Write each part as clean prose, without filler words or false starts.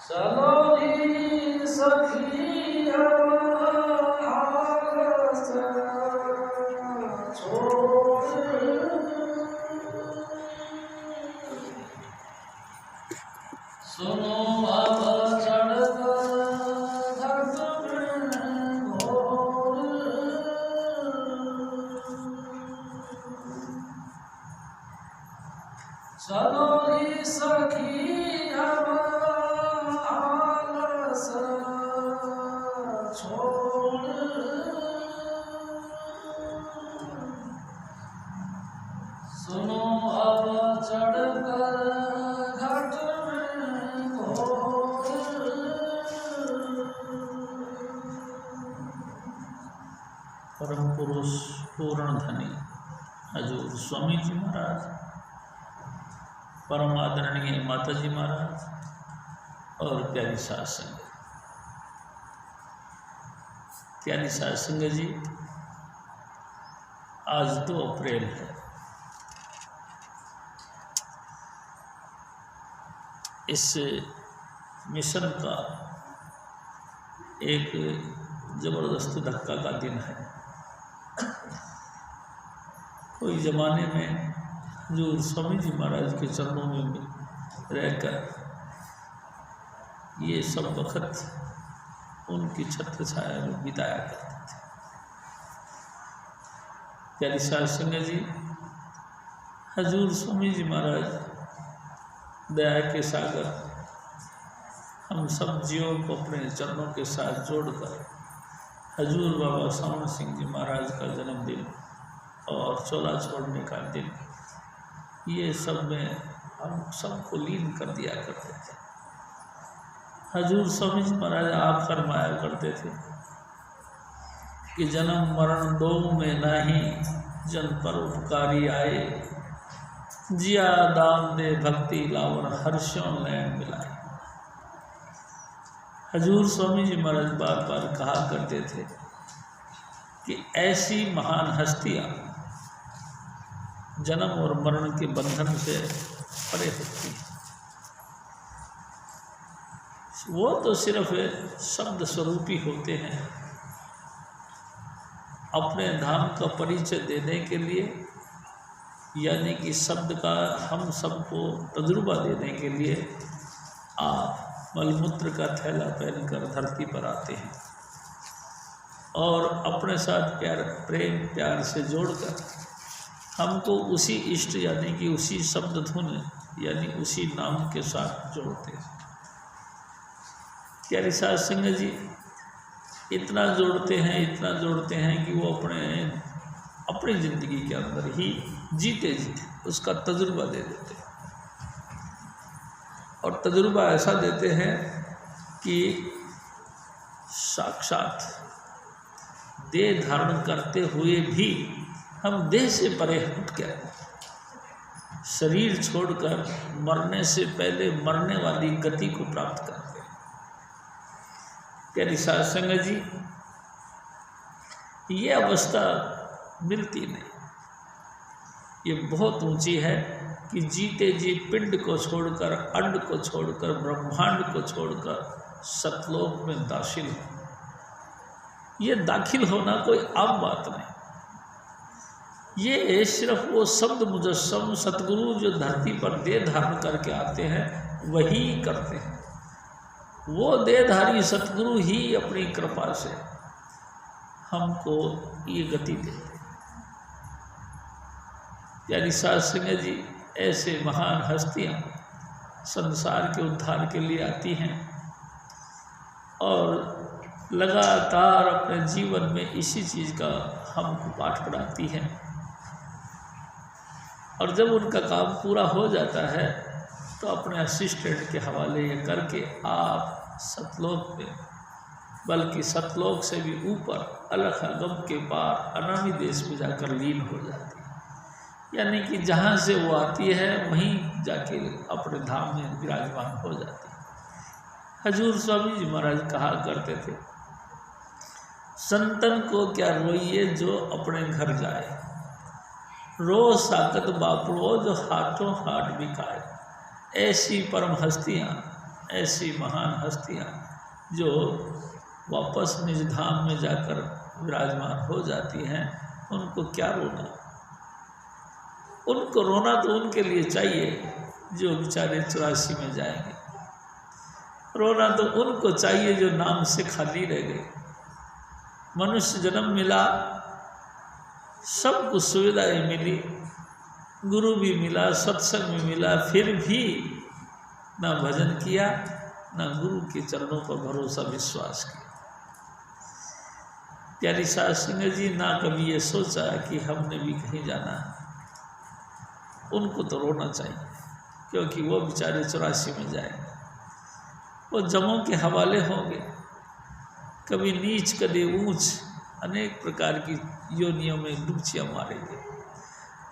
सलोनी सखिया आलस छोड़, सुनो अब चढ़कर घट में घोर, सलोनी सखिया आलस छोड़, सुनो अब चढ़कर घट में घोर, परम पुरुष पूर्ण धनी हजूर स्वामी जी महाराज, परम आदरणीय माता जी महाराज और प्यारी सास संगत। प्यारी सास संगत जी, आज 2 अप्रैल है। इस मिशन का एक जबरदस्त धक्का का दिन है। कोई ज़माने में हजूर स्वामी जी महाराज के चरणों में रहकर ये सब वक्त उनकी छत्र छाया में बिताया करते थे। प्यारी सास संगत जी, हजूर स्वामी जी महाराज दया के सागर हम सब जीवों को अपने चरणों के साथ जोड़कर हजूर बाबा सावन सिंह जी महाराज का जन्मदिन और चोला छोड़ने का दिन, ये सब में हम सबको लीन कर दिया करते थे। हजूर स्वामी जी महाराज आप फरमाया करते थे कि जन्म मरण दो में नाही, जन पर उपकारी आए, जिया दाम दे भक्ति लावन हर्षों नैन मिलाए। हजूर स्वामी जी महाराज बार बार कहा करते थे कि ऐसी महान हस्तियाँ जन्म और मरण के बंधन से परे होती हैं। वो तो सिर्फ शब्द स्वरूप ही होते हैं, अपने धाम का परिचय देने के लिए, यानी कि शब्द का हम सबको तजुर्बा देने के लिए आप मलमूत्र का थैला पहनकर धरती पर आते हैं और अपने साथ प्रेम प्यार से जोड़कर हमको उसी इष्ट यानी कि उसी शब्द धुन यानी उसी नाम के साथ जोड़ते हैं। प्यारी सास संगत जी, इतना जोड़ते हैं कि वो अपनी ज़िंदगी के अंदर ही जीते उसका तजुर्बा दे देते हैं। और तजुर्बा ऐसा देते हैं कि साक्षात देह धारण करते हुए भी हम देह से परे हट गए, शरीर छोड़कर मरने से पहले मरने वाली गति को प्राप्त करते हैं। प्यारी सास संगत जी, ये अवस्था मिलती नहीं। ये बहुत ऊंची है कि जीते जी पिंड को छोड़कर, अंड को छोड़कर, ब्रह्मांड को छोड़कर सतलोक में दाखिल हो। ये दाखिल होना कोई आम बात नहीं। ये सिर्फ वो शब्द मुजस्सम सतगुरु जो धरती पर देह धारण करके आते हैं वही करते हैं। वो देहधारी सतगुरु ही अपनी कृपा से हमको ये गति देते हैं। प्यारी सास संगत जी, ऐसे महान हस्तियाँ संसार के उद्धार के लिए आती हैं और लगातार अपने जीवन में इसी चीज़ का हमको पाठ पढ़ाती हैं। और जब उनका काम पूरा हो जाता है तो अपने असिस्टेंट के हवाले ये करके आप सतलोक में, बल्कि सतलोक से भी ऊपर अलख गम के पार अनामी देश में जाकर लीन हो जाती है। यानी कि जहाँ से वो आती है वहीं जाके अपने धाम में विराजमान हो जाती है। हजूर स्वामी जी महाराज कहा करते थे, संतन को क्या रोइए जो अपने घर जाए, रो साकत बापड़ो जो हाथों हाथ बिकाए। ऐसी परम हस्तियाँ ऐसी महान हस्तियाँ जो वापस निज धाम में जाकर विराजमान हो जाती हैं, उनको क्या रोना। उनको रोना तो उनके लिए चाहिए जो बेचारे 84 में जाएंगे। रोना तो उनको चाहिए जो नाम से खाली रह गए। मनुष्य जन्म मिला, सब कुछ सुविधाएं मिली, गुरु भी मिला, सत्संग भी मिला, फिर भी ना भजन किया, ना गुरु के चरणों पर भरोसा विश्वास किया। प्यारी सास सिंह जी ना कभी ये सोचा कि हमने भी कहीं जाना है। उनको तो रोना चाहिए, क्योंकि वो बेचारे 84 में जाएंगे। वो जमों के हवाले होंगे, कभी नीच कभी ऊंच, अनेक प्रकार की योनियों में डुबकियाँ मारेंगे,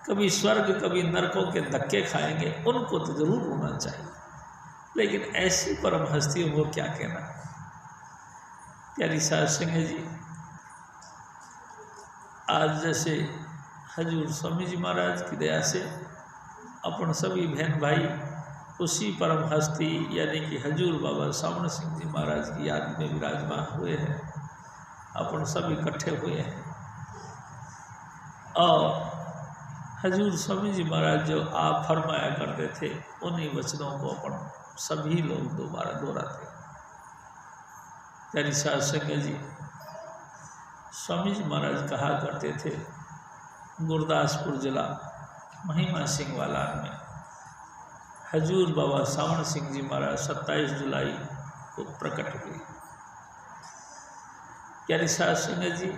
कभी स्वर्ग कभी नरकों के धक्के खाएंगे। उनको तो जरूर रोना चाहिए, लेकिन ऐसी परम हस्तियों को क्या कहना। प्यारी साध सिंह जी, आज जैसे हजूर स्वामी जी महाराज की दया से अपन सभी बहन भाई उसी परम हस्ती यानी कि हजूर बाबा सावण सिंह जी महाराज की याद में विराजमान हुए हैं। अपन सब इकट्ठे हुए हैं और हजूर स्वामी जी महाराज जो आप फरमाया करते थे, उन्हीं वचनों को अपन सभी लोग दोबारा दोहराते। प्यारी साध संगत जी, स्वामी जी महाराज कहा करते थे, गुरदासपुर जिला महिमा सिंह वाला में हजूर बाबा सावण सिंह जी महाराज 27 जुलाई को प्रकट हुए। प्यारी साध संगत जी,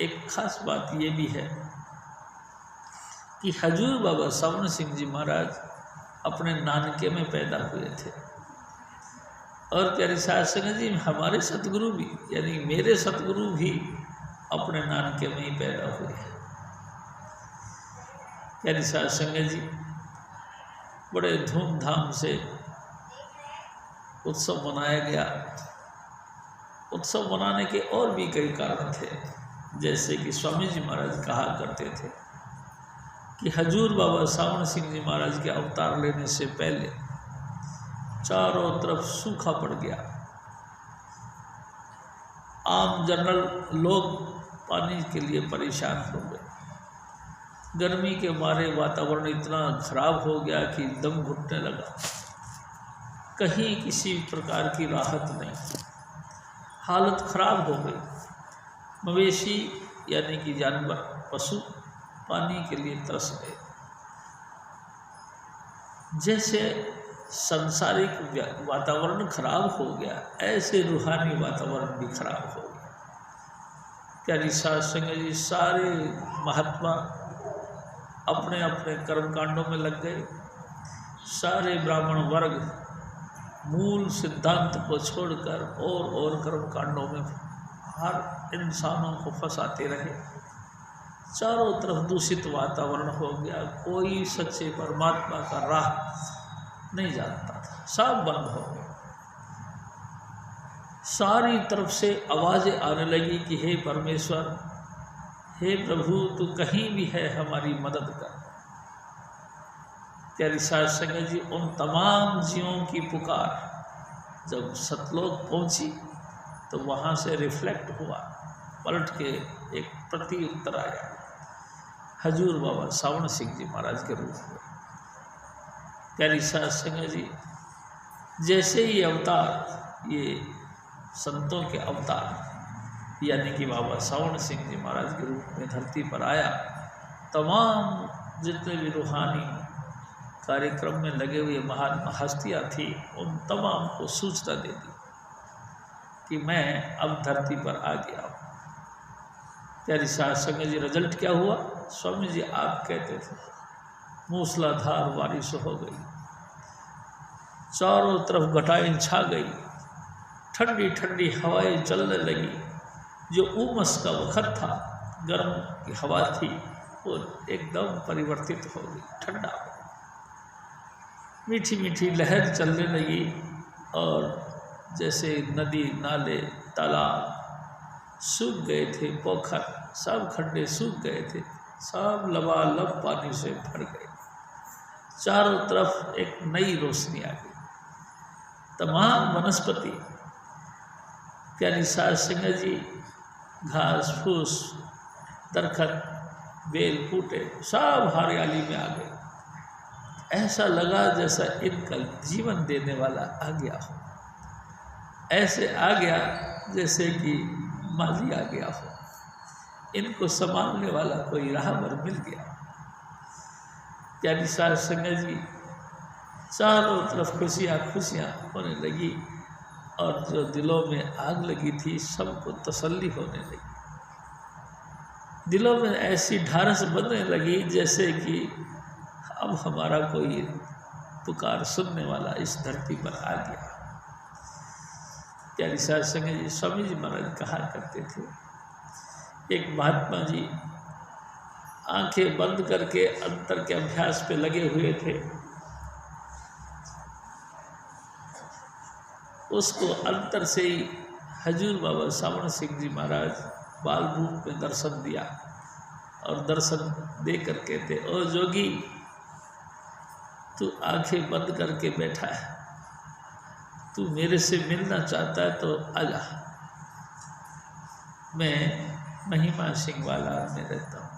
एक खास बात ये भी है कि हजूर बाबा सावण सिंह जी महाराज अपने नानके में पैदा हुए थे। और प्यारी साध संगत जी, हमारे सतगुरु भी यानी मेरे सतगुरु भी अपने नानके में ही पैदा हुए हैं। प्यारी साध संगत जी, बड़े धूमधाम से उत्सव मनाया गया। उत्सव मनाने के और भी कई कारण थे, जैसे कि स्वामी जी महाराज कहा करते थे कि हजूर बाबा सावण सिंह जी महाराज के अवतार लेने से पहले चारों तरफ सूखा पड़ गया। आम जनरल लोग पानी के लिए परेशान हो गए। गर्मी के मारे वातावरण इतना खराब हो गया कि दम घुटने लगा। कहीं किसी प्रकार की राहत नहीं, हालत खराब हो गई। मवेशी यानी कि जानवर, पशु पानी के लिए तरस गए। जैसे सांसारिक वातावरण खराब हो गया, ऐसे रूहानी वातावरण भी खराब हो गया। प्यारी साध संगत जी, सारे महात्मा अपने अपने कर्मकांडों में लग गए। सारे ब्राह्मण वर्ग मूल सिद्धांत को छोड़कर और कर्मकांडों में हर इंसानों को फंसाते रहे। चारों तरफ दूषित वातावरण हो गया। कोई सच्चे परमात्मा का राह नहीं जानता था, सब बंद हो गए। सारी तरफ से आवाज़ें आने लगी कि हे परमेश्वर, हे प्रभु, तू कहीं भी है, हमारी मदद कर। प्यारी साध संगत जी, उन तमाम जीवों की पुकार जब सतलोक पहुंची तो वहाँ से रिफ्लेक्ट हुआ, पलट के एक प्रति उत्तर आया हजूर बाबा सावण सिंह जी महाराज के रूप में। प्यारी साध संगत जी, जैसे ये अवतार, ये संतों के अवतार यानी कि बाबा सावण सिंह जी महाराज के रूप में धरती पर आया, तमाम जितने भी रूहानी कार्यक्रम में लगे हुए महान हस्तियाँ थी, उन तमाम को सूचना दे दी कि मैं अब धरती पर आ गया हूँ। प्यारी साध संगत जी, रिजल्ट क्या हुआ? स्वामी जी आप कहते थे, मूसलाधार बारिश हो गई, चारों तरफ घटाएं छा गई, ठंडी ठंडी हवाएं चलने लगी। जो उमस का वक्त था, गर्म की हवा थी, वो एकदम परिवर्तित हो गई, ठंडा हो गई। मीठी मीठी लहर चलने लगी और जैसे नदी नाले तालाब सूख गए थे, पोखर सब खड्डे सूख गए थे, सब लबालब पानी से भर गए। चारों तरफ एक नई रोशनी आ गई। तमाम वनस्पति प्यारी सास संगत जी, घास फूस, दरखत, बेल बूटे सब हरियाली में आ गए। ऐसा लगा जैसा इनका जीवन देने वाला आ गया हो, ऐसे आ गया जैसे कि माली आ गया हो, इनको संभालने वाला कोई राहबर मिल गया। प्यारी सास संगत जी, चारों तरफ खुशियाँ खुशियाँ होने लगी और जो दिलों में आग लगी थी सबको तसल्ली होने लगी। दिलों में ऐसी ढारस बनने लगी जैसे कि अब हमारा कोई पुकार सुनने वाला इस धरती पर आ गया। प्यारी सास संगत जी, स्वामी जी महाराज कहा करते थे, एक महात्मा जी आंखें बंद करके अंतर के अभ्यास पे लगे हुए थे। उसको अंतर से ही हजूर बाबा सावण सिंह जी महाराज बाल रूप में दर्शन दिया और दर्शन दे कर कहते, ओ जोगी, तू आंखें बंद करके बैठा है, तू मेरे से मिलना चाहता है तो आजा। मैं महिमा सिंह वाला में रहता हूँ।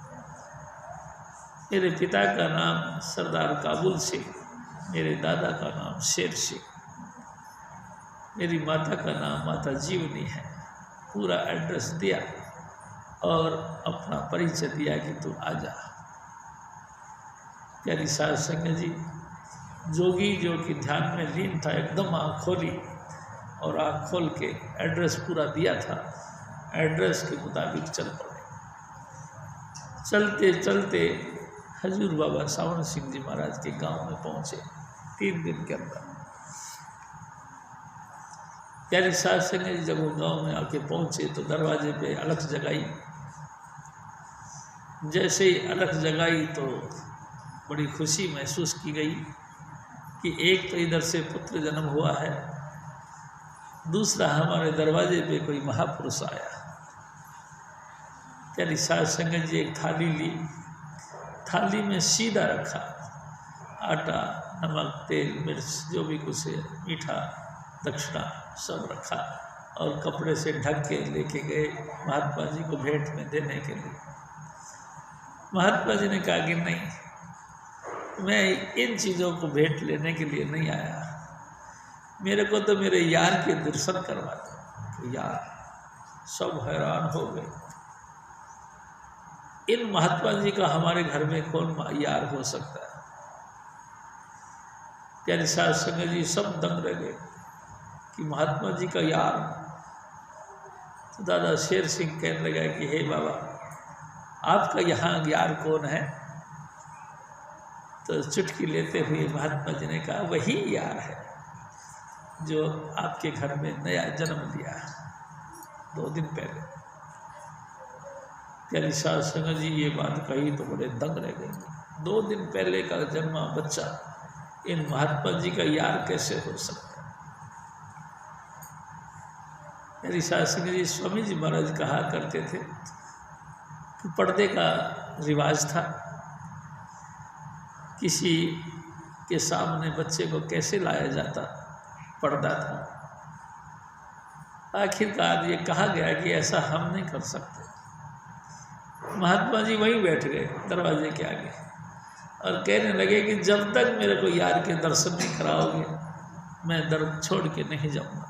मेरे पिता का नाम सरदार काबुल सिंह, मेरे दादा का नाम शेर सिंह, मेरी माता का नाम माता जीवनी है। पूरा एड्रेस दिया और अपना परिचय दिया कि तू आजा। प्यारी सास संगत जी, जोगी जो कि ध्यान में लीन था एकदम आँख खोली और आँख खोल के एड्रेस पूरा दिया था, एड्रेस के मुताबिक चल पड़े। चलते चलते हजूर बाबा सावण सिंह जी महाराज के गांव में पहुँचे 3 दिन के अंदर। प्यारी सास संगत जी जब वो गांव में आके पहुँचे तो दरवाजे पे अलख जगाई। जैसे ही अलख जगाई तो बड़ी खुशी महसूस की गई कि एक तो इधर से पुत्र जन्म हुआ है, दूसरा हमारे दरवाजे पे कोई महापुरुष आया। प्यारी सास संगत जी एक थाली ली, थाली में सीधा रखा आटा, नमक, तेल, मिर्च, जो भी कुछ है, मीठा, दक्षिणा सब रखा और कपड़े से ढक के लेके गए महात्मा जी को भेंट में देने के लिए। महात्मा जी ने कहा कि नहीं, मैं इन चीज़ों को भेंट लेने के लिए नहीं आया, मेरे को तो मेरे यार के दर्शन करवा दो। तो यार सब हैरान हो गए, इन महात्मा जी का हमारे घर में कौन यार हो सकता है। प्यारी सास संगत जी सब दंग रह गए कि महात्मा जी का यार। तो दादा शेर सिंह कहने लगा कि हे बाबा, आपका यहाँ यार कौन है? तो चुटकी लेते हुए महात्मा जी ने कहा, वही यार है जो आपके घर में नया जन्म लिया 2 दिन पहले। प्यारी सास संगत जी ये बात कही तो बड़े दंग रह गए। 2 दिन पहले का जन्मा बच्चा इन महात्मा जी का यार कैसे हो सकता है? प्यारी सास संगत जी, स्वामी जी महाराज कहा करते थे कि पर्दे का रिवाज था, किसी के सामने बच्चे को कैसे लाया जाता, पर्दा था। आखिरकार ये कहा गया कि ऐसा हम नहीं कर सकते। महात्मा जी वहीं बैठ गए दरवाजे के आगे और कहने लगे कि जब तक मेरे को यार के दर्शन नहीं कराओगे मैं दर छोड़ के नहीं जाऊंगा।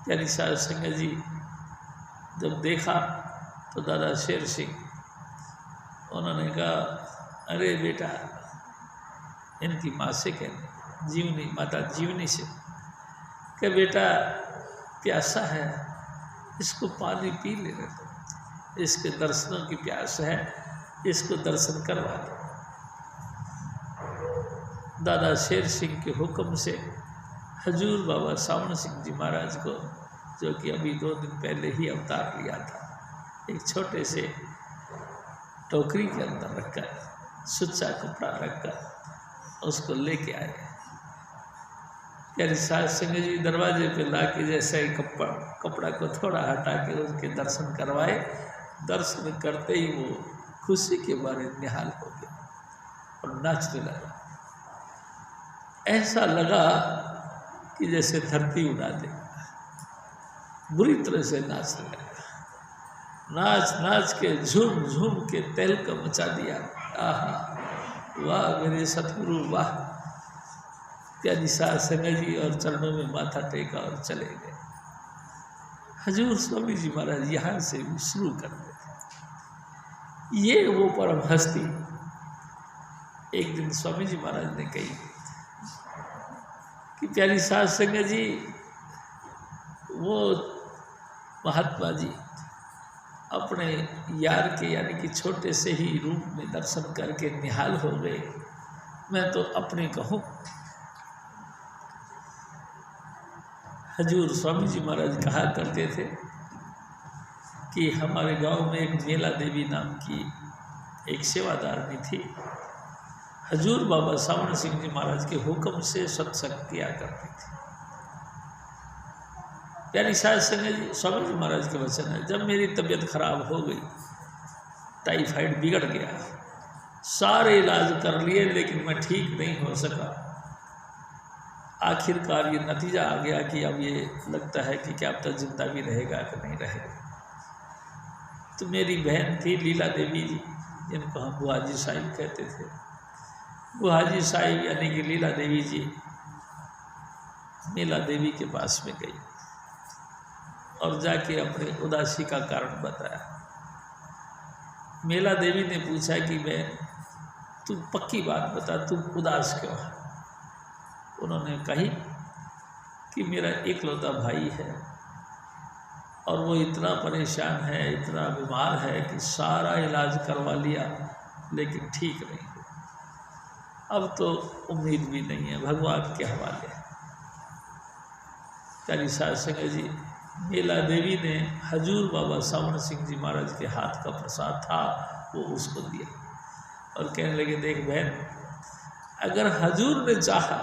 प्यारी सास संगत जी जब देखा तो दादा शेर सिंह, उन्होंने कहा, अरे बेटा, इनकी माँ से कहने, जीवनी, माता जीवनी से, कि बेटा प्यासा है, इसको पानी पी लेने दो, इसके दर्शनों की प्यास है, इसको दर्शन करवा दो। दादा शेर सिंह के हुक्म से हजूर बाबा सावण सिंह जी महाराज को, जो कि अभी 2 दिन पहले ही अवतार लिया था, एक छोटे से टोकरी के अंदर रखकर, सुच्चा कपड़ा रखकर उसको लेके आए। प्यारी सास संगत जी दरवाजे पे ला के जैसे ही कपड़ा को थोड़ा हटा के उसके दर्शन करवाए। दर्शन करते ही वो खुशी के बारे निहाल हो गया और नाचने लगा। ऐसा लगा कि जैसे धरती उड़ा देगा, बुरी तरह से नाचने लगा। नाच नाच के झूम झूम के तहलका मचा दिया। आहा, वाह मेरे सतगुरु वाह। प्यारी साध संगत जी और चरणों में माथा टेका और चले गए। हजूर स्वामी जी महाराज यहाँ से भी शुरू कर देते। ये वो परम हस्ती एक दिन स्वामी जी महाराज ने कही कि प्यारी साध संगत जी, वो महात्मा जी अपने यार के यानी कि छोटे से ही रूप में दर्शन करके निहाल हो गए। मैं तो अपने कहूँ, हजूर स्वामी जी महाराज कहा करते थे कि हमारे गांव में एक मेला देवी नाम की एक सेवादारनी थी। हजूर बाबा सावण सिंह जी महाराज के हुक्म से सत्संग किया करती थी। प्यारी साध संगत जी, स्वामी जी महाराज के वचन है, जब मेरी तबीयत खराब हो गई, टाइफाइड बिगड़ गया, सारे इलाज कर लिए लेकिन मैं ठीक नहीं हो सका। आखिरकार ये नतीजा आ गया कि अब ये लगता है कि क्या अब तक जिंदा भी रहेगा कि नहीं रहेगा। तो मेरी बहन थी लीला देवी जी, जिनको हम बुआजी साहिब कहते थे। बुआजी साहिब यानी कि लीला देवी जी मेला देवी के पास में गई और जाके अपने उदासी का कारण बताया। मेला देवी ने पूछा कि बहन, तू पक्की बात बता, तू उदास क्यों है? उन्होंने कही कि मेरा एकलौता भाई है और वो इतना परेशान है, इतना बीमार है कि सारा इलाज करवा लिया लेकिन ठीक नहीं हुआ। अब तो उम्मीद भी नहीं है, भगवान के हवाले है। प्यारी साध संगत जी, मेला देवी ने हजूर बाबा सावण सिंह जी महाराज के हाथ का प्रसाद था वो उसको दिया और कहने लगे, देख बहन, अगर हजूर ने चाहा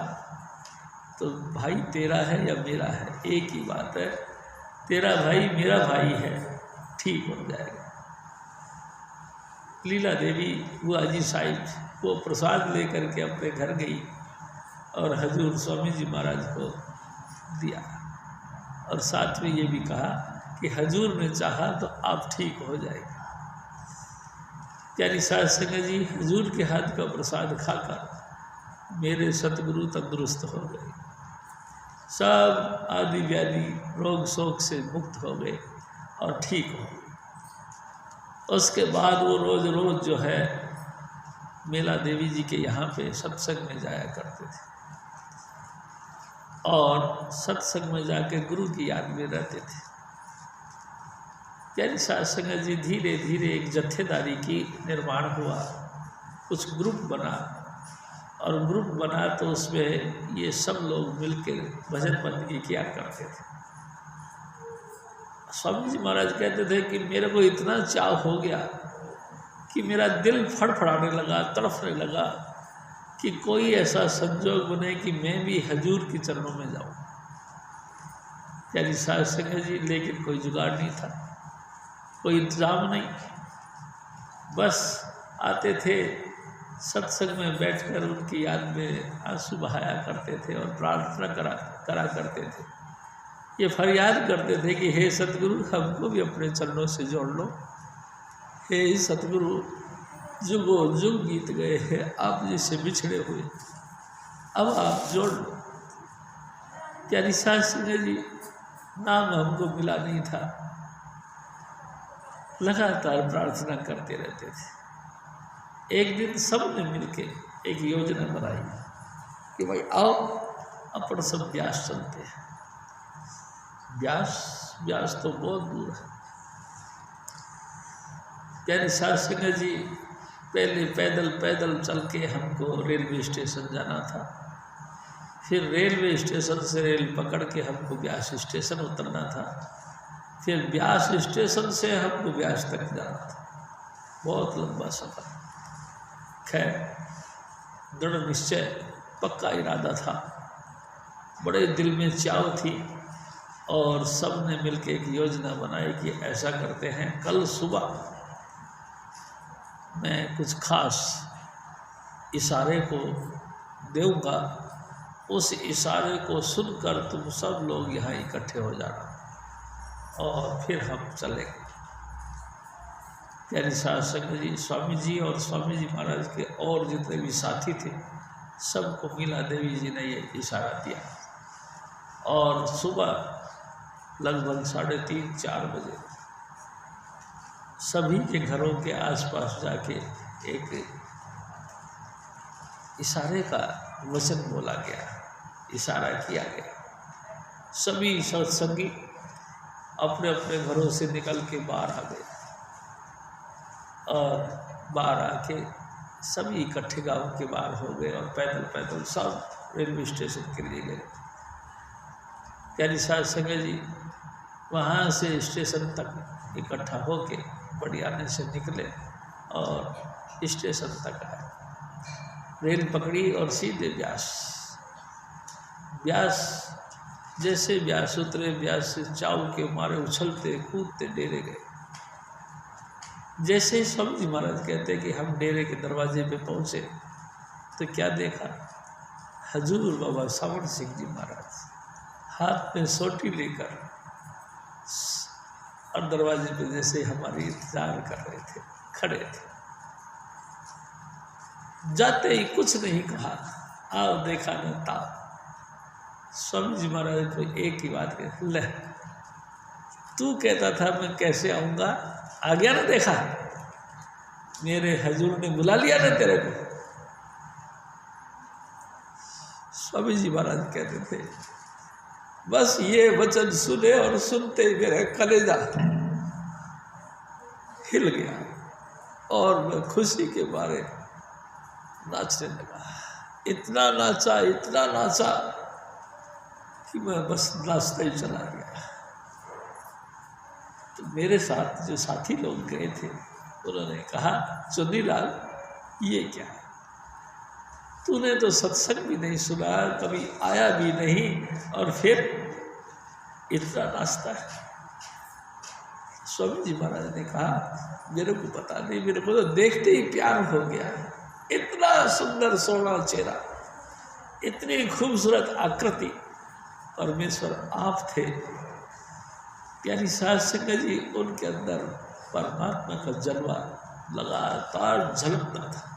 तो भाई तेरा है या मेरा है, एक ही बात है, तेरा भाई मेरा भाई है, ठीक हो जाएगा। लीला देवी बुआजी साहिब वो प्रसाद लेकर के अपने घर गई और हजूर स्वामी जी महाराज को दिया और साथ में ये भी कहा कि हजूर ने चाहा तो आप ठीक हो जाएंगे। प्यारी साध संगत जी, हजूर के हाथ का प्रसाद खाकर मेरे सतगुरु तंदुरुस्त हो गए, सब आदि व्याधि रोग शोक से मुक्त हो गए और ठीक हो गए। उसके बाद वो रोज़ रोज़ जो है मेला देवी जी के यहाँ पे सत्संग में जाया करते थे और सत्संग में जाके गुरु की याद में रहते थे। प्यारी साध संगत जी, धीरे धीरे एक जत्थेदारी की निर्माण हुआ, कुछ ग्रुप बना और ग्रुप बना तो उसमें ये सब लोग मिलकर भजन बंदगी किया करते थे। स्वामी जी महाराज कहते थे कि मेरे को इतना चाव हो गया कि मेरा दिल फड़फड़ाने लगा, तड़फने लगा कि कोई ऐसा संजोग बने कि मैं भी हजूर के चरणों में जाऊं। प्यारी साध संगत जी, लेकिन कोई जुगाड़ नहीं था, कोई इंतजाम नहीं। बस आते थे, सत्संग में बैठकर उनकी याद में आंसू बहाया करते थे और प्रार्थना करा करते थे। ये फरियाद करते थे कि हे सतगुरु, हमको भी अपने चरणों से जोड़ लो। हे सतगुरु, जुगो जुग बीत गए हैं आप जिससे बिछड़े हुए, अब आप जोड़ लो। प्यारी साध संगत जी, नाम हमको मिला नहीं था, लगातार प्रार्थना करते रहते थे। एक दिन सब ने मिलके एक योजना बनाई कि भाई आओ अपन सब ब्यास चलते हैं। ब्यास तो बहुत दूर है। प्यारी साध संगत जी, पहले पैदल चल के हमको रेलवे स्टेशन जाना था, फिर रेलवे स्टेशन से रेल पकड़ के हमको ब्यास स्टेशन उतरना था, फिर ब्यास स्टेशन से हमको ब्यास तक जाना था। बहुत लंबा सफ़र। खैर, दृढ़ निश्चय, पक्का इरादा था, बड़े दिल में चाव थी और सब ने मिलकर एक योजना बनाई कि ऐसा करते हैं, कल सुबह मैं कुछ खास इशारे को दूंगा उस इशारे को सुनकर तुम सब लोग यहाँ इकट्ठे हो जाना और फिर हम चलेंगे। प्यारी साध संगत जी, स्वामी जी और स्वामी जी महाराज के और जितने भी साथी थे सबको मीला देवी जी ने ये इशारा दिया और सुबह लगभग 3:30-4 बजे सभी के घरों के आसपास जाके एक इशारे का वचन बोला गया, इशारा किया गया। सभी सत्संगी अपने अपने घरों से निकल के बाहर आ गए और बाहर आके सभी इकट्ठे गांव के बाहर हो गए और पैदल पैदल सब रेलवे स्टेशन के लिए गए। प्यारी साध संगत जी वहाँ से स्टेशन तक इकट्ठा होके बड़ियाने से निकले और स्टेशन तक आए। रेल पकड़ी और सीधे ब्यास जैसे ब्यास उतरे, ब्यास से चाव के मारे उछलते कूदते डेरे गए। जैसे ही स्वामी जी महाराज कहते कि हम डेरे के दरवाजे पे पहुँचे तो क्या देखा, हजूर बाबा सावण सिंह जी महाराज हाथ में सोटी लेकर और दरवाजे पे जैसे हमारी इंतजार कर रहे थे, खड़े थे। जाते ही कुछ नहीं कहा, आओ देखा न ताप। स्वामी जी महाराज को एक ही बात कही, ले तू कहता था मैं कैसे आऊँगा, आ गया ना, देखा मेरे हजूर ने बुला लिया ना तेरे को। स्वामी जी महाराज कहते थे बस ये वचन सुने और सुनते ही मेरा कलेजा हिल गया और मैं खुशी के मारे नाचने लगा। इतना नाचा कि मैं बस नाचता ही चला गया। तो मेरे साथ जो साथी लोग गए थे उन्होंने कहा, चुन्नीलाल ये क्या है, तूने तो सत्संग भी नहीं सुना, कभी आया भी नहीं और फिर इतना नाचता है। स्वामी जी महाराज ने कहा, मेरे को पता नहीं, मेरे को तो देखते ही प्यार हो गया। इतना सुंदर सोना चेहरा, इतनी खूबसूरत आकृति, परमेश्वर आप थे। प्यारी साध संगत जी, उनके अंदर परमात्मा का जलवा लगातार झलकता था।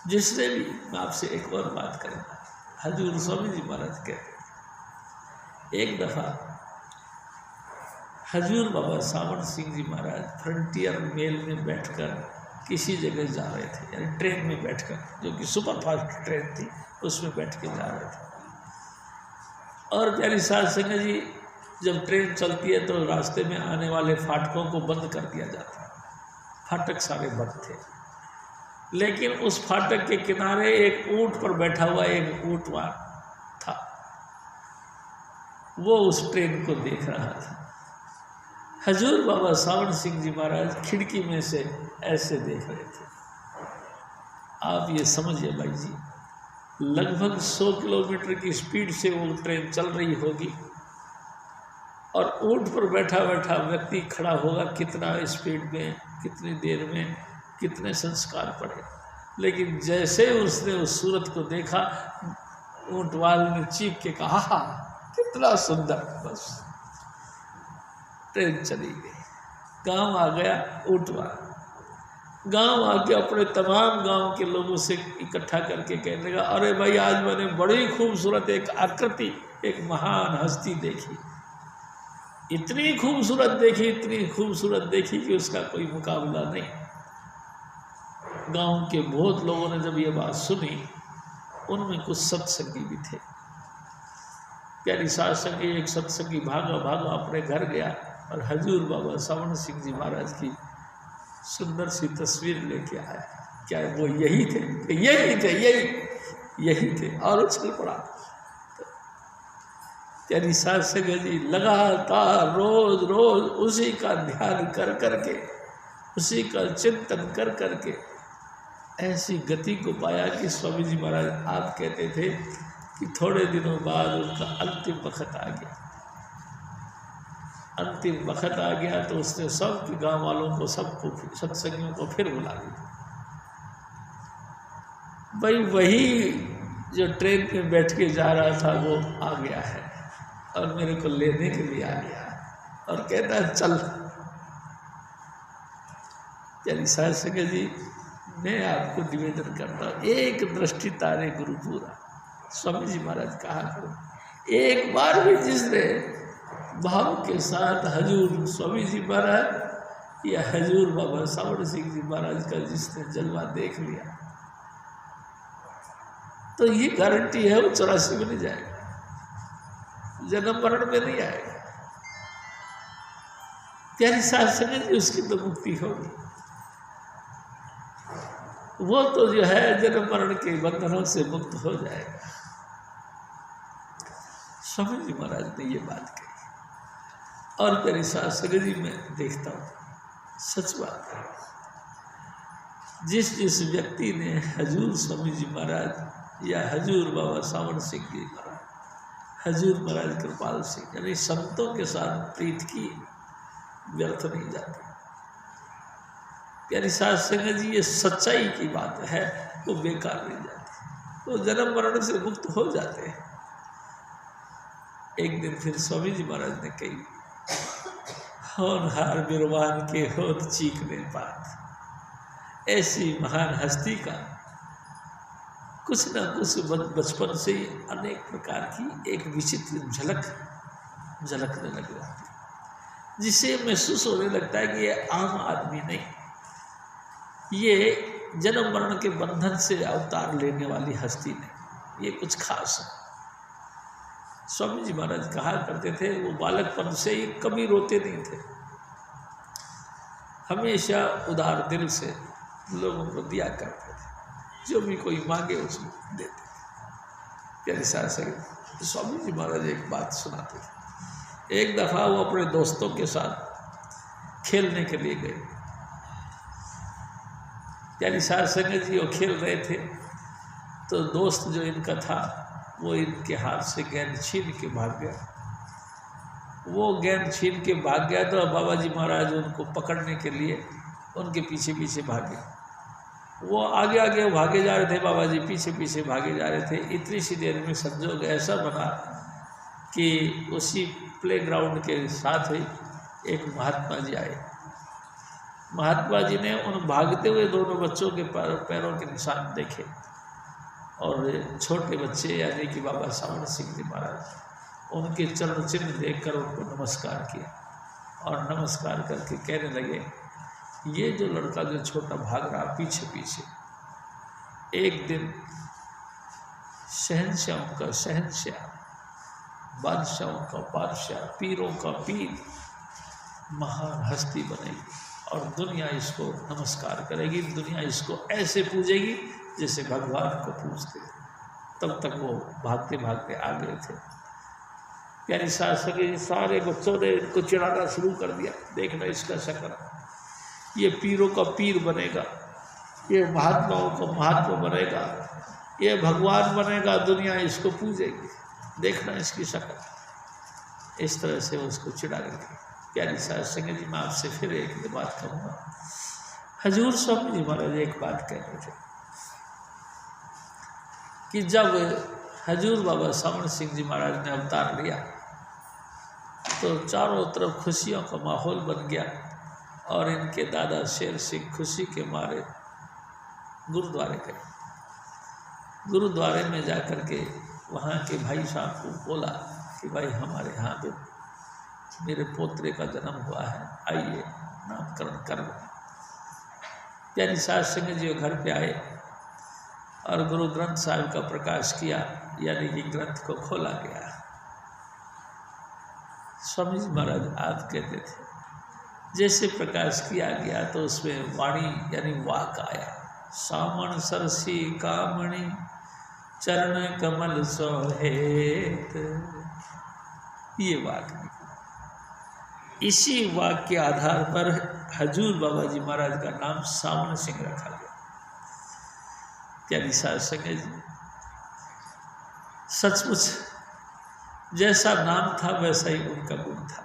जिसने भी, मैं आपसे एक और बात करूँगा, हजूर स्वामी जी महाराज कहते, एक दफ़ा हजूर बाबा सावण सिंह जी महाराज फ्रंटियर मेल में बैठकर किसी जगह जा रहे थे, यानी ट्रेन में बैठकर, जो कि सुपर फास्ट ट्रेन थी, उसमें बैठ के जा रहे थे। और प्यारी साध संगत जी, जब ट्रेन चलती है तो रास्ते में आने वाले फाटकों को बंद कर दिया जाता है। फाटक सारे बंद थे, लेकिन उस फाटक के किनारे एक ऊंट पर बैठा हुआ एक ऊंटवार था। वो उस ट्रेन को देख रहा था। हजूर बाबा सावण सिंह जी महाराज खिड़की में से ऐसे देख रहे थे। आप ये समझिए भाई जी, लगभग 100 किलोमीटर की स्पीड से वो ट्रेन चल रही होगी और ऊंट पर बैठा बैठा व्यक्ति खड़ा होगा, कितना स्पीड में, कितनी देर में, कितने संस्कार पड़े। लेकिन जैसे उसने उस सूरत को देखा, ऊंटवाल ने चीख के कहा, कितना सुंदर। बस ट्रेन चली गई, गांव आ गया। ऊंटवाल गांव आके अपने तमाम गांव के लोगों से इकट्ठा करके कहने लगा, अरे भाई, आज मैंने बड़ी खूबसूरत एक आकृति, एक महान हस्ती देखी। इतनी खूबसूरत देखी, इतनी खूबसूरत देखी कि उसका कोई मुकाबला नहीं। गांव के बहुत लोगों ने जब ये बात सुनी, उनमें कुछ सत्संगी भी थे। प्यारी साध संगी, एक सत्संगी भागा भागा अपने घर गया और हजूर बाबा सावण सिंह जी महाराज की सुंदर सी तस्वीर लेके आया। क्या वो यही थे? यही थे और उछल पड़ा। प्यारी साध संगत जी लगातार रोज रोज उसी का ध्यान कर करके, उसी का चिंतन कर करके ऐसी गति को पाया कि स्वामी जी महाराज आप कहते थे कि थोड़े दिनों बाद उनका अंतिम वक्त आ गया। अंतिम वक्त आ गया तो उसने सब गांव वालों को, सबको, सत्संगियों को फिर बुला लिया। भाई वही जो ट्रेन में बैठ के जा रहा था वो आ गया है और मेरे को लेने के लिए आ गया और कहता है चल। यानी साहब संगत जी, मैं आपको निवेदन करता हूँ, एक दृष्टि तारे गुरुपुरा। स्वामी जी महाराज कहा करो, एक बार भी जिसने भाव के साथ हजूर स्वामी जी महाराज या हजूर बाबा सावड़ सिंह जी महाराज का जिसने जलवा देख लिया तो ये गारंटी है वो 84 में नहीं जाएगा, जन्म मरण में नहीं आएगा। प्यारी साहब संगत जी, उसकी तो मुक्ति होगी। वो तो जो है जन्म मरण के बंधनों से मुक्त हो जाएगा। स्वामी जी महाराज ने ये बात कही और प्यारी साहब संगत जी मैं देखता हूँ, सच बात है, जिस व्यक्ति ने हजूर स्वामी जी महाराज या हजूर बाबा सावड़ सिंह जी महाराज, हजूर महाराज कृपाल सिंह, यानी संतों के साथ प्रीत की, व्यर्थ नहीं जाती। प्यारी साध संगत जी, ये सच्चाई की बात है, वो बेकार नहीं जाती, वो जन्म मरण से मुक्त हो जाते हैं। एक दिन फिर स्वामी जी महाराज ने कही, होनहार बिरवान के होत चीखने पात। ऐसी महान हस्ती का कुछ न कुछ बचपन से ही अनेक प्रकार की एक विचित्र झलकने लग जाती, जिससे महसूस होने लगता है कि ये आम आदमी नहीं, ये जन्म मरण के बंधन से अवतार लेने वाली हस्ती नहीं, ये कुछ खास है। स्वामी जी महाराज कहा करते थे, वो बालकपन से ही कभी रोते नहीं थे, हमेशा उदार दिल से लोगों को दिया करते थे, जो भी कोई मांगे उसको देते थे। प्यारे साहब से स्वामी जी महाराज एक बात सुनाते थे। एक दफ़ा वो अपने दोस्तों के साथ खेलने के लिए गए। प्यारी साहब संगत जी वो खेल रहे थे तो दोस्त जो इनका था वो इनके हाथ से गेंद छीन के भाग गया। वो गेंद छीन के भाग गया तो बाबा जी महाराज उनको पकड़ने के लिए उनके पीछे पीछे भागे। वो आगे आगे भागे जा रहे थे, बाबा जी पीछे पीछे भागे जा रहे थे। इतनी सी देर में संजोग ऐसा बना कि उसी प्लेग्राउंड के साथ ही एक महात्मा जी आए। महात्मा जी ने उन भागते हुए दोनों बच्चों के पैरों के निशान देखे और छोटे बच्चे यानी कि बाबा सावड़ सिंह जी महाराज, उनके चरण चिन्ह देखकर उनको नमस्कार किया और नमस्कार करके कहने लगे, ये जो लड़का जो छोटा भाग रहा पीछे पीछे, एक दिन शहंशाहों का शहंशाह, बादशाहों का बादशाह, पीरों का पीर, महान हस्ती बनेगी और दुनिया इसको नमस्कार करेगी, दुनिया इसको ऐसे पूजेगी जैसे भगवान को पूजते। तब तक वो भागते भागते आ गए थे। प्यारी सास सके सारे बच्चों ने इनको चिढ़ाना शुरू कर दिया, देखना इसका शक्ल, ये पीरों का पीर बनेगा, ये महात्माओं का महात्मा बनेगा, ये भगवान बनेगा, दुनिया इसको पूजेगी, देखना इसकी शक्ल। इस तरह से उसको चिढ़ा रही थी। प्यारी सास संगत जी, मैं आपसे फिर एक बात कहूँगा। हजूर स्वामी जी महाराज एक बात कह रहे थे कि जब हजूर बाबा सावड़ सिंह जी महाराज ने अवतार लिया तो चारों तरफ खुशियों का माहौल बन गया और इनके दादा शेर सिंह खुशी के मारे गुरुद्वारे गए। गुरुद्वारे में जाकर के वहाँ के भाई साहब को बोला कि भाई हमारे यहाँ पे मेरे पोतरे का जन्म हुआ है, आइए नामकरण कर लो। प्यारी सास संगत जी घर पे आए और गुरु ग्रंथ साहिब का प्रकाश किया, यानी कि ग्रंथ को खोला गया। स्वामी जी महाराज आप कहते थे जैसे प्रकाश किया गया तो उसमें वाणी यानी वाक आया, सामण सरसी कामणी चरण कमल सोहेत, ये वाक निकला। इसी वाक के आधार पर हजूर बाबा जी महाराज का नाम सावड़ सिंह रखा गया। प्यारी साध संगत जी, सचमुच जैसा नाम था वैसा ही उनका गुण था।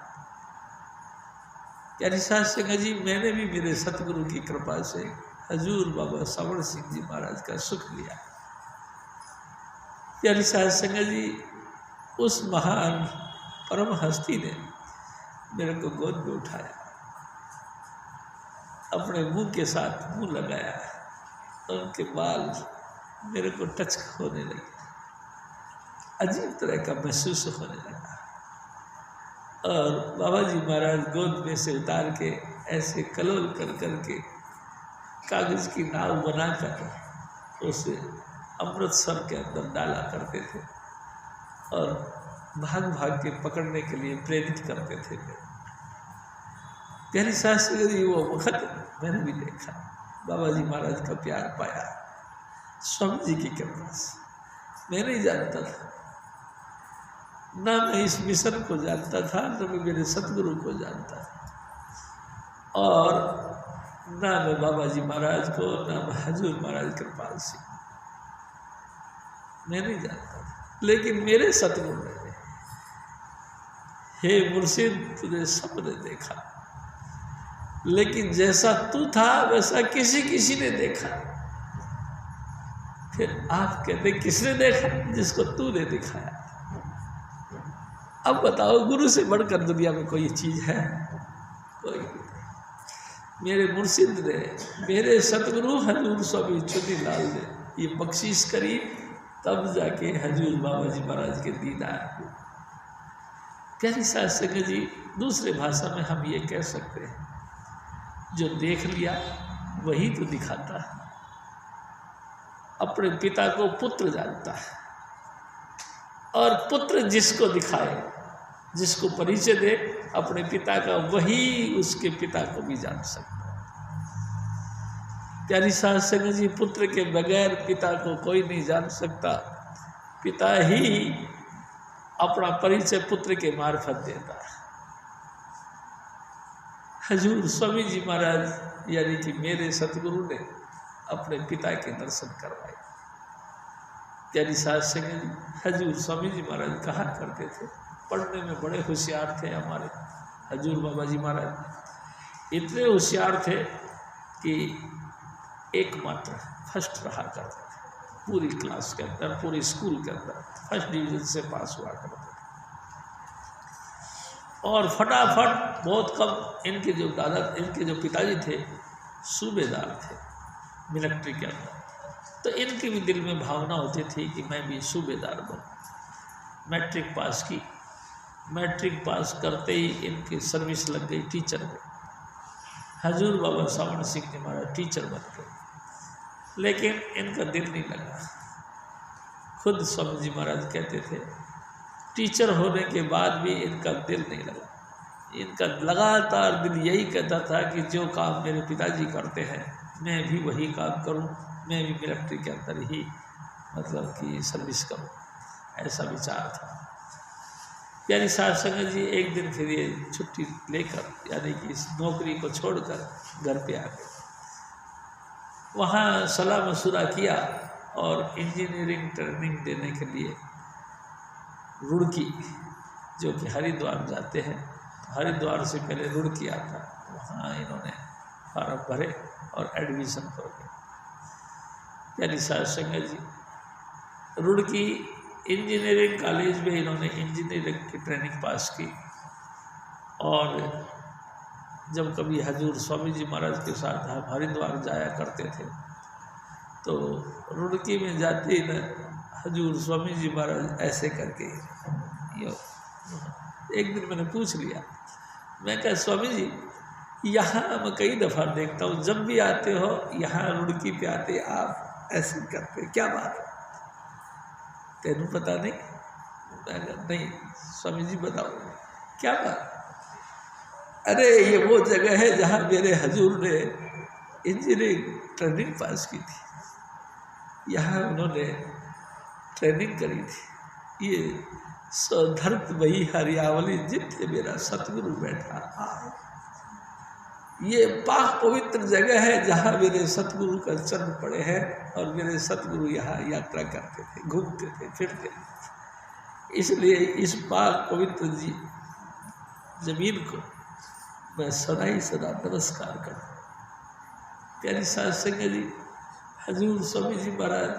प्यारी साध संगत जी, मैंने भी मेरे सतगुरु की कृपा से हजूर बाबा सावड़ सिंह जी महाराज का सुख लिया। प्यारी साध संगत जी, उस महान परम हस्ती ने मेरे को गोद में उठाया, अपने मुंह के साथ मुंह लगाया, उनके बाल मेरे को टच होने लगे, अजीब तरह का महसूस होने लगा। और बाबा जी महाराज गोद में से उतार के ऐसे कलोल कर करके कागज की नाव बनाकर उसे अमृतसर के अंदर डाला करते थे और भाग भाग के पकड़ने के लिए प्रेरित करते थे। प्यारी शास्त्री जी, वो वक्त मैंने भी देखा, बाबा जी महाराज का प्यार पाया स्वामी जी की कृपा से। मैं नहीं जानता था, ना मैं इस मिशन को जानता था, ना मैं मेरे सतगुरु को जानता था, और ना मैं बाबा जी महाराज को, ना मैं हजूर महाराज कृपाल सिंह, मैं नहीं जानता था। लेकिन मेरे सतगुरु ने, हे मुर्शिद तुझे सबने देखा, लेकिन जैसा तू था वैसा किसी ने देखा। फिर आप कहते किसने देखा? जिसको तूने दिखाया। अब बताओ, गुरु से बढ़कर दुनिया में कोई चीज है? कोई नहीं। मेरे मुर्शिद ने, मेरे सतगुरु हजूर स्वामी चुनीलाल ने ये बख्शीश करी, तब जाके हजूर बाबा जी महाराज के दीदार हुए। प्यारी साध संगत जी, दूसरे भाषा में हम ये कह सकते हैं, जो देख लिया वही तो दिखाता है। अपने पिता को पुत्र जानता है, और पुत्र जिसको दिखाए, जिसको परिचय दे अपने पिता का, वही उसके पिता को भी जान सकता है। प्यारी साध संगत जी, पुत्र के बगैर पिता को कोई नहीं जान सकता। पिता ही अपना परिचय पुत्र के मार्फत देता है। हजूर स्वामी जी महाराज यानी कि मेरे सतगुरु ने अपने पिता के दर्शन करवाए। प्यारी साध संगत जी, हजूर स्वामी जी महाराज कहा करते थे, पढ़ने में बड़े होशियार थे हमारे हजूर बाबा जी महाराज। इतने होशियार थे कि एकमात्र फर्स्ट रहा करते थे पूरी क्लास के अंदर, पूरी स्कूल के अंदर फर्स्ट डिवीजन से पास हुआ करते थे। और फटाफट, बहुत कम, इनके जो दादा, इनके जो पिताजी थे सूबेदार थे मिलिट्री के अंदर, तो इनकी भी दिल में भावना होती थी कि मैं भी सूबेदार बनूं। मैट्रिक पास की, मैट्रिक पास करते ही इनकी सर्विस लग गई टीचर में। हजूर बाबा सावण सिंह ने हमारा टीचर बन गए, लेकिन इनका दिल नहीं लगा। खुद स्वामी जी महाराज कहते थे, टीचर होने के बाद भी इनका दिल नहीं लगा। इनका लगातार दिल यही कहता था कि जो काम मेरे पिताजी करते हैं मैं भी वही काम करूं, मैं भी मिलिट्री के अंदर ही मतलब कि सर्विस करूं, ऐसा विचार था। प्यारी साध संगत जी, एक दिन फिर ये छुट्टी लेकर, यानी कि इस नौकरी को छोड़कर घर पे आ गए। वहाँ सलाह मशुरा किया और इंजीनियरिंग ट्रेनिंग देने के लिए रुड़की, जो कि हरिद्वार जाते हैं, हरिद्वार से पहले रुड़की आता, वहाँ इन्होंने फॉर्म भरे और एडमिशन हो गए। प्यारी साध संगत जी, रुड़की इंजीनियरिंग कॉलेज में इन्होंने इंजीनियरिंग की ट्रेनिंग पास की। और जब कभी हजूर स्वामी जी महाराज के साथ हम हरिद्वार जाया करते थे, तो रुड़की में जाते ही न हजूर स्वामी जी महाराज ऐसे करके, एक दिन मैंने पूछ लिया, मैं कहा स्वामी जी, यहाँ मैं कई दफ़ा देखता हूँ, जब भी आते हो यहाँ रुड़की पे आते आप ऐसे करते, क्या बात है? तेनू पता नहीं? मैं कहा नहीं स्वामी जी बताओ क्या बात? अरे ये वो जगह है जहाँ मेरे हजूर ने इंजीनियरिंग ट्रेनिंग पास की थी, यहाँ उन्होंने ट्रेनिंग करी थी। ये सौधर्त वही हरियावली जिथे मेरा सतगुरु बैठा आए। ये पाक पवित्र जगह है जहाँ मेरे सतगुरु का चरण पड़े हैं, और मेरे सतगुरु यहाँ यात्रा करते थे, घूमते थे, फिरते थे। इसलिए इस पाक पवित्र जमीन को मैं सदा ही सदा नमस्कार करता हूँ। प्यारी साध संगत जी, हजूर स्वामी जी महाराज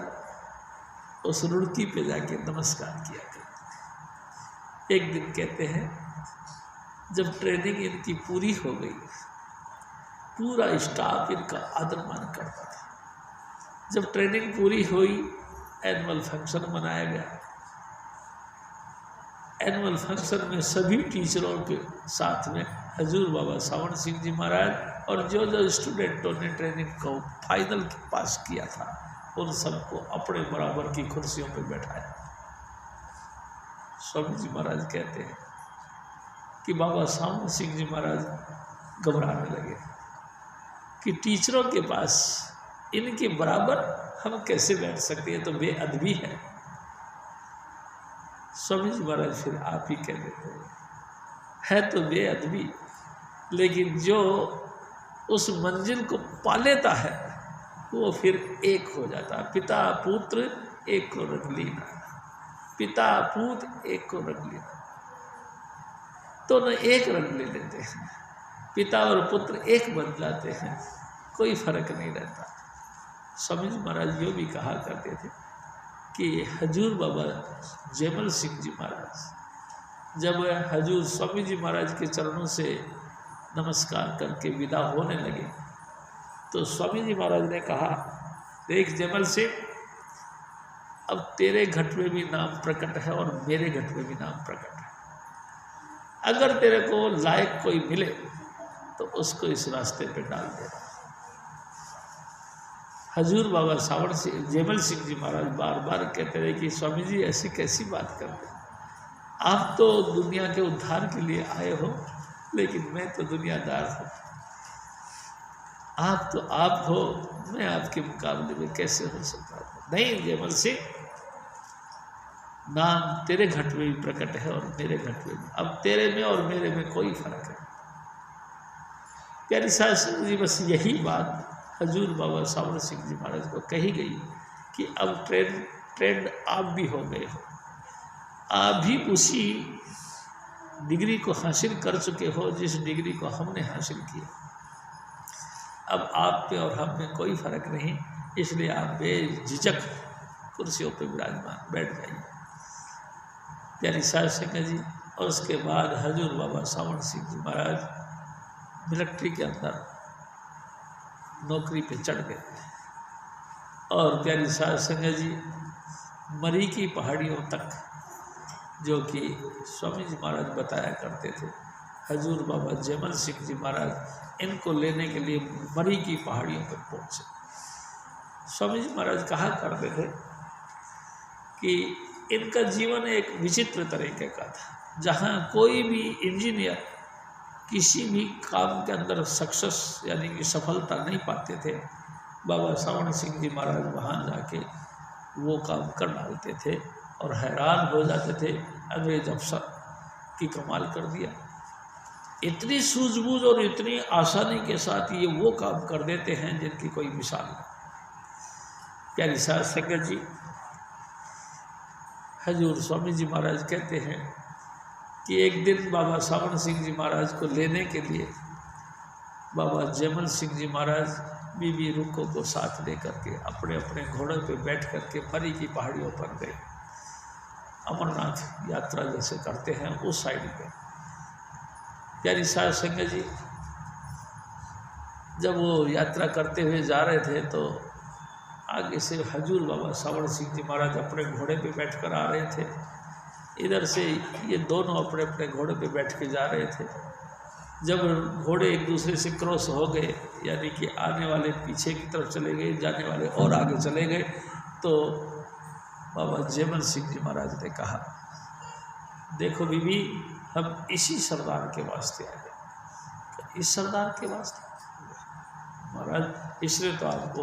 उस रुड़की पे जाके नमस्कार किया करते। एक दिन कहते हैं जब ट्रेनिंग इनकी पूरी हो गई, पूरा स्टाफ इनका आदर मान करता था। जब ट्रेनिंग पूरी हुई, एनुअल फंक्शन मनाया गया। एनुअल फंक्शन में सभी टीचरों के साथ में हजूर बाबा सावण सिंह जी महाराज और जो जो स्टूडेंटों ने ट्रेनिंग को फाइनल पास किया था उन सबको अपने बराबर की कुर्सियों पर बैठाया। स्वामी जी महाराज कहते हैं कि बाबा सावण सिंह जी महाराज घबराने लगे कि टीचरों के पास इनके बराबर हम कैसे बैठ सकते हैं, तो बेअदबी है। स्वामी जी महाराज फिर आप ही कह देते है तो बेअदबी, लेकिन जो उस मंजिल को पा लेता है वो फिर एक हो जाता है। पिता पुत्र एक को रंग लेना, पिता पुत्र एक को रंग लेना, तो न एक रंग ले लेते हैं, पिता और पुत्र एक बन जाते हैं, कोई फर्क नहीं रहता। स्वामी जी महाराज यो भी कहा करते थे कि हजूर बाबा जयमल सिंह जी महाराज जब हजूर स्वामी जी महाराज के चरणों से नमस्कार करके विदा होने लगे तो स्वामी जी महाराज ने कहा, देख जयमल सिंह, अब तेरे घट में भी नाम प्रकट है और मेरे घट में भी नाम प्रकट है। अगर तेरे को लायक कोई मिले तो उसको इस रास्ते पे डाल देना। हजूर बाबा सावण सिंह जयमल सिंह जी महाराज बार बार कहते रहे कि स्वामी जी ऐसी कैसी बात करते हैं, आप तो दुनिया के उद्धार के लिए आए हो, लेकिन मैं तो दुनियादार हूँ। आप तो आप हो, मैं आपके मुकाबले में कैसे हो सकता हूँ। नहीं जयमल सिंह, नाम तेरे घट में भी प्रकट है और मेरे घट में भी। अब तेरे में और मेरे में कोई फर्क है। प्यारी सास जी बस यही बात हजूर बाबा सावण सिंह जी महाराज को कही गई कि अब ट्रेंड आप भी हो गए हो, आप भी उसी डिग्री को हासिल कर चुके हो जिस डिग्री को हमने हासिल किया। अब आप पे और हम में कोई फर्क नहीं, इसलिए आप बेझिझक कुर्सियों पे विराजमान बैठ जाइए। प्यारी सास सिंह जी और उसके बाद हजूर बाबा सावण सिंह जी महाराज मिलिट्री के अंदर नौकरी पे चढ़ गए और प्यारी सास सिंह जी मरी की पहाड़ियों तक, जो कि स्वामी जी महाराज बताया करते थे, हजूर बाबा जयमल सिंह जी महाराज इनको लेने के लिए मरी की पहाड़ियों पर पहुँचे। स्वामी जी महाराज कहा करते थे कि इनका जीवन एक विचित्र तरीके का था। जहाँ कोई भी इंजीनियर किसी भी काम के अंदर सक्सेस यानी कि सफलता नहीं पाते थे, बाबा सावण सिंह जी महाराज वहाँ जाके वो काम कर डालते थे और हैरान हो जाते थे, अंग्रेज अफसर की कमाल कर दिया। इतनी सूझबूझ और इतनी आसानी के साथ ये वो काम कर देते हैं जिनकी कोई मिसाल नहीं। प्यारी सास संगत जी, हजूर स्वामी जी महाराज कहते हैं कि एक दिन बाबा सावण सिंह जी महाराज को लेने के लिए बाबा जयमल सिंह जी महाराज बीबी रुक्को को साथ लेकर के अपने अपने घोड़े पे बैठ कर के मरी की पहाड़ियों पर गए। अमरनाथ यात्रा जैसे करते हैं उस साइड पे। प्यारी साध संगत जी जब वो यात्रा करते हुए जा रहे थे तो आगे से हजूर बाबा सावण सिंह जी महाराज अपने घोड़े पे बैठ कर आ रहे थे। इधर से ये दोनों अपने अपने घोड़े पे बैठ के जा रहे थे। जब घोड़े एक दूसरे से क्रॉस हो गए, यानी कि आने वाले पीछे की तरफ चले गए, जाने वाले और आगे चले गए, तो बाबा जयमल सिंह जी महाराज ने कहा, देखो बीबी, हम इसी सरदार के वास्ते आए। तो इस सरदार के वास्ते महाराज, इसने तो आपको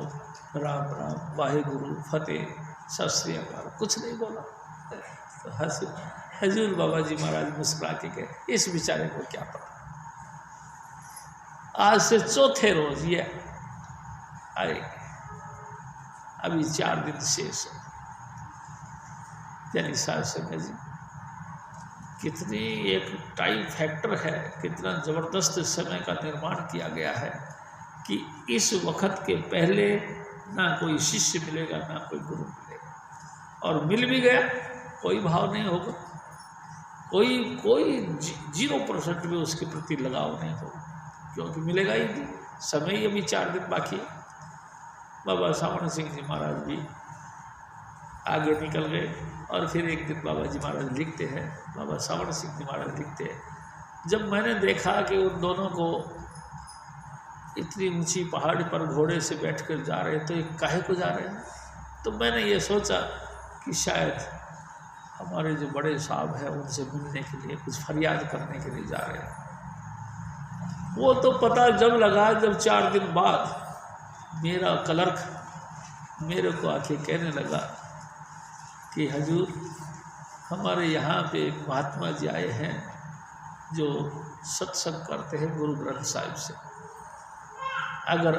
राम राम, वाहेगुरु, फतेह, सत श्री अकाल कुछ नहीं बोला। तो हजूर बाबा जी महाराज मुस्कुरा के गए, इस बेचारे को क्या पता। आज से चौथे रोज ये आए, अभी 4 दिन शेष है। यानी साध संगत जी, कितनी एक टाइम फैक्टर है, कितना ज़बरदस्त समय का निर्माण किया गया है कि इस वक्त के पहले ना कोई शिष्य मिलेगा ना कोई गुरु मिलेगा। और मिल भी गया कोई भाव नहीं होगा, कोई 0% भी उसके प्रति लगाव नहीं होगा, क्योंकि मिलेगा ही नहीं, समय ही अभी 4 दिन बाकी है। बाबा सावण सिंह जी महाराज भी आगे निकल गए और फिर एक दिन बाबा जी महाराज लिखते हैं, बाबा सावण सिंह जी महाराज लिखते हैं, जब मैंने देखा कि उन दोनों को इतनी ऊंची पहाड़ी पर घोड़े से बैठकर जा रहे हैं तो ये काहे को जा रहे हैं, तो मैंने ये सोचा कि शायद हमारे जो बड़े साहब हैं उनसे मिलने के लिए, कुछ फरियाद करने के लिए जा रहे हैं। वो तो पता जब लगा जब 4 दिन बाद मेरा क्लर्क मेरे को आके कहने लगा कि हजूर हमारे यहाँ पे एक महात्मा जी आए हैं जो सत्संग करते हैं गुरु ग्रंथ साहिब से, अगर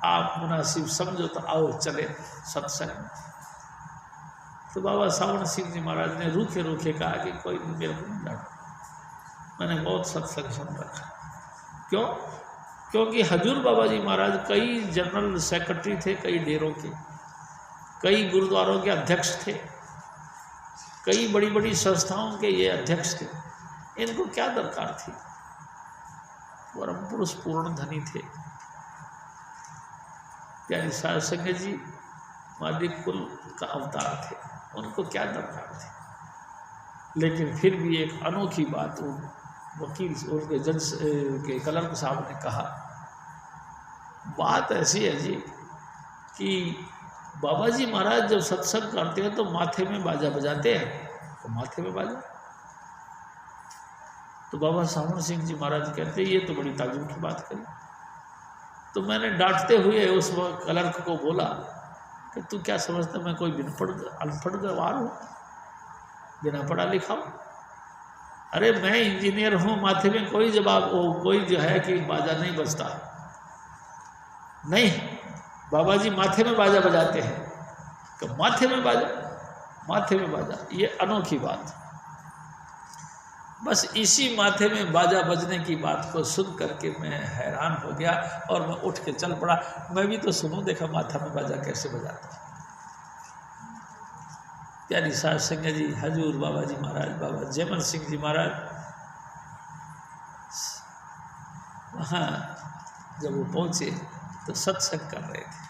आप मुनासिब समझो तो आओ चले सत्संग में। तो बाबा सावण सिंह जी महाराज ने रूखे रूखे कहा कि कोई मेरे को नहीं जाना, मैंने बहुत सत्संग सुन रखा। क्यों? क्योंकि हजूर बाबा जी महाराज कई जनरल सेक्रेटरी थे, कई डेरों के, कई गुरुद्वारों के अध्यक्ष थे, कई बड़ी बड़ी संस्थाओं के ये अध्यक्ष थे, इनको क्या दरकार थी? परम पुरुष पूर्ण धनी थे, प्यारी साध संगत जी मालिक कुल का अवतार थे, उनको क्या दरकार थी? लेकिन फिर भी एक अनोखी बात उन वकील उनके जज के क्लर्क साहब ने कहा, बात ऐसी है जी कि बाबा जी महाराज जब सत्संग करते हैं तो माथे में बाजा बजाते हैं, तो माथे में बाजा। तो बाबा सावण सिंह जी महाराज कहते हैं ये तो बड़ी ताजुब की बात करी। तो मैंने डांटते हुए उस क्लर्क को बोला कि तू क्या समझता मैं कोई अनपढ़ गवार हूँ, बिना पढ़ा लिखा हूँ? अरे मैं इंजीनियर हूँ, माथे में कोई कोई जो है कि बाजा नहीं बजता नहीं, बाबा जी माथे में बाजा बजाते हैं, कि माथे में बाजा, ये अनोखी बात। बस इसी माथे में बाजा बजने की बात को सुन करके मैं हैरान हो गया और मैं उठ के चल पड़ा, मैं भी तो सुनूं, देखा माथा में बाजा कैसे बजाता। प्यारी साध संगत जी, हजूर बाबा जी महाराज, बाबा जयमल सिंह जी महाराज वहाँ जब वो पहुँचे तो सत्संग कर रहे थे।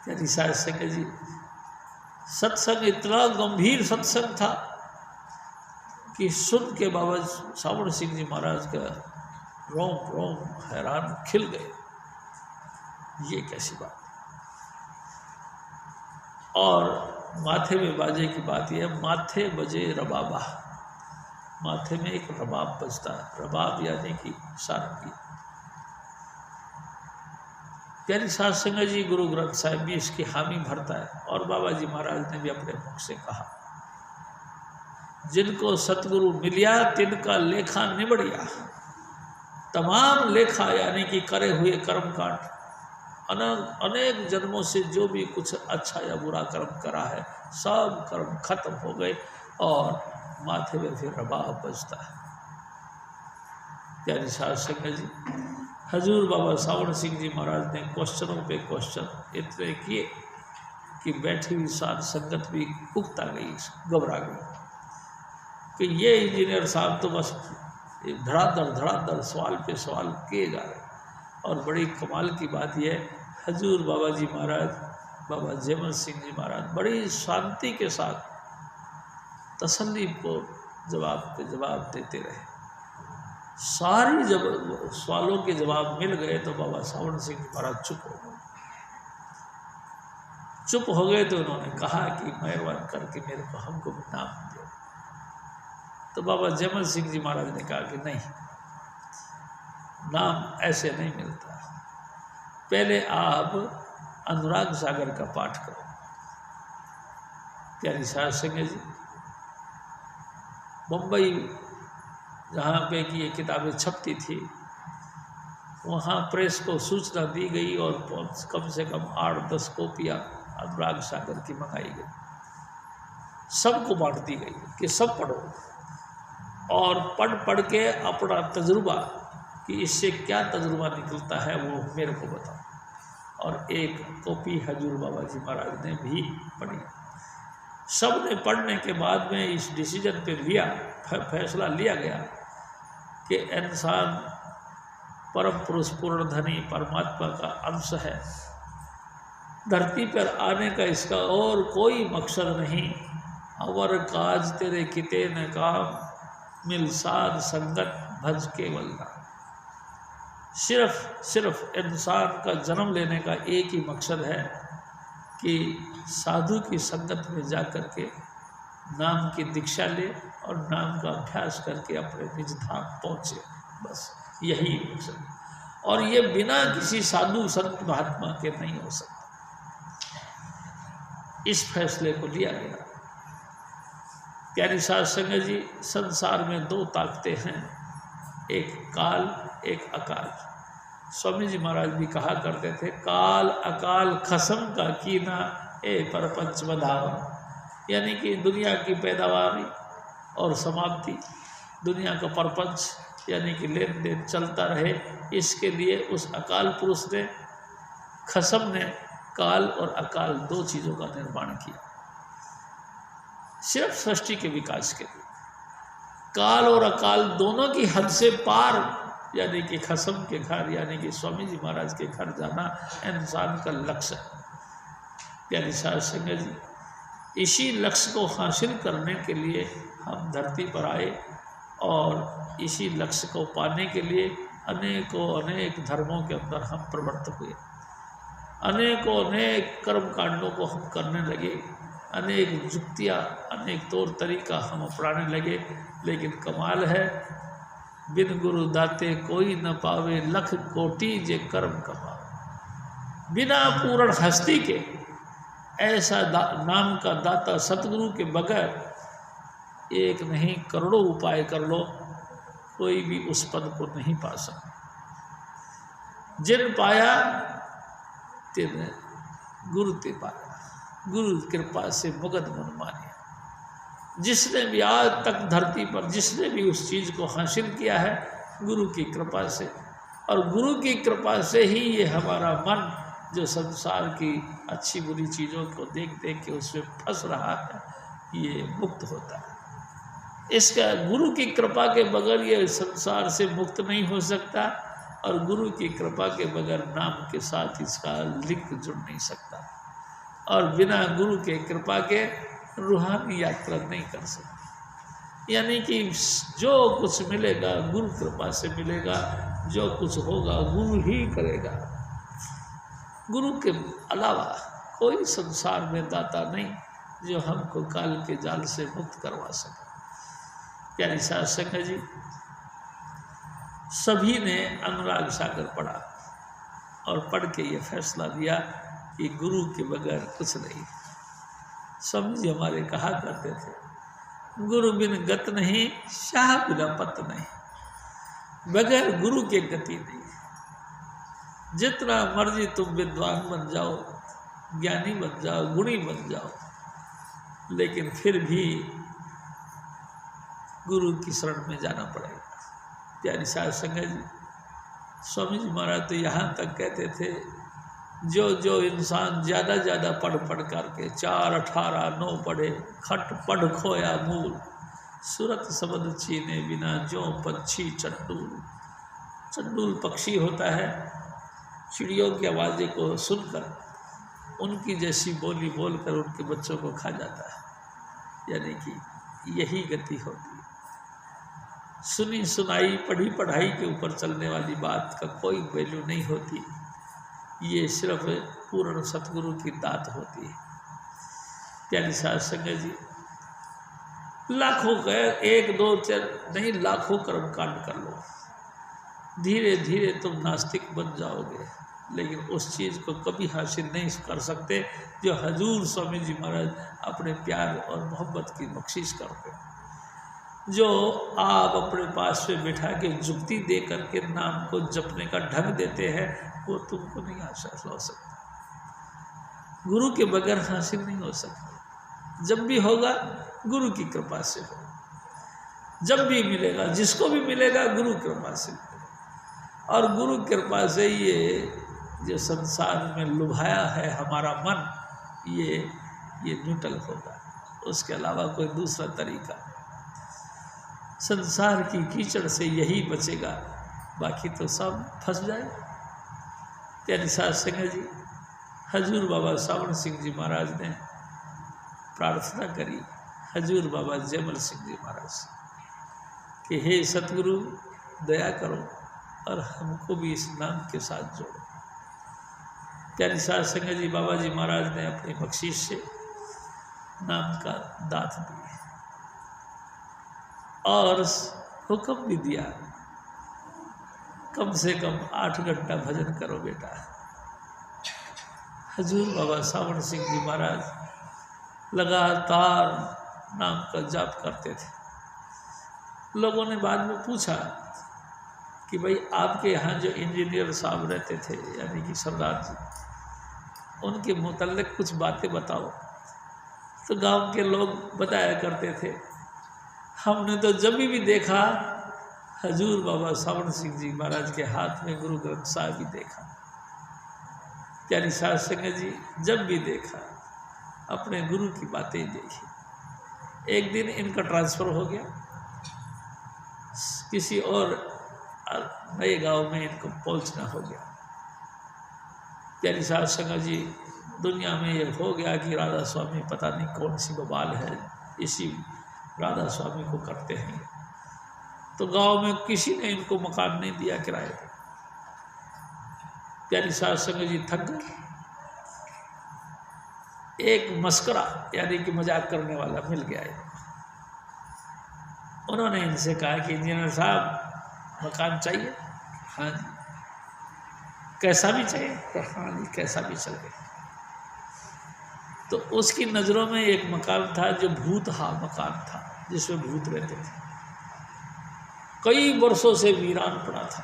प्यारी साध संगत जी, सत्संग इतना गंभीर सत्संग था कि सुन के बाबा सावण सिंह जी महाराज का रोम रोम हैरान खिल गए, ये कैसी बात। और माथे में बाजे की बात यह, माथे बजे रबाबा, माथे में एक रबाब बजता है, रबाब यानी कि सारंगी। प्यारी साध संगत जी, गुरु ग्रंथ साहिब भी इसकी हामी भरता है और बाबा जी महाराज ने भी अपने मुख से कहा, जिनको सतगुरु मिलिया तिनका लेखा निबड़िया, तमाम लेखा यानी कि करे हुए कर्म कांड, अनेक जन्मों से जो भी कुछ अच्छा या बुरा कर्म करा है सब कर्म खत्म हो गए और माथे में फिर रबाब बजता है। प्यारी साध संगत जी, हजूर बाबा सावण सिंह जी महाराज ने क्वेश्चनों पे क्वेश्चन इतने किए कि बैठी हुई साध संगत भी उकता गई, घबरा गई कि ये इंजीनियर साहब तो बस धड़ाधड़ सवाल पे सवाल किए जा रहे। और बड़ी कमाल की बात यह, हजूर बाबा जी महाराज, बाबा जयमल सिंह जी महाराज बड़ी शांति के साथ तसल्ली को जवाब पे जवाब देते रहे। सारी जब सवालों के जवाब मिल गए तो बाबा सावण सिंह जी महाराज चुप हो गए। तो उन्होंने कहा कि मेहरबान करके मेरे को हमको भी नाम दो। तो बाबा जयमल सिंह जी महाराज ने कहा कि नहीं, नाम ऐसे नहीं मिलता, पहले आप अनुराग सागर का पाठ करो। प्यारी साध संगत जी, मुंबई जहाँ पे कि ये किताबें छपती थी वहाँ प्रेस को सूचना दी गई और कम से कम 8-10 कॉपियाँ अनुराग सागर की मंगाई गई, सबको बांट दी गई कि सब पढ़ो और पढ़ के अपना तजुर्बा कि इससे क्या तजुर्बा निकलता है वो मेरे को बताओ। और एक कॉपी हजूर बाबा जी महाराज ने भी पढ़ी। सब ने पढ़ने के बाद में इस डिसीजन पे फैसला लिया गया कि इंसान परम पुरुष पूर्ण धनी परमात्मा का अंश है, धरती पर आने का इसका और कोई मकसद नहीं। अवर काज तेरे किते न काम, मिल साध संगत भज केवल नाम। सिर्फ इंसान का जन्म लेने का एक ही मकसद है कि साधु की संगत में जा कर के नाम की दीक्षा ले और नाम का अभ्यास करके अपने निज धाम पहुँचे, बस यही मकसद। और ये बिना किसी साधु संत महात्मा के नहीं हो सकता। इस फैसले को लिया गया। प्यारी साध संगत जी, संसार में दो ताकतें हैं, एक काल एक अकाल। स्वामी जी महाराज भी कहा करते थे, काल अकाल खसम का कीना ए परपंच बधावन। यानी कि दुनिया की पैदावार और समाप्ति, दुनिया का परपंच यानी कि लेन देन चलता रहे, इसके लिए उस अकाल पुरुष ने, खसम ने काल और अकाल दो चीज़ों का निर्माण किया सिर्फ सृष्टि के विकास के लिए। काल और अकाल दोनों की हद से पार, यानी कि खसम के घर यानी कि स्वामी जी महाराज के घर जाना इंसान का लक्ष्य है। प्यारी साध संगत जी, इसी लक्ष्य को हासिल करने के लिए हम धरती पर आए और इसी लक्ष्य को पाने के लिए अनेक धर्मों के अंदर हम प्रवृत्त हुए, अनेक कर्म कांडों को हम करने लगे, अनेक जुक्तियाँ, अनेक तौर तरीका हम अपनाने लगे। लेकिन कमाल है, बिन गुरु दाते कोई न पावे, लख कोटि जे कर्म कमावे। बिना पूर्ण हस्ती के ऐसा नाम का दाता सतगुरु के बगैर एक नहीं करोड़ों उपाय कर लो, कोई भी उस पद को नहीं पा सकता। जिन पाया तिन गुरु ते पाया, गुरु कृपा से मुगद मन मानिया। जिसने भी आज तक धरती पर जिसने भी उस चीज़ को हासिल किया है, गुरु की कृपा से, और गुरु की कृपा से ही ये हमारा मन जो संसार की अच्छी बुरी चीज़ों को देख देख के उसमें फंस रहा है, ये मुक्त होता है। इसका गुरु की कृपा के बगैर ये संसार से मुक्त नहीं हो सकता, और गुरु की कृपा के बगैर नाम के साथ इसका लिंक जुड़ नहीं सकता, और बिना गुरु के कृपा के रूहानी यात्रा नहीं कर सकते। यानी कि जो कुछ मिलेगा गुरु कृपा से मिलेगा, जो कुछ होगा गुरु ही करेगा। गुरु के अलावा कोई संसार में दाता नहीं जो हमको काल के जाल से मुक्त करवा सके। प्यारी साध संगत जी, सभी ने अनुराग सागर पढ़ा और पढ़ के ये फैसला लिया कि गुरु के बगैर कुछ नहीं। स्वामी जी हमारे कहा करते थे, गुरु बिन गत नहीं, शाह बिना पत नहीं। बगैर गुरु के गति नहीं। जितना मर्जी तुम विद्वान बन जाओ, ज्ञानी बन जाओ, गुणी बन जाओ, लेकिन फिर भी गुरु की शरण में जाना पड़ेगा। प्यारी साध संगत जी, स्वामी जी महाराज तो यहाँ तक कहते थे, जो इंसान ज़्यादा पढ़ करके 4, 18, 9 पढ़े, खट पढ़ खोया मूल, सूरत शब्द छीने बिना जो पक्षी चंडूल। चंडूल पक्षी होता है, चिड़ियों की आवाज़ें को सुनकर उनकी जैसी बोली बोलकर उनके बच्चों को खा जाता है। यानी कि यही गति होती है। सुनी सुनाई पढ़ी पढ़ाई के ऊपर चलने वाली बात का कोई वैल्यू नहीं होती। ये सिर्फ पूर्ण सतगुरु की दात होती है। प्यारी साध संगत जी, लाखों का 1, 2, 4 नहीं, लाखों कर्म कांड कर लो, धीरे धीरे तुम नास्तिक बन जाओगे, लेकिन उस चीज़ को कभी हासिल नहीं कर सकते जो हजूर स्वामी जी महाराज अपने प्यार और मोहब्बत की बख्शिश करते हैं। जो आप अपने पास में बैठा के जुक्ति दे करके नाम को जपने का ढंग देते हैं, वो तुमको नहीं हासिल हो सकता। गुरु के बगैर हासिल नहीं हो सकता। जब भी होगा गुरु की कृपा से हो। जब भी मिलेगा, जिसको भी मिलेगा गुरु कृपा से, और गुरु कृपा से ये जो संसार में लुभाया है हमारा मन, ये न्यूट्रल होगा, उसके अलावा कोई दूसरा तरीका। संसार की कीचड़ से यही बचेगा, बाकी तो सब फंस जाए। प्यारी साध संगत जी, हजूर बाबा सावण सिंह जी महाराज ने प्रार्थना करी हजूर बाबा जयमल सिंह जी महाराज से कि हे सतगुरु दया करो और हमको भी इस नाम के साथ जोड़ो। प्यारी साध संगत जी, बाबा जी महाराज ने अपनी बख्शीश से नाम का दात दिया और हुक्म भी दिया, कम से कम 8 घंटा भजन करो बेटा। हजूर बाबा सावण सिंह जी महाराज लगातार नाम का जाप करते थे। लोगों ने बाद में पूछा कि भाई आपके यहाँ जो इंजीनियर साहब रहते थे यानी कि सरदार जी, उनके मुतल्लिक कुछ बातें बताओ। तो गांव के लोग बताया करते थे, हमने तो जब भी देखा हजूर बाबा सावण सिंह जी महाराज के हाथ में गुरु ग्रंथ साहिब भी देखा। प्यारी साध संगत जी, जब भी देखा अपने गुरु की बातें देखी। एक दिन इनका ट्रांसफ़र हो गया, किसी और नए गांव में इनको पहुंचना हो गया। प्यारी साध संगत जी, दुनिया में ये हो गया कि राधा स्वामी पता नहीं कौन सी बवाल है, इसी राधा स्वामी को करते हैं। तो गांव में किसी ने इनको मकान नहीं दिया किराए पर। प्यारी साध संगत जी थक गए। एक मस्करा यानी कि मजाक करने वाला मिल गया है। उन्होंने इनसे कहा कि इंजीनियर साहब मकान चाहिए? हाँ जी। कैसा भी चाहिए? तो हाँ जी, कैसा भी चले। तो उसकी नज़रों में एक मकान था जो भूतहा मकान था, जिसमें भूत रहते थे। कई वर्षों से वीरान पड़ा था,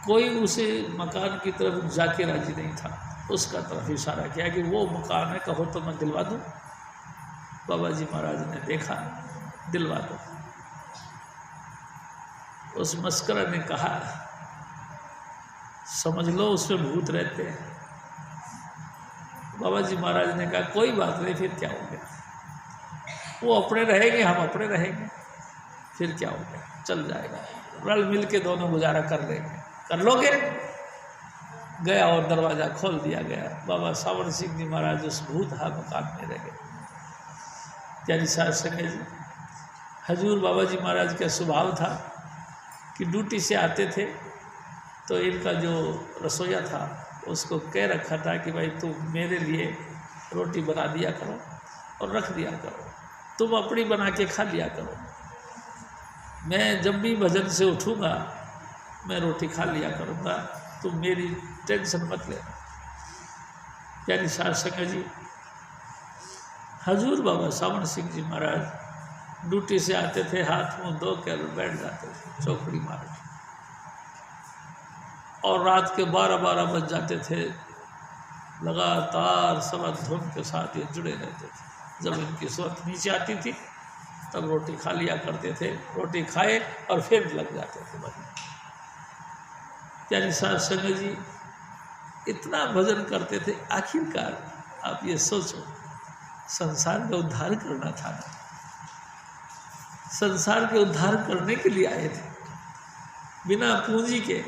कोई उसे मकान की तरफ जाके राजी नहीं था। उसका तरफ इशारा किया कि वो मकान है, कहो तो मैं दिलवा दूँ। बाबा जी महाराज ने देखा, दिलवा दो। उस मस्करा ने कहा, समझ लो उसमें भूत रहते हैं। बाबा जी महाराज ने कहा कोई बात नहीं, फिर क्या हो गया, वो अपने रहेंगे, हम अपने रहेंगे, फिर क्या हो गया, चल जाएगा, रल मिल के दोनों गुजारा कर लेंगे। कर लोगे? गया और दरवाज़ा खोल दिया गया। बाबा सावण सिंह जी महाराज उस भूतहा मकान में रह गए। प्यारी साध संगत जी, हजूर बाबा जी महाराज का स्वभाव था कि ड्यूटी से आते थे तो इनका जो रसोईया था उसको कह रखा था कि भाई तुम मेरे लिए रोटी बना दिया करो और रख दिया करो, तुम अपनी बना के खा लिया करो, मैं जब भी भजन से उठूँगा मैं रोटी खा लिया करूँगा, तुम मेरी टेंशन मत लेना। प्यारी साध संगत जी, हजूर बाबा सावण सिंह जी महाराज ड्यूटी से आते थे, हाथ मुंह धो कर बैठ जाते थे चौकड़ी मार के, और रात के 12-12 बज जाते थे। लगातार सब धुन के साथ ये जुड़े रहते थे। जब इनकी सूरत नीचे आती थी तब रोटी खा लिया करते थे, रोटी खाए और फिर लग जाते थे भजन। प्यारी साध संगत जी, इतना भजन करते थे। आखिरकार आप ये सोचो, संसार का उद्धार करना था ना, संसार के उद्धार करने के लिए आए थे। बिना पूंजी के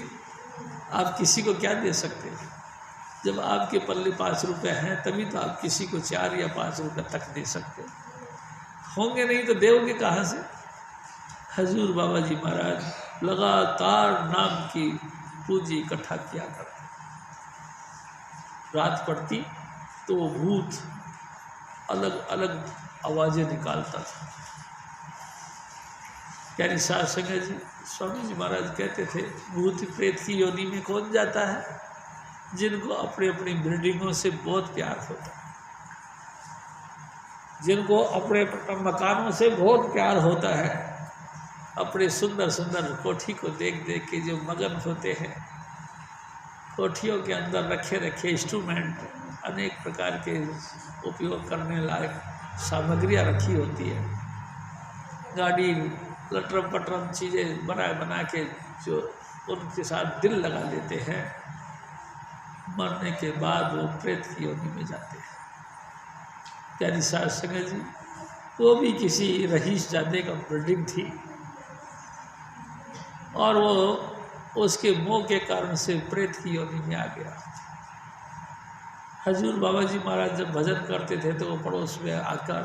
आप किसी को क्या दे सकते? जब आपके पल्ले 5 रुपए हैं तभी तो आप किसी को 4 या 5 रुपए तक दे सकते होंगे, नहीं तो देओगे कहाँ से? हजूर बाबा जी महाराज लगातार नाम की पूंजी इकट्ठा किया करते। रात पड़ती तो वो भूत अलग अलग आवाज़ें निकालता था। प्यारी साध संगत जी, स्वामी जी महाराज कहते थे, भूत प्रेत की योनि में कौन जाता है? जिनको अपनी अपनी बिल्डिंगों से बहुत प्यार होता है, जिनको अपने मकानों से बहुत प्यार होता है, अपने सुंदर सुंदर कोठी को देख देख के जो मगन होते हैं। कोठियों के अंदर रखे रखे इंस्ट्रूमेंट, अनेक प्रकार के उपयोग करने लायक सामग्रियाँ रखी होती है, गाड़ी लटरम पटरम चीज़ें बना बना के जो उनके साथ दिल लगा लेते हैं, मरने के बाद वो प्रेत की योनि में जाते हैं। प्यारी साध संगत जी, वो भी किसी रईस जाते का बिल्डिंग थी और वो उसके मोह के कारण से प्रेत की योनि में आ गया। हजूर बाबा जी महाराज जब भजन करते थे तो वो पड़ोस में आकर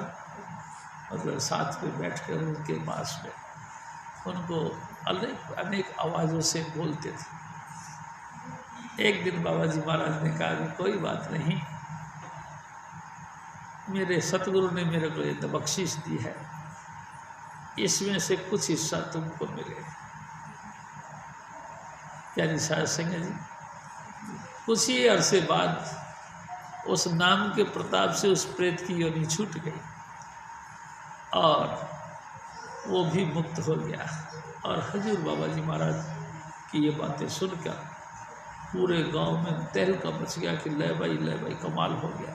मतलब साथ में बैठ कर उनके पास में उनको अनेक आवाज़ों से बोलते थे। एक दिन बाबा जी महाराज ने कहा कि कोई बात नहीं, मेरे सतगुरु ने मेरे को ये बख्शिश दी है, इसमें से कुछ हिस्सा तुमको मिले। प्यारी साध संगत जी, कुछ ही अरसे बाद उस नाम के प्रताप से उस प्रेत की योनि छूट गई और वो भी मुक्त हो गया। और हजूर बाबा जी महाराज की ये बातें सुनकर पूरे गांव में तहलका मच गया कि ले भाई कमाल हो गया,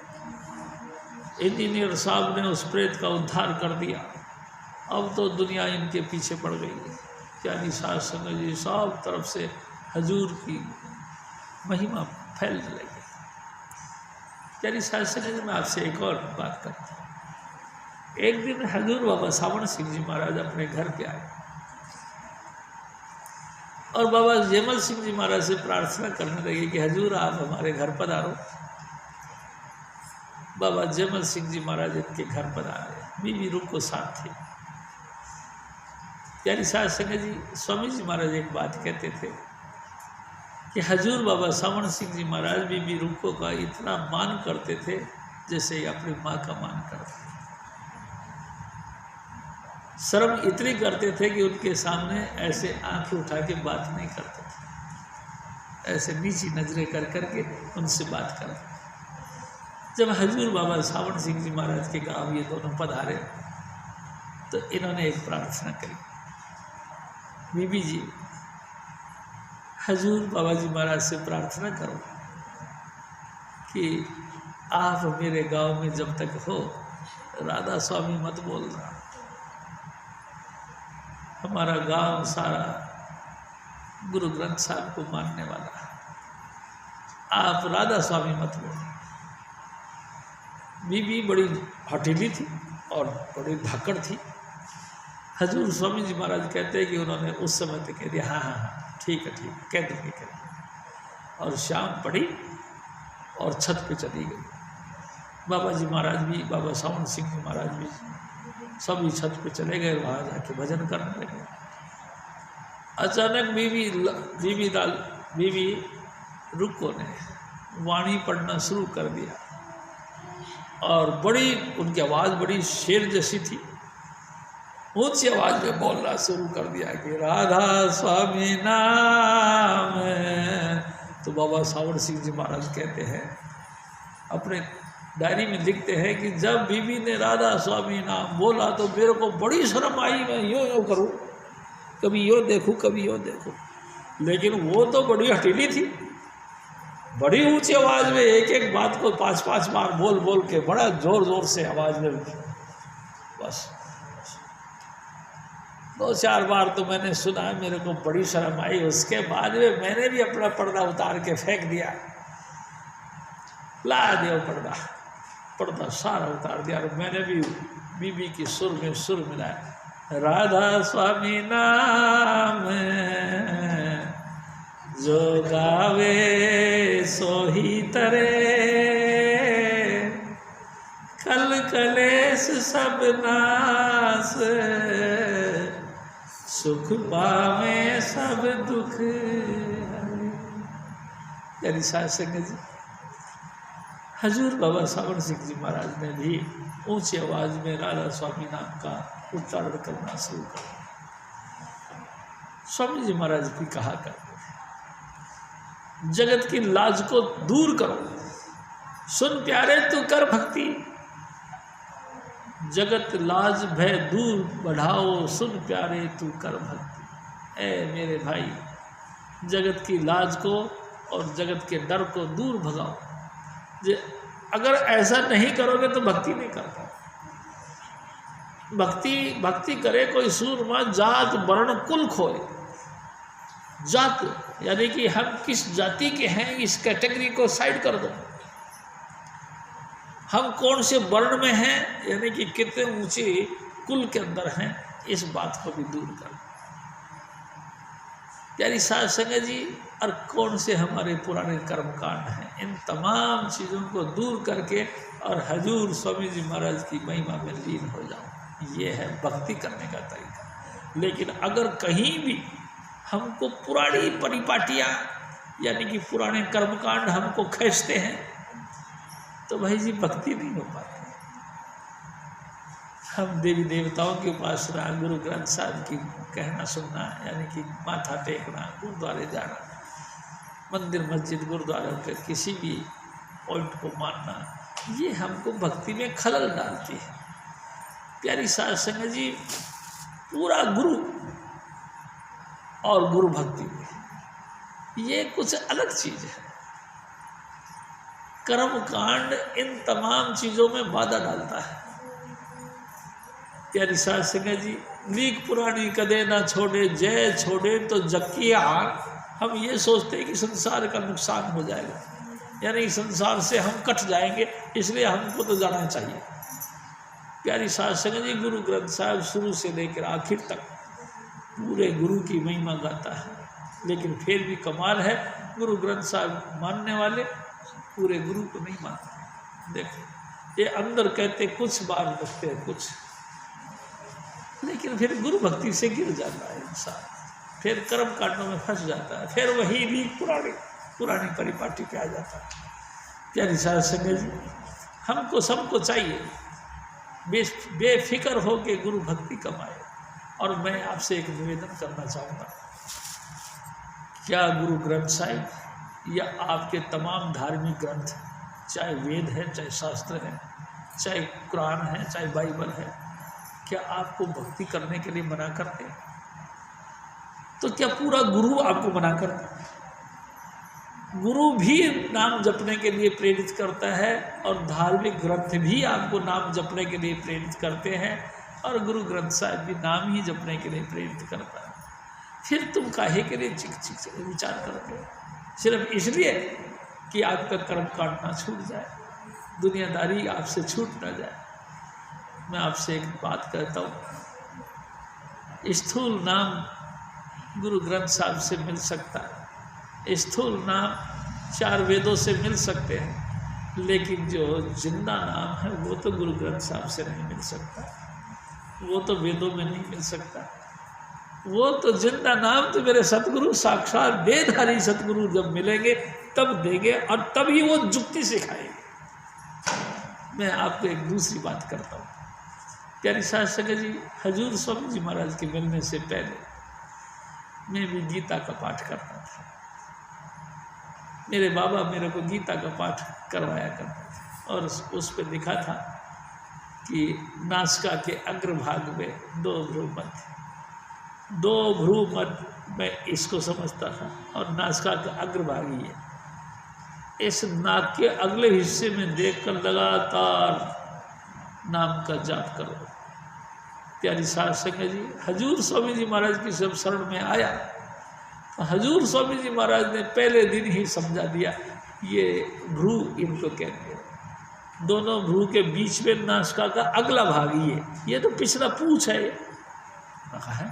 इंजीनियर साहब ने उस प्रेत का उद्धार कर दिया, अब तो दुनिया इनके पीछे पड़ गई है। प्यारी साध संगत जी, सब तरफ से हजूर की महिमा फैलने लगी। प्यारी साध संगत जी, मैं आपसे एक और बात करता हूँ। एक दिन हजूर बाबा सावण सिंह जी महाराज अपने घर पे आए और बाबा जयमल सिंह जी महाराज से प्रार्थना करने लगे कि हजूर आप हमारे घर पधारो। बाबा जयमल सिंह जी महाराज इनके घर पधारे, बीवी रूप को साथ थी। प्यारी साध संगत जी, स्वामी जी महाराज एक बात कहते थे कि हजूर बाबा सावण सिंह जी महाराज बीबी रूपो का इतना मान करते थे जैसे अपनी माँ का मान करते थे। शर्म इतनी करते थे कि उनके सामने ऐसे आंखें उठा के बात नहीं करते थे, ऐसे नीची नजरें कर करके उनसे बात करते। जब हजूर बाबा सावण सिंह जी महाराज के गांव ये दोनों पधारे तो इन्होंने एक प्रार्थना करी, बीबी जी हजूर बाबा जी महाराज से प्रार्थना करो कि आप मेरे गांव में जब तक हो राधा स्वामी मत बोलना। हमारा गांव सारा गुरु ग्रंथ साहब को मानने वाला है, आप राधा स्वामी मत बोलना। बीबी बड़ी हठीली थी और बड़ी धाकड़ थी। हजूर स्वामी जी महाराज कहते हैं कि उन्होंने उस समय तक कह दिया, हाँ ठीक है कह दूँगी कह दूँगी। और शाम पड़ी और छत पे चली गई। बाबा जी महाराज भी, बाबा सावण सिंह जी महाराज भी सभी छत पे चले गए, वहाँ जाके भजन करने लगे। अचानक बीबी रुको ने वाणी पढ़ना शुरू कर दिया और बड़ी उनकी आवाज़ बड़ी शेर जैसी थी, ऊंची आवाज़ में बोलना शुरू कर दिया कि राधा स्वामी नाम। तो बाबा सावण सिंह जी महाराज कहते हैं, अपने डायरी में लिखते हैं कि जब बीबी ने राधा स्वामी नाम बोला तो मेरे को बड़ी शर्म आई, मैं यूँ करूँ, कभी यो देखूँ कभी यो देखूँ। लेकिन वो तो बड़ी हठीली थी, बड़ी ऊंची आवाज़ में एक एक बात को 5-5 बार बोल बोल के बड़ा ज़ोर ज़ोर से आवाज़ में, बस 2-4 बार तो मैंने सुना, मेरे को बड़ी शर्म आई। उसके बाद में मैंने भी अपना पर्दा उतार के फेंक दिया, ला दिया पर्दा सारा उतार दिया और मैंने भी बीबी की सुर में सुर मिलाया, राधा स्वामी नाम जो गावे सो ही तरे, कल कलेश सब नाश, सुख पावे सब दुख हरे। यानी साध संगत जी, हजूर बाबा सावण सिंह जी महाराज ने भी ऊंची आवाज में राधा स्वामी नाम का उच्चारण करना शुरू कर दिया। स्वामी जी महाराज भी कहा करते थे, जगत की लाज को दूर करो, सुन प्यारे तू कर भक्ति, जगत लाज भय दूर बढ़ाओ, सुन प्यारे तू कर भक्ति। ए मेरे भाई, जगत की लाज को और जगत के डर को दूर भगाओ। अगर ऐसा नहीं करोगे तो भक्ति नहीं कर पाओ। भक्ति करे कोई सूरमा जात वर्ण कुल खोए, जात यानी कि हम किस जाति के हैं इस कैटेगरी को साइड कर दो। हम कौन से वर्ण में हैं यानी कि कितने ऊंचे कुल के अंदर हैं इस बात को भी दूर कर। प्यारी साध संगत जी, और कौन से हमारे पुराने कर्मकांड हैं, इन तमाम चीज़ों को दूर करके और हजूर स्वामी जी महाराज की महिमा में लीन हो जाओ। ये है भक्ति करने का तरीका। लेकिन अगर कहीं भी हमको पुरानी परिपाटियाँ यानी कि पुराने कर्मकांड हमको खींचते हैं तो भाई जी भक्ति नहीं हो पाती। हम देवी देवताओं की उपासना, गुरु ग्रंथ साहब की कहना सुनना यानी कि माथा टेकना, गुरुद्वारे जाना, मंदिर मस्जिद गुरुद्वारों के किसी भी पॉइंट को मानना, ये हमको भक्ति में खलल डालती है। प्यारी साध संगत जी, पूरा गुरु और गुरु भक्ति में ये कुछ अलग चीज़ है। कर्म कांड इन तमाम चीज़ों में बाधा डालता है। प्यारी साध संगत जी, लीक पुरानी कदे ना छोड़े, जय छोड़े तो जक्की हार। हम ये सोचते हैं कि संसार का नुकसान हो जाएगा, यानी संसार से हम कट जाएंगे, इसलिए हमको तो जाना चाहिए। प्यारी साध संगत जी, गुरु ग्रंथ साहब शुरू से लेकर आखिर तक पूरे गुरु की महिमा गाता है। लेकिन फिर भी कमाल है, गुरु ग्रंथ साहब मानने वाले पूरे गुरु को नहीं मानते। देखो ये अंदर कहते कुछ, बाहर रखते हैं कुछ, लेकिन फिर गुरु भक्ति से गिर जाता है इंसान, फिर कर्म कांडों में फंस जाता है, फिर वही भी पुरानी परिपाटी पे आ जाता है। प्यारी साध संगत जी, हमको सबको चाहिए बेफिक्र हो के गुरु भक्ति कमाए। और मैं आपसे एक निवेदन करना चाहूँगा, क्या गुरु ग्रंथ साहिब या आपके तमाम धार्मिक ग्रंथ, चाहे वेद है, चाहे शास्त्र है, चाहे कुरान है, चाहे बाइबल है, क्या आपको भक्ति करने के लिए मना करते हैं? तो क्या पूरा गुरु आपको मना करता है? गुरु भी नाम जपने के लिए प्रेरित करता है और धार्मिक ग्रंथ भी आपको नाम जपने के लिए प्रेरित करते हैं, और गुरु ग्रंथ साहिब भी नाम ही जपने के लिए प्रेरित करता है। फिर तुम काहे के लिए चिक विचार करते हो? सिर्फ इसलिए कि आपका कर्म कांड ना छूट जाए, दुनियादारी आपसे छूट ना जाए। मैं आपसे एक बात कहता हूँ, स्थूल नाम गुरु ग्रंथ साहब से मिल सकता है, स्थूल नाम 4 वेदों से मिल सकते हैं, लेकिन जो जिंदा नाम है वो तो गुरु ग्रंथ साहब से नहीं मिल सकता, वो तो वेदों में नहीं मिल सकता। वो तो जिंदा नाम तो मेरे सतगुरु साक्षात वेदधारी सतगुरु जब मिलेंगे तब देंगे, और तभी वो जुक्ति सिखाएंगे। मैं आपको एक दूसरी बात करता हूँ। प्यारी साध संगत जी, हजूर स्वामी जी महाराज के मिलने से पहले मैं भी गीता का पाठ करता था। मेरे बाबा मेरे को गीता का पाठ करवाया करते थे, और उस पर लिखा था कि नासिका के अग्रभाग में 2 भ्रू मध्य, 2 भ्रू मध्य मैं इसको समझता था, और नासिका का अग्रभाग ही है। इस नाक के अगले हिस्से में देखकर लगातार नाम का जाप करो। प्यारी साध संगत जी, हजूर स्वामी जी महाराज की जब शरण में आया तो हजूर स्वामी जी महाराज ने पहले दिन ही समझा दिया, ये भ्रू इनको कहते हैं, दोनों भ्रू के बीच में नासिका का अगला भाग ही है, ये तो पिछला पूंछ है। कहा है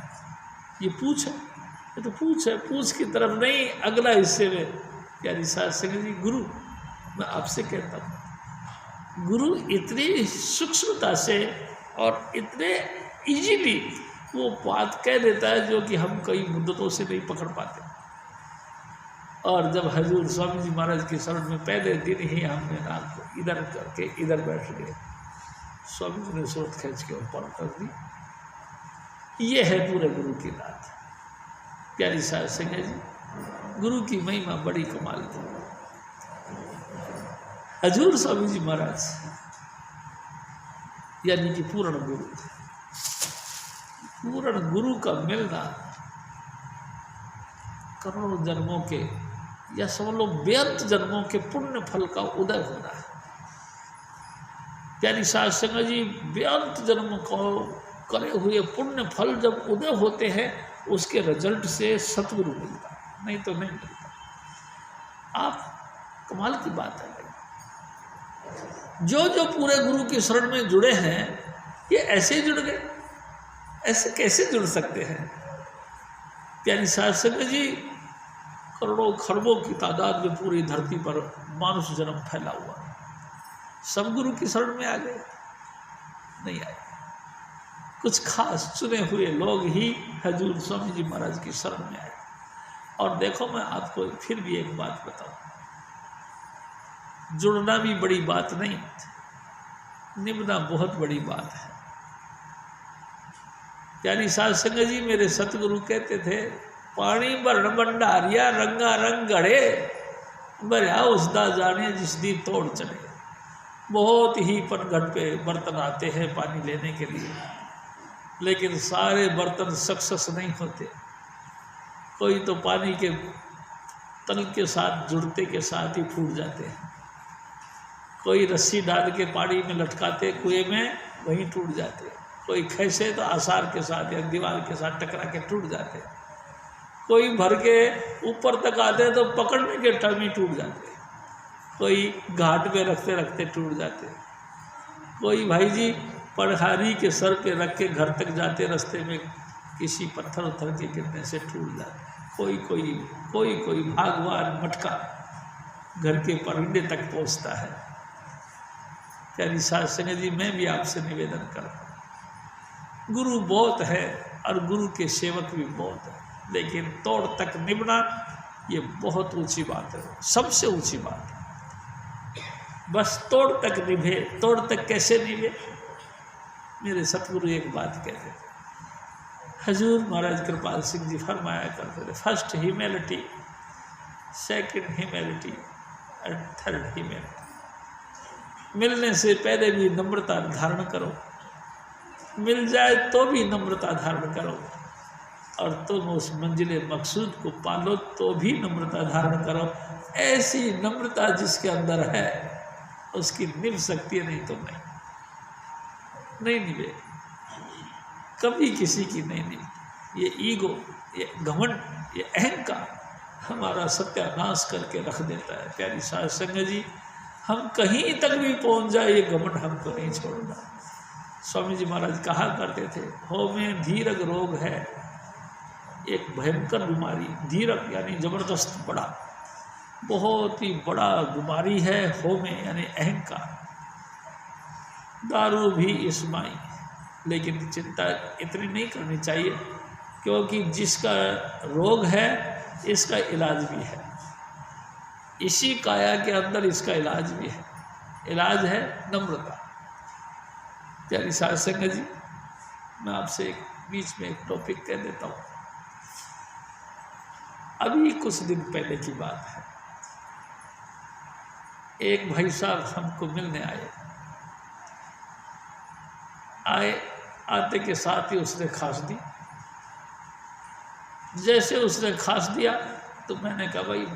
ये पूंछ है, ये तो पूंछ है, पूंछ की तरफ नहीं, अगला हिस्से में। प्यारी साध संगत जी, गुरु मैं आपसे कहता हूँ, गुरु इतनी सूक्ष्मता से और इतने इजीली वो बात कह देता है जो कि हम कई मुद्दतों से नहीं पकड़ पाते। और जब हजूर स्वामी जी महाराज की शरण में पहले दिन ही हमने नाक को इधर करके इधर बैठ गए, स्वामी जी ने स्रोत खींच के ऊपर कर दी। ये है पूरे गुरु की बात। प्यारी साध संगत जी, गुरु की महिमा बड़ी कमाल की। हजूर स्वामी जी महाराज यानी कि पूर्ण गुरु का मिलना करोड़ों जन्मों के या समझ लो बेअंत जन्मों के पुण्य फल का उदय होना है। प्यारी साध संगत जी, बेअंत जन्म को करे हुए पुण्य फल जब उदय होते हैं, उसके रिजल्ट से सतगुरु मिलता है। नहीं तो नहीं मिलता। आप कमाल की बात है भाई, जो जो पूरे गुरु की शरण में जुड़े हैं ये ऐसे जुड़ गए, ऐसे कैसे जुड़ सकते हैं? प्यारी साध संगत जी, करोड़ों खरबों की तादाद में पूरी धरती पर मानुष जन्म फैला हुआ, सब गुरु की शरण में आ गए? नहीं आए। कुछ खास चुने हुए लोग ही हजूर स्वामी जी महाराज की शरण में आए। और देखो, मैं आपको फिर भी एक बात बताऊं, जुड़ना भी बड़ी बात नहीं, निभना बहुत बड़ी बात है। प्यारी साध संगत जी, मेरे सतगुरु कहते थे, पानी भरण भंडारिया रंगा रंग गढ़े, भरया उसदा जाने जिस दी तोड़ चढ़े। बहुत ही पनघट पे बर्तन आते हैं पानी लेने के लिए, लेकिन सारे बर्तन सक्सेस नहीं होते। कोई तो पानी के तल के साथ जुड़ते के साथ ही फूट जाते हैं, कोई रस्सी डाल के पानी में लटकाते कुएं में वहीं टूट जाते, कोई खैसे तो आसार के साथ या दीवार के साथ टकरा के टूट जाते, कोई भर के ऊपर तक आते तो पकड़ने के टाइम ही टूट जाते, कोई घाट पे रखते रखते टूट जाते, कोई भाई जी पढ़ारी के सर पे रख के घर तक जाते रास्ते में किसी पत्थर उथर के गिरने से टूट जाते, कोई कोई कोई कोई भागवान मटका घर के परिंदे तक पहुंचता है। प्यारी साध संगत जी, मैं भी आपसे निवेदन करता हूँ, गुरु बहुत है और गुरु के सेवक भी बहुत है, लेकिन तोड़ तक निभना ये बहुत ऊंची बात है, सबसे ऊंची बात है। बस तोड़ तक निभे, तोड़ तक कैसे निभे? मेरे सतगुरु एक बात कहते थे, हजूर महाराज कृपाल सिंह जी फरमाया करते थे, first humanity, second humanity and third humanity. मिलने से पहले भी नम्रता धारण करो, मिल जाए तो भी नम्रता धारण करो, और तुम उस मंजिले मकसूद को पालो तो भी नम्रता धारण करो। ऐसी नम्रता जिसके अंदर है उसकी निभ सकती है, नहीं तो नहीं निभे, कभी किसी की नहीं निभती। ये ईगो, ये घमंड, ये अहंकार हमारा सत्यानाश करके रख देता है। प्यारी साध संगत जी, हम कहीं तक भी पहुंच जाए ये घमंड हमको नहीं छोड़ना। स्वामी जी महाराज कहा करते थे, हो में धीरज रोग है, एक भयंकर बीमारी, धीरज यानी जबरदस्त बड़ा, बहुत ही बड़ा बीमारी है हो में यानी अहंकार। दारू भी इस्माई, लेकिन चिंता इतनी नहीं करनी चाहिए, क्योंकि जिसका रोग है इसका इलाज भी है, इसी काया के अंदर इसका इलाज भी है। इलाज है नम्रता। प्यारी साध संगत जी, मैं आपसे बीच में एक टॉपिक कह देता हूँ। अभी कुछ दिन पहले की बात है, एक भाई साहब हमको मिलने आते के साथ ही उसने खांस दी। जैसे उसने खांस दिया तो मैंने कहा, भाई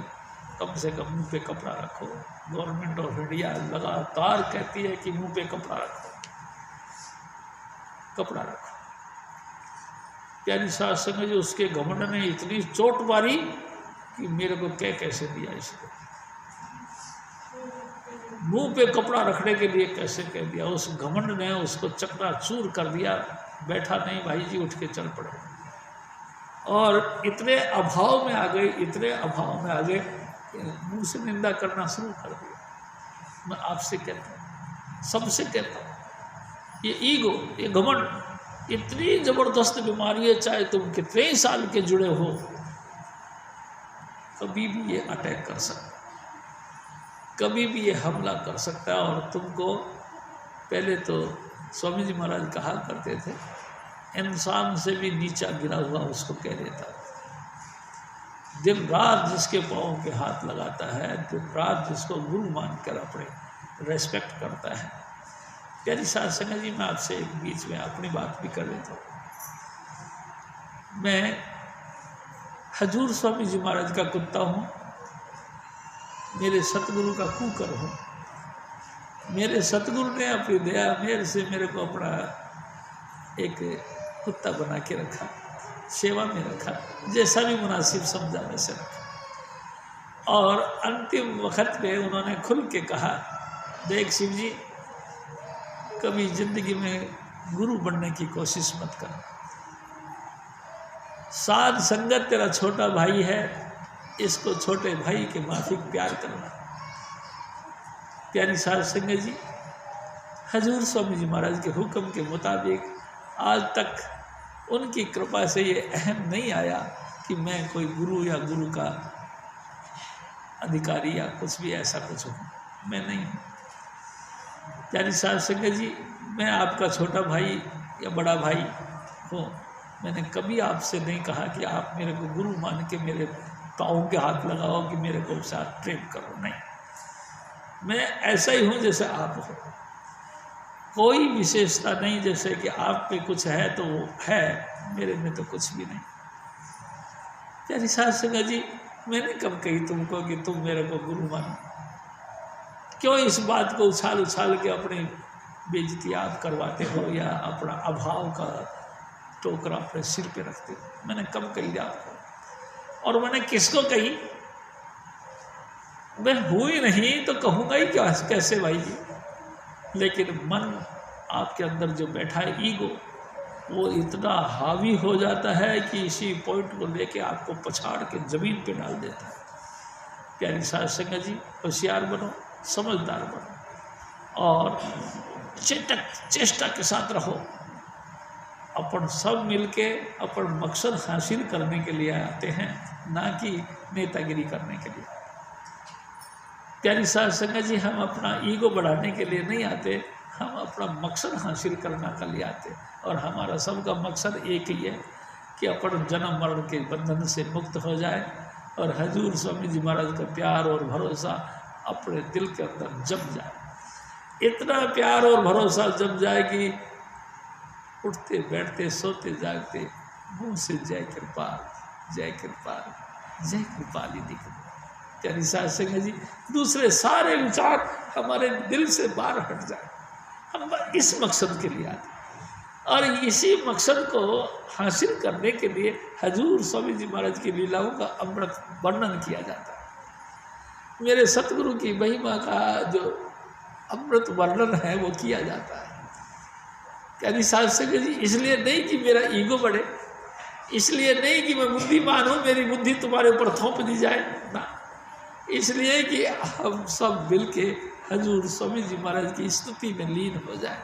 कम से कम मुंह पे कपड़ा रखो, गवर्नमेंट ऑफ इंडिया लगातार कहती है कि मुंह पे कपड़ा रखो, कपड़ा रखो। प्यारी साध संगत जी, उसके घमंड ने इतनी चोट मारी कि मेरे को कैसे दिया इसको, मुंह पे कपड़ा रखने के लिए कैसे कह दिया। उस घमंड ने उसको चकनाचूर कर दिया। बैठा नहीं भाई जी, उठ के चल पड़े, और इतने अभाव में आ गए, इतने अभाव में आ गए, मुंह से निंदा करना शुरू कर दिया। मैं आपसे कहता हूँ, सबसे कहता हूँ, ये ईगो, ये घमंड इतनी जबरदस्त बीमारी है, चाहे तुम कितने ही साल के जुड़े हो, कभी भी ये अटैक कर सकता है, कभी भी ये हमला कर सकता है। और तुमको पहले तो स्वामी जी महाराज कहा करते थे, इंसान से भी नीचा गिरा हुआ उसको कह देता है। दिन रात जिसके पाँव के हाथ लगाता है, दिन रात जिसको गुरु मानकर अपने रेस्पेक्ट करता है। प्यारी साध संगत जी, मैं आपसे एक बीच में अपनी बात भी कर लेता हूँ। मैं हजूर स्वामी जी महाराज का कुत्ता हूँ, मेरे सतगुरु का कुकर हूँ। मेरे सतगुरु ने अपनी दया मेरे से मेरे को अपना एक कुत्ता बना के रखा, सेवा में रखा, जैसा भी मुनासिब समझा वैसे रखा। और अंतिम वक्त में उन्होंने खुल के कहा, देख शिव जी, कभी जिंदगी में गुरु बनने की कोशिश मत कर। साध संगत तेरा छोटा भाई है, इसको छोटे भाई के माफिक प्यार करना। प्यारी साध संगत जी, हजूर स्वामी जी महाराज के हुक्म के मुताबिक आज तक उनकी कृपा से ये अहम नहीं आया कि मैं कोई गुरु या गुरु का अधिकारी या कुछ भी ऐसा कुछ हूँ, मैं नहीं हूँ। प्यारी साध संगत जी, मैं आपका छोटा भाई या बड़ा भाई हूँ। मैंने कभी आपसे नहीं कहा कि आप मेरे को गुरु मान के मेरे पाँव के हाथ लगाओ कि मेरे को साथ प्रेम करो, नहीं। मैं ऐसा ही हूँ जैसे आप हो, कोई विशेषता नहीं। जैसे कि आप पे कुछ है तो वो है, मेरे में तो कुछ भी नहीं। प्यारी साध संगत जी, मैंने कब कही तुमको कि तुम मेरे को गुरु मानो? क्यों इस बात को उछाल उछाल के अपनी बेइज्जती आप करवाते हो या अपना अभाव का टोकरा अपने सिर पे रखते हो? मैंने कब कही आपको? और मैंने किसको कही? मैं हुई नहीं तो कहूँगा ही क्या, कैसे भाई जी? लेकिन मन आपके अंदर जो बैठा है ईगो, वो इतना हावी हो जाता है कि इसी पॉइंट को लेके आपको पछाड़ के ज़मीन पे डाल देता है। प्यारी साध संगत जी, होशियार बनो, समझदार बनो और चेष्टा के साथ रहो। अपन सब मिलके अपन मकसद हासिल करने के लिए आते हैं, ना कि नेतागिरी करने के लिए। प्यारी साध संगत जी, हम अपना ईगो बढ़ाने के लिए नहीं आते, हम अपना मकसद हासिल करने के लिए आते। और हमारा सबका मकसद एक ही है कि अपन जन्म मरण के बंधन से मुक्त हो जाए और हजूर स्वामी जी महाराज का प्यार और भरोसा अपने दिल के अंदर जम जाए। इतना प्यार और भरोसा जम जाए कि उठते बैठते सोते जागते मुँह से जय कृपाल, जय कृपाल, जय कृपाल ही दिखे। प्यारी साध संगत जी, दूसरे सारे विचार हमारे दिल से बाहर हट जाए। हम इस मकसद के लिए आते और इसी मकसद को हासिल करने के लिए हजूर स्वामी जी महाराज की लीलाओं का अमृत वर्णन किया जाता है। मेरे सतगुरु की महिमा का जो अमृत वर्णन है वो किया जाता है। प्यारी साध संगत जी, इसलिए नहीं कि मेरा ईगो बढ़े, इसलिए नहीं कि मैं बुद्धिमान हूँ, मेरी बुद्धि तुम्हारे ऊपर थोप दी जाए, ना, इसलिए कि हम सब मिल के हजूर स्वामी जी महाराज की स्तुति में लीन हो जाए।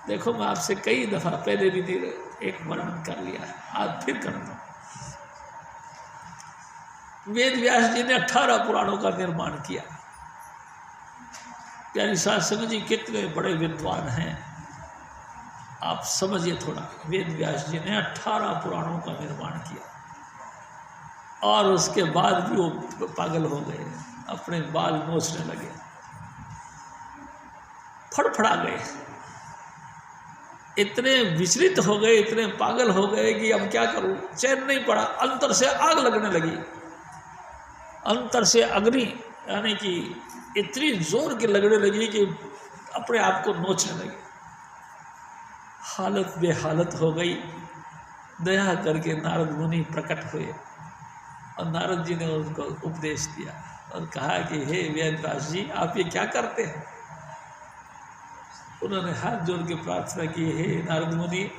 देखो, मैं आपसे कई दफ़ा पहले भी एक वर्णन कर लिया है, आज फिर करता हूँ। वेद व्यास जी ने 18 पुराणों का निर्माण किया। प्यारी साध संगत जी, कितने बड़े विद्वान हैं, आप समझिए थोड़ा। वेद व्यास जी ने 18 पुराणों का निर्माण किया और उसके बाद भी वो पागल हो गए, अपने बाल नोचने लगे, फड़फड़ा गए, इतने विचलित हो गए, इतने पागल हो गए कि अब क्या करूं, चैन नहीं पड़ा। अंतर से आग लगने लगी, अंतर से अग्नि यानी कि इतनी जोर की लगने लगी कि अपने आप को नोचने लगी। हालत बेहालत हो गई। दया करके नारद मुनि प्रकट हुए और नारद जी ने उनको उपदेश दिया और कहा कि हे वेदव्यास जी, आप ये क्या करते हैं? उन्होंने हाथ जोड़ के प्रार्थना की, हे नारद मुनि,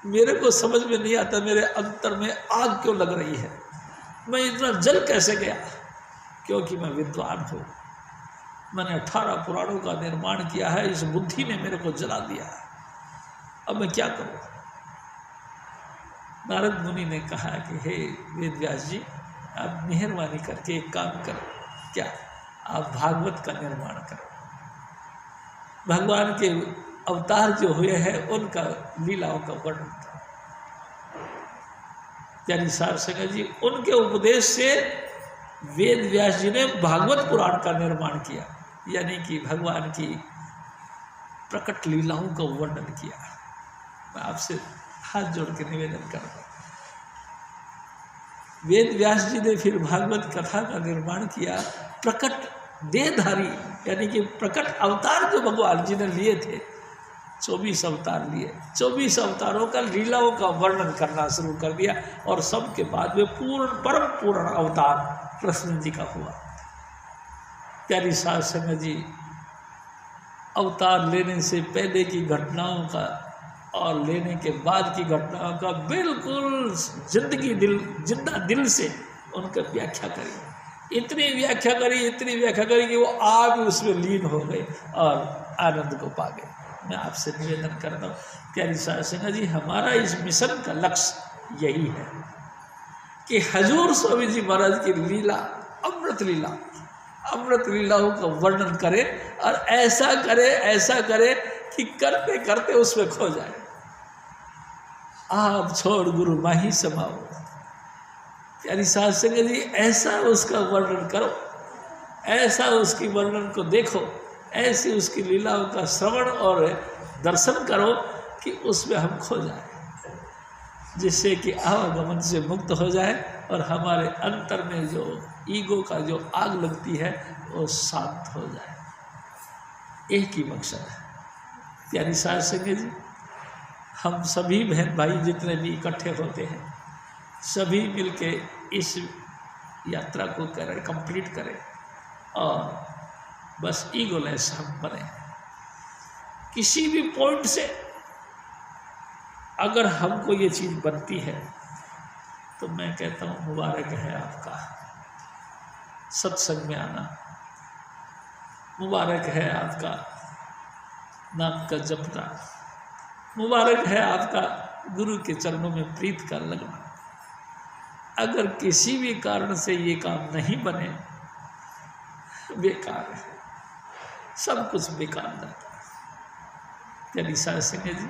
मेरे को समझ में नहीं आता, मेरे अंतर में आग क्यों लग रही है, मैं इतना जल कैसे गया? क्योंकि मैं विद्वान हूँ, मैंने 18 पुराणों का निर्माण किया है, इस बुद्धि ने मेरे को जला दिया है, अब मैं क्या करूँ? नारद मुनि ने कहा कि हे वेदव्यास जी, आप मेहरबानी करके एक काम करो, क्या? आप भागवत का निर्माण करो। भगवान के अवतार जो हुए हैं उनका लीलाओं का वर्णन करो। प्यारी साध संगत जी, उनके उपदेश से वेद व्यास जी ने भागवत पुराण का निर्माण किया, यानी कि भगवान की प्रकट लीलाओं का वर्णन किया। मैं आपसे हाथ जोड़ के निवेदन करता हूँ, वेद व्यास जी ने फिर भागवत कथा का निर्माण किया। प्रकट देहधारी यानी कि प्रकट अवतार जो भगवान जी ने लिए थे, 24 अवतार लिए, 24 अवतारों का लीलाओं का वर्णन करना शुरू कर दिया और सबके बाद में पूर्ण परम पूर्ण अवतार कृष्ण जी का हुआ। प्यारी साध संगत जी, अवतार लेने से पहले की घटनाओं का और लेने के बाद की घटनाओं का बिल्कुल जिंदा दिल से उनका व्याख्या करी, इतनी व्याख्या करी कि वो आप ही उसमें लीन हो गए और आनंद को पा गए। मैं आपसे निवेदन करता हूँ प्यारी साध संगत जी, हमारा इस मिशन का लक्ष्य यही है कि हजूर स्वामी जी महाराज की लीला, अमृत लीलाओं का वर्णन करे और ऐसा करे कि करते करते उसमें खो जाए। आप छोड़ गुरु माही समाओ। प्यारी साध संगत जी, ऐसा उसका वर्णन करो, ऐसा उसकी वर्णन को देखो, ऐसी उसकी लीलाओं का श्रवण और दर्शन करो कि उसमें हम खो जाए, जिससे कि आवागमन से मुक्त हो जाए और हमारे अंतर में जो ईगो का जो आग लगती है वो शांत हो जाए। एक ही मकसद है प्यारी साध संगत जी, हम सभी बहन भाई जितने भी इकट्ठे होते हैं, सभी मिलके इस यात्रा को करें, कंप्लीट करें और बस ईगोलेस हम बने। किसी भी पॉइंट से अगर हमको ये चीज़ बनती है तो मैं कहता हूँ मुबारक है आपका सत्संग में आना, मुबारक है आपका नाम का जपना, मुबारक है आपका गुरु के चरणों में प्रीत का लगना। अगर किसी भी कारण से ये काम नहीं बने, बेकार है, सब कुछ बेकार जाता है। प्यारी साध संगत जी,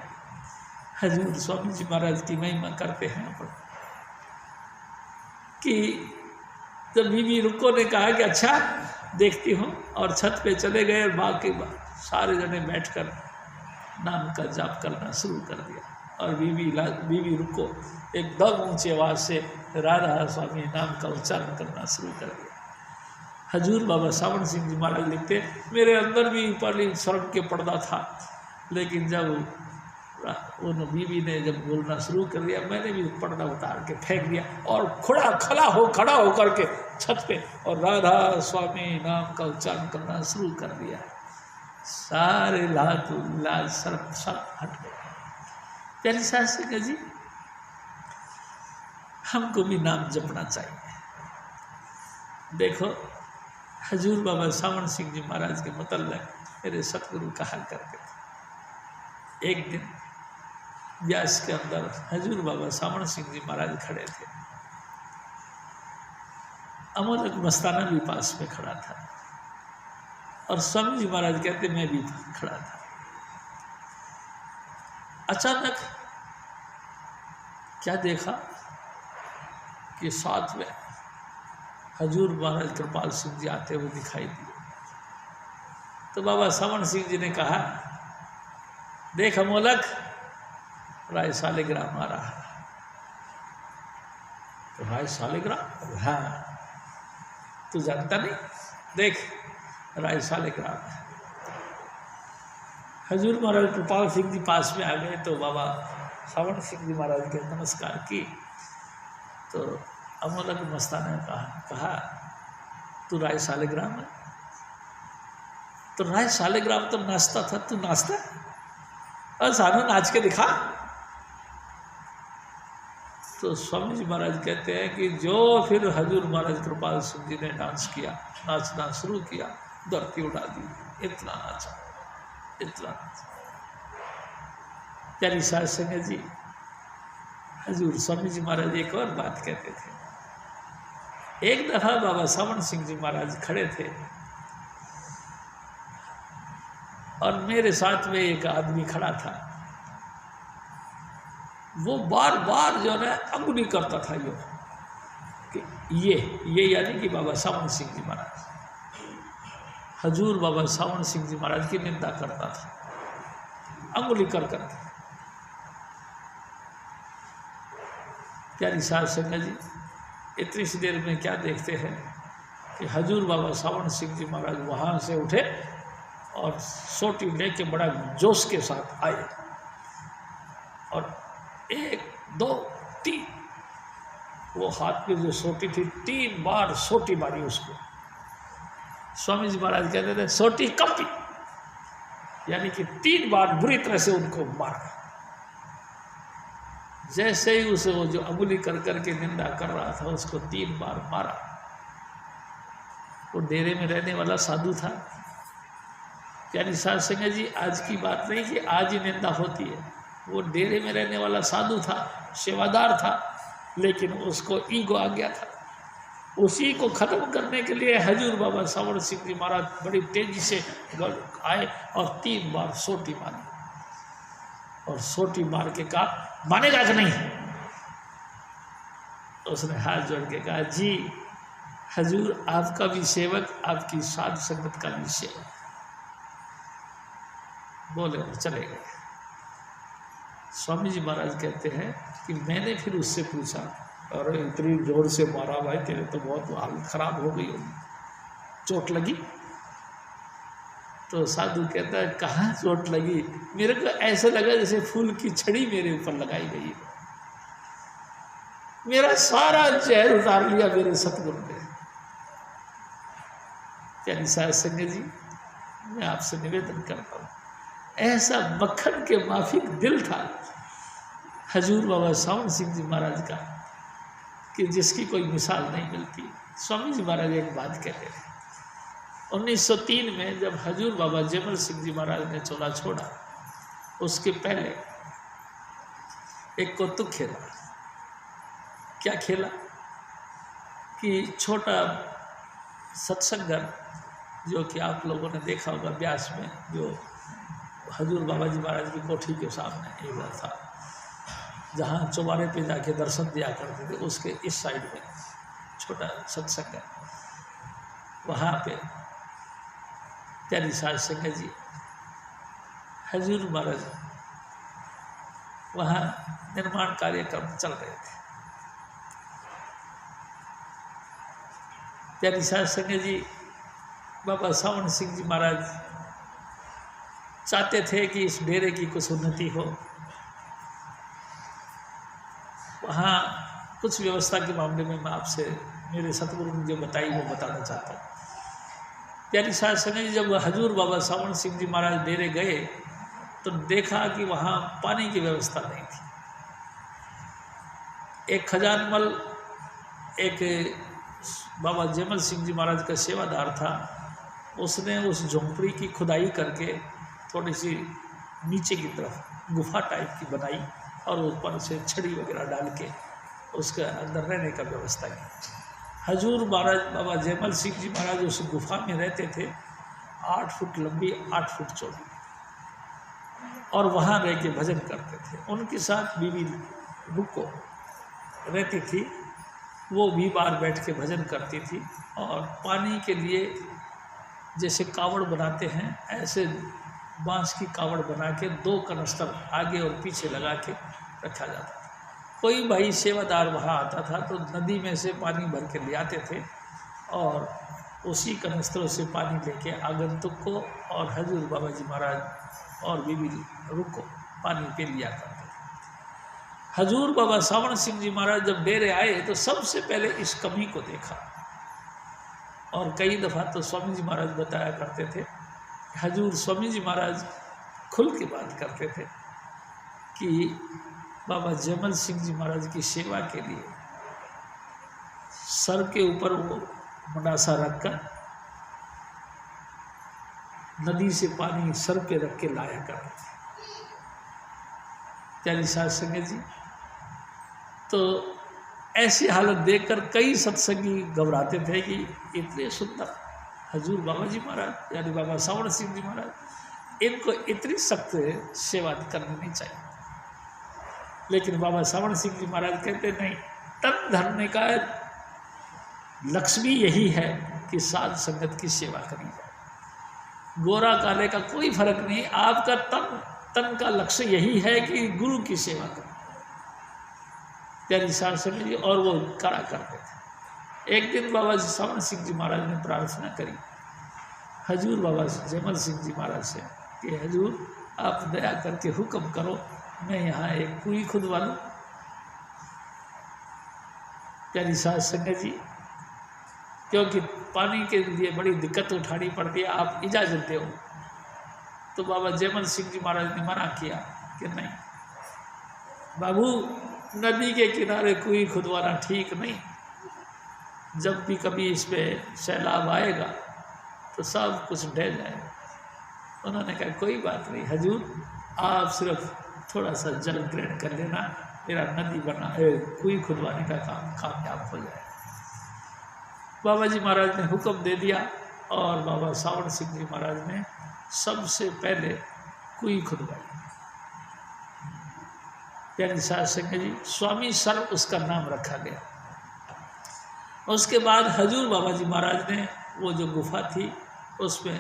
हजूर स्वामी जी महाराज की महिमा करते हैं अपन कि जब बीबी रुको ने कहा कि अच्छा देखती हूँ, और छत पे चले गए, बाकी सारे जने बैठकर नाम का जाप करना शुरू कर दिया और बीबी रुको एकदम ऊंची आवाज़ से राधा स्वामी नाम का उच्चारण करना शुरू कर दिया। हजूर बाबा सावन सिंह जी महाराज लिखते, मेरे अंदर भी पहले शर्म के पर्दा था, लेकिन जब उन बीवी ने जब बोलना शुरू कर दिया, मैंने भी पर्दा उतार के फेंक दिया और खड़ा हो करके छत पे और राधा स्वामी नाम का उच्चारण करना शुरू कर दिया। सारे लाज सब हट गए। प्यारी साध संगत जी, हमको भी नाम जपना चाहिए। देखो हजूर बाबा सावन सिंह जी महाराज के मतलब मेरे सतगुरु कहा करते थे, एक दिन व्यास के अंदर हजूर बाबा सावन सिंह जी महाराज खड़े थे, अमोलक मस्ताना भी पास में खड़ा था और स्वामी जी महाराज कहते मैं भी खड़ा था। अचानक क्या देखा कि साथ में हजूर महाराज कृपाल सिंह जी आते हुए दिखाई दिए। तो बाबा सावन सिंह जी ने कहा, देख अमोलक, राय सालिग्राम आ रहा है। तो राय सालिग्राम? हाँ, तू जानता नहीं, देख राय सालिग्राम है। हजूर महाराज कृपाल सिंह जी पास में आ गए तो बाबा सावन सिंह जी महाराज के नमस्कार की। तो अमोलक मस्ताना ने कहा तू राय सालिग्राम है? तो राय सालिग्राम तो नाचता था, तू नाचता और सानू नाच के दिखा। तो स्वामी जी महाराज कहते हैं कि जो फिर हजूर महाराज कृपाल सिंह जी ने डांस किया, नाचना शुरू किया, धरती उड़ा दी, इतना नाचा, इतना नाचा। प्यारी साध संगत जी, हजूर स्वामी जी महाराज एक और बात कहते थे। एक दफा बाबा सावन सिंह जी महाराज खड़े थे और मेरे साथ में एक आदमी खड़ा था, वो बार बार जो है अंगुली करता था यो कि ये यानी कि बाबा सावन सिंह जी महाराज, हजूर बाबा सावन सिंह जी महाराज की निंदा करता था अंगुली कर करके। प्यारी साध संगत जी, इतनी सी देर में क्या देखते हैं कि हजूर बाबा सावन सिंह जी महाराज वहाँ से उठे और सोटी लेके बड़ा जोश के साथ आए और 1 2 3 वो हाथ में जो सोटी थी 3 बार सोटी मारी उसको। स्वामी जी महाराज कहते थे सोटी कपी, यानी कि 3 बार बुरी तरह से उनको मारा। जैसे ही उसे वो जो अंगुली कर करके निंदा कर रहा था उसको 3 बार मारा। वो डेरे में रहने वाला साधु था। यानी साध संगत जी आज की बात नहीं कि आज ही निंदा होती है। वो डेरे में रहने वाला साधु था, सेवादार था, लेकिन उसको ईगो आ गया था। उसी को खत्म करने के लिए हजूर बाबा सावण सिंह जी महाराज बड़ी तेजी से आए और 3 बार सोटी मारी। और सोटी मार के कहा मानेगा कि नहीं? उसने हाथ जोड़ के कहा जी हजूर आपका भी सेवक, आपकी साध संगत का भी सेवक। बोले और चले गए। स्वामी जी महाराज कहते हैं कि मैंने फिर उससे पूछा, अरे इतनी जोर से मारा भाई, तेरे तो बहुत हालत खराब हो गई होगी, चोट लगी? तो साधु कहता है कहाँ चोट लगी, मेरे को ऐसा लगा जैसे फूल की छड़ी मेरे ऊपर लगाई गई है। मेरा सारा जहर उतार लिया मेरे सतगुरु ने। यानी साध संगत जी मैं आपसे निवेदन करता हूँ, ऐसा मक्खन के माफिक दिल था हजूर बाबा सावण सिंह जी महाराज का कि जिसकी कोई मिसाल नहीं मिलती। स्वामी जी महाराज एक बात कहते हैं, 1903 में जब हजूर बाबा जयमल सिंह जी महाराज ने चोला छोड़ा, उसके पहले एक कौतुक खेला। क्या खेला कि छोटा सत्संग घर, जो कि आप लोगों ने देखा होगा ब्यास में, जो हजूर बाबा जी महाराज की कोठी के सामने एक घर था, जहाँ चौबारे पे जाके दर्शन दिया करते थे, उसके इस साइड में छोटा सत्संग है। वहाँ पे प्यारी साध संगत जी हजूर महाराज वहाँ निर्माण कार्यक्रम चल रहे थे। प्यारी साध संगत जी बाबा सावण सिंह जी महाराज चाहते थे कि इस डेरे की कुछ उन्नति हो। वहाँ कुछ व्यवस्था के मामले में मैं आपसे मेरे सतगुरु ने जो बताई वो बताना चाहता हूँ। प्यारी साध संगत जी जब हजूर बाबा सावण सिंह जी महाराज डेरे गए तो देखा कि वहाँ पानी की व्यवस्था नहीं थी। एक खजानमल एक बाबा जयमल सिंह जी महाराज का सेवादार था, उसने उस झोंपड़ी की खुदाई करके थोड़ी सी नीचे की तरफ गुफा टाइप की बनाई और ऊपर से छड़ी वगैरह डाल के उसके अंदर रहने का व्यवस्था की। हजूर महाराज बाबा जयमल सिंह जी महाराज उस गुफा में रहते थे, 8 फुट लंबी 8 फुट चौड़ी, और वहाँ रह के भजन करते थे। उनके साथ बीबी रुको रहती थी, वो भी बाहर बैठ के भजन करती थी। और पानी के लिए जैसे कावड़ बनाते हैं, ऐसे बांस की कावड़ बना के 2 कनस्तर आगे और पीछे लगा के रखा जाता था। कोई भाई सेवादार वहाँ आता था तो नदी में से पानी भर के ले आते थे और उसी कनस्तरों से पानी लेके आगंतुक को और हजूर बाबा जी महाराज और बीबी रुक को पानी पे लिया करते थे। हजूर बाबा सावण सिंह जी महाराज जब डेरे आए तो सबसे पहले इस कमी को देखा, और कई दफ़ा तो स्वामी जी महाराज बताया करते थे, हजूर स्वामी जी महाराज खुल के बात करते थे कि बाबा जयमल सिंह जी महाराज की सेवा के लिए सर के ऊपर वो मंडासा रखकर नदी से पानी सर पे रख के लाया करते थे। प्यारी साध संगत जी, तो ऐसी हालत देखकर कई सत्संगी घबराते थे कि इतने सुंदर हजूर बाबा जी महाराज यानी बाबा सावण सिंह जी महाराज, इनको इतनी सख्त सेवा करनी नहीं चाहिए। लेकिन बाबा सावण सिंह जी महाराज कहते नहीं, तन धरने का लक्ष्मी यही है कि साध संगत की सेवा करी जाए। गोरा काले का कोई फर्क नहीं, आपका तन का लक्ष्य यही है कि गुरु की सेवा करें। प्यारी साध संगत जी, और वो करा करते थे। एक दिन बाबा सावण सिंह जी महाराज ने प्रार्थना करी हजूर बाबा जयमल सिंह जी महाराज से कि हजूर आप दया करके हुक्म करो, मैं यहाँ एक कुएं खुदवा लूँ। प्यारी साध संगत जी, क्योंकि पानी के लिए बड़ी दिक्कत उठानी पड़ती है, आप इजाज़त दो। तो बाबा जयमल सिंह जी महाराज ने मना किया कि नहीं बाबू, नदी के किनारे कुएं खुदवाना ठीक नहीं, जब भी कभी इसमें सैलाब आएगा तो सब कुछ ढह जाएगा। उन्होंने कहा कोई बात नहीं हजूर, आप सिर्फ थोड़ा सा जल ग्रहण कर लेना, मेरा नदी कुएं खुदवाने का काम कामयाब हो जाएगा। बाबा जी महाराज ने हुक्म दे दिया और बाबा सावण सिंह जी महाराज ने सबसे पहले कुएं खुदवाई। प्यारी साध संगत जी, स्वामी सर्व उसका नाम रखा गया। उसके बाद हजूर बाबा जी महाराज ने वो जो गुफा थी उसमें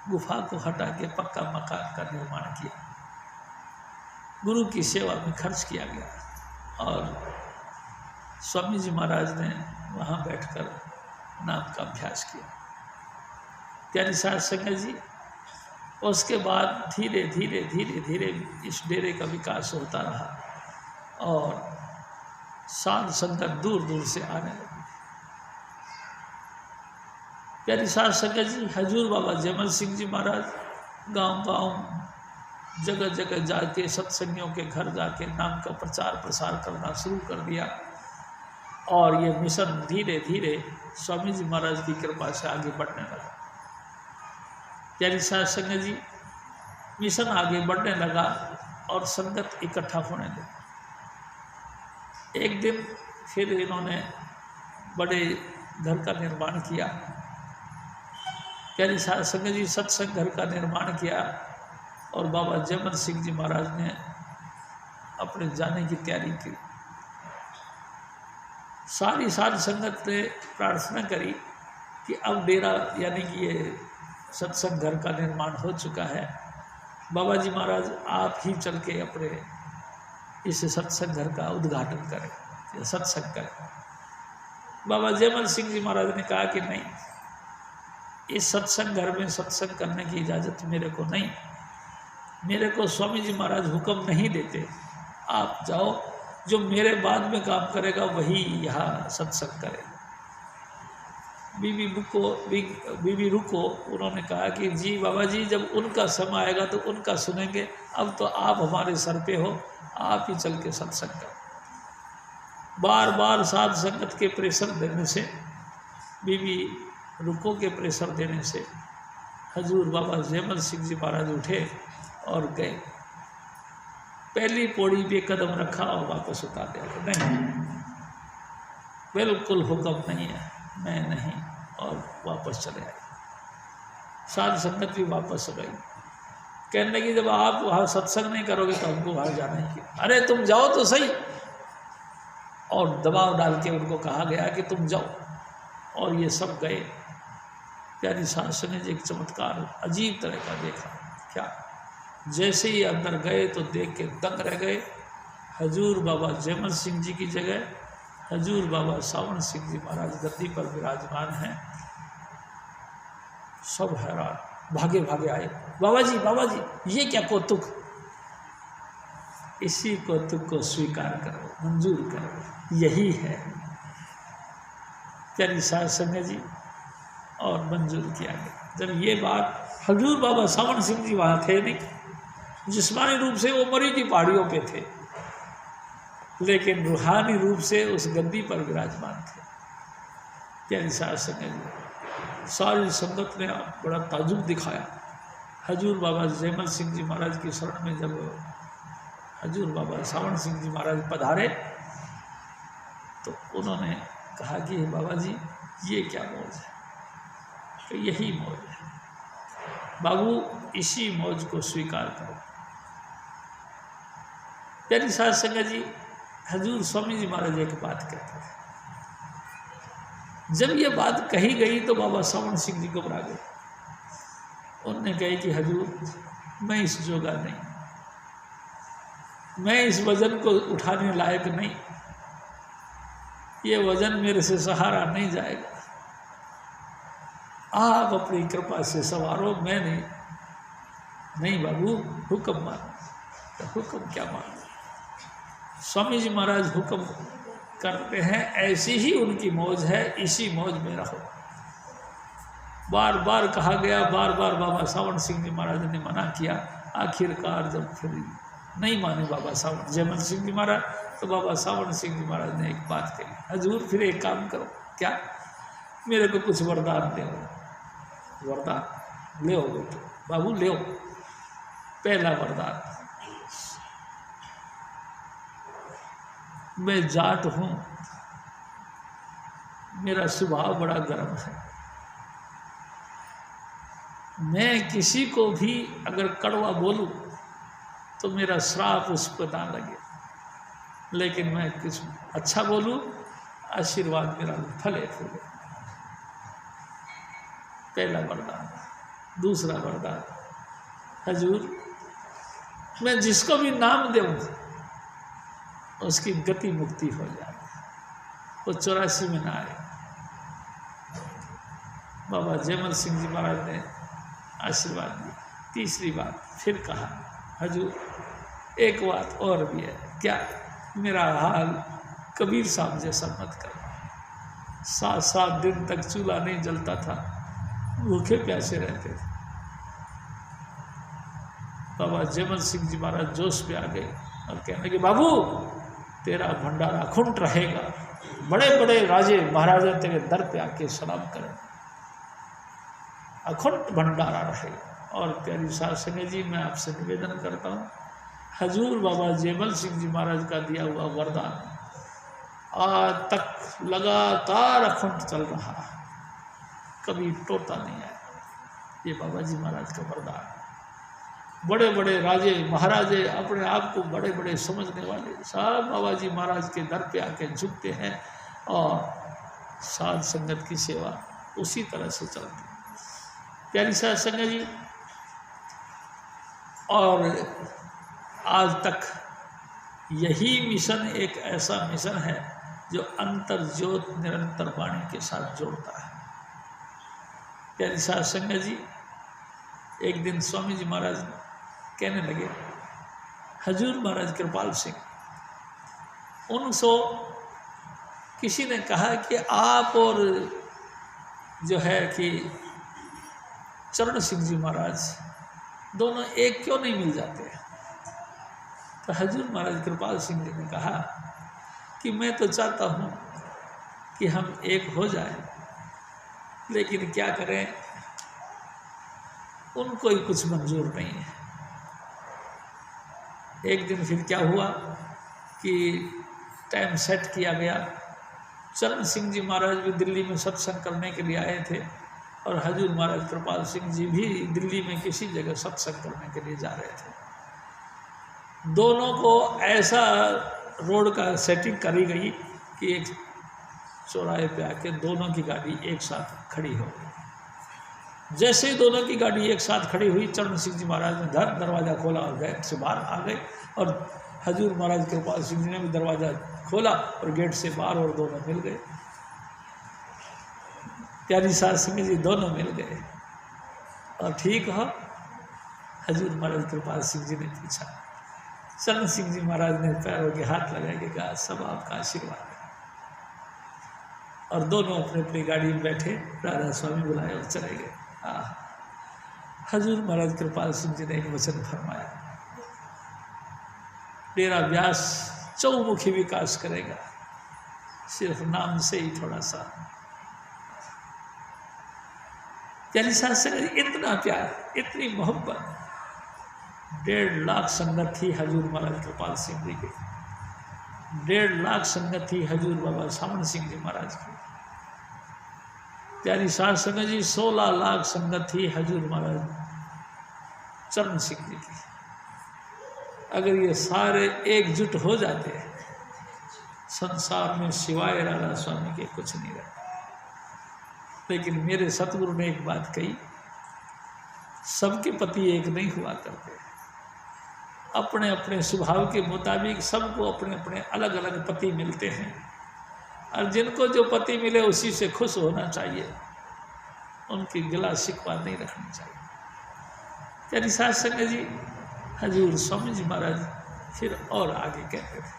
गुफा को हटा के पक्का मकान का निर्माण किया, गुरु की सेवा में खर्च किया गया और स्वामी जी महाराज ने वहाँ बैठकर नाम का अभ्यास किया। प्यारी साध संगत जी, उसके बाद धीरे धीरे धीरे धीरे इस डेरे का विकास होता रहा और साध संगत दूर दूर से आने लगी। प्यारी साध संगत जी, हजूर बाबा जयमल सिंह जी महाराज गांव-गांव जगह जगह जाके सत्संगियों के घर जाके नाम का प्रचार प्रसार करना शुरू कर दिया और ये मिशन धीरे धीरे स्वामी जी महाराज की कृपा से आगे बढ़ने लगा। प्यारी साध संगत जी, मिशन आगे बढ़ने लगा और संगत इकट्ठा होने लगी। एक दिन फिर इन्होंने बड़े घर का निर्माण किया। प्यारी साध संगत जी, सत्संग घर का निर्माण किया और बाबा जयमल सिंह जी महाराज ने अपने जाने की तैयारी की। सारी साध संगत ने प्रार्थना करी कि अब डेरा यानी कि ये सत्संग घर का निर्माण हो चुका है, बाबा जी महाराज आप ही चल के अपने इस सत्संग घर का उद्घाटन करें, सत्संग करें। बाबा जयमल सिंह जी महाराज ने कहा कि नहीं, इस सत्संग घर में सत्संग करने की इजाज़त मेरे को नहीं, मेरे को स्वामी जी महाराज हुक्म नहीं देते, आप जाओ, जो मेरे बाद में काम करेगा वही यहाँ सत्संग करे। बीबी रुको, उन्होंने कहा कि जी बाबा जी, जब उनका समय आएगा तो उनका सुनेंगे, अब तो आप हमारे सर पे हो, आप ही चल के सत्संग करें। बार बार साध संगत के प्रेशर देने से, बीबी रुको के प्रेशर देने से हजूर बाबा जयमल सिंह जी महाराज उठे और गए। पहली पौड़ी पे कदम रखा और वापस उतार दिया, नहीं बिल्कुल हुक्म नहीं है, मैं नहीं, और वापस चले आए। साध संगत भी वापस गई, कहने लगी जब आप वहाँ सत्संग नहीं करोगे तो हमको वहाँ जाना ही क्यों, अरे तुम जाओ तो सही। और दबाव डाल के उनको कहा गया कि तुम जाओ, और ये सब गए। प्यारी साध संगत एक चमत्कार अजीब तरह का देखा। क्या, जैसे ही अंदर गए तो देख के दंग रह गए। हजूर बाबा जयमल सिंह जी की जगह हजूर बाबा सावण सिंह जी महाराज गद्दी पर विराजमान हैं। सब हैरान, भागे भागे आए, बाबा जी ये क्या कौतुक, इसी कौतुक को स्वीकार करो, मंजूर करो, यही है। प्यारी साध संगत जी, और मंजूर किया गया। जब ये बात, हजूर बाबा सावण सिंह जी वहाँ थे नहीं, जिस्मानी रूप से वो मरी की पहाड़ियों पे थे, लेकिन रूहानी रूप से उस गद्दी पर विराजमान थे। प्यारी साध संगत जी, सारी संगत ने बड़ा ताजुब दिखाया। हजूर बाबा जयमल सिंह जी महाराज की शरण में जब हजूर बाबा सावण सिंह जी महाराज पधारे तो उन्होंने कहा कि बाबा जी ये क्या मौज है, तो यही मौज है बाबू, इसी मौज को स्वीकार करो। प्यारी साध संगत जी, हजूर स्वामी जी महाराज एक बात कहते थे, जब ये बात कही गई तो बाबा सावण सिंह जी घबरा गए। उन्होंने कही कि हजूर मैं इस जोगा नहीं, मैं इस वजन को उठाने लायक नहीं, ये वजन मेरे से सहारा नहीं जाएगा, आप अपनी कृपा से सवारो, मैं नहीं। नहीं बाबू, हुक्म मानो। तो हुक्म क्या मानो, स्वामी जी महाराज हुक्म करते हैं, ऐसी ही उनकी मौज है, इसी मौज में रहो। बार बार कहा गया, बार बार बाबा सावण सिंह जी महाराज ने मना किया। आखिरकार जब फिर नहीं माने बाबा सावण जयमल सिंह जी महाराज, तो बाबा सावण सिंह जी महाराज ने एक बात कही, हजूर फिर एक काम करो, क्या, मेरे को कुछ वरदान दे। वरदान ले बेटे, बाबू ले। पहला वरदान, मैं जाट हूँ, मेरा स्वभाव बड़ा गर्म है, मैं किसी को भी अगर कड़वा बोलूं तो मेरा श्राप उस पर ना लगे, लेकिन मैं कुछ अच्छा बोलूं, आशीर्वाद मेरा फले फूले। पहला वरदान। दूसरा वरदान, हजूर मैं जिसको भी नाम दूं उसकी गति मुक्ति हो जाए, वो 84 में ना आए। बाबा जयमल सिंह जी महाराज ने आशीर्वाद दिया। तीसरी बात फिर कहा, हजूर एक बात और भी है, क्या, मेरा हाल कबीर साहब जैसा मत कर। 7-7 दिन तक चूल्हा नहीं जलता था, भूखे प्यासे रहते थे। बाबा जयमल सिंह जी महाराज जोश पे आ गए और कहने लगे, बाबू तेरा भंडारा अखुंड रहेगा, बड़े बड़े राजे महाराजा तेरे दर पे आके सलाम करें, अखंड भंडारा रहेगा। और प्यारी साध संगत जी, मैं आपसे निवेदन करता हूँ, हजूर बाबा जयमल सिंह जी महाराज का दिया हुआ वरदान आज तक लगातार अखंड चल रहा है, कभी टोटा नहीं आया। ये बाबा जी महाराज का वरदान। बड़े बड़े राजे महाराजे, अपने आप को बड़े बड़े समझने वाले, सब बाबा जी महाराज के दर पे आके झुकते हैं और साध संगत की सेवा उसी तरह से चलती है। प्यारी साध संगत जी, और आज तक यही मिशन एक ऐसा मिशन है जो अंतर ज्योत निरंतर वाणी के साथ जोड़ता है। प्यारी साध संगत जी, एक दिन स्वामी जी महाराज कहने लगे, हजूर महाराज कृपाल सिंह, उनको किसी ने कहा कि आप और जो है कि चरण सिंह जी महाराज दोनों एक क्यों नहीं मिल जाते। तो हजूर महाराज कृपाल सिंह जी ने कहा कि मैं तो चाहता हूँ कि हम एक हो जाएं, लेकिन क्या करें, उनको ही कुछ मंजूर नहीं है। एक दिन फिर क्या हुआ कि टाइम सेट किया गया, चरण सिंह जी महाराज भी दिल्ली में सत्संग करने के लिए आए थे और हजूर महाराज कृपाल सिंह जी भी दिल्ली में किसी जगह सत्संग करने के लिए जा रहे थे। दोनों को ऐसा रोड का सेटिंग करी गई कि एक चौराहे पे आके दोनों की गाड़ी एक साथ खड़ी हो गई। जैसे ही दोनों की गाड़ी एक साथ खड़ी हुई, चरण सिंह जी महाराज ने दरवाज़ा खोला और गेट से बाहर आ गए, और हजूर महाराज कृपाल सिंह जी ने भी दरवाज़ा खोला और गेट से बाहर, और दोनों मिल गए। प्यारी साध संगत जी, दोनों मिल गए। और ठीक हो, हजूर महाराज कृपाल सिंह जी ने पूछा, चरण सिंह जी महाराज ने पैरों के हाथ लगाए के कहा, सब आपका आशीर्वाद है। और दोनों अपने अपनी गाड़ी में बैठे, राधा स्वामी बुलाए और चले गए। हजूर महाराज कृपाल सिंह जी ने एक वचन फरमाया, डेरा व्यास चौमुखी विकास करेगा, सिर्फ नाम से ही थोड़ा सा। प्यारी साध संगत, इतना प्यार, इतनी मोहब्बत। 1.5 लाख संगत थी हजूर महाराज कृपाल सिंह जी की, 1.5 लाख संगत थी हजूर बाबा सावण सिंह जी महाराज की। प्यारी साध संगत जी, 16 लाख संगत थी हजूर महाराज चरण सिंह जी की। अगर ये सारे एकजुट हो जाते, संसार में सिवाय राधा स्वामी के कुछ नहीं रहता। लेकिन मेरे सतगुरु ने एक बात कही, सबके पति एक नहीं हुआ करते, अपने अपने स्वभाव के मुताबिक सबको अपने अपने अलग अलग पति मिलते हैं, और जिनको जो पति मिले उसी से खुश होना चाहिए, उनकी गिला शिकवा नहीं रखनी चाहिए। प्यारी साध संगत जी, हजूर स्वामी जी महाराज फिर और आगे कहते थे,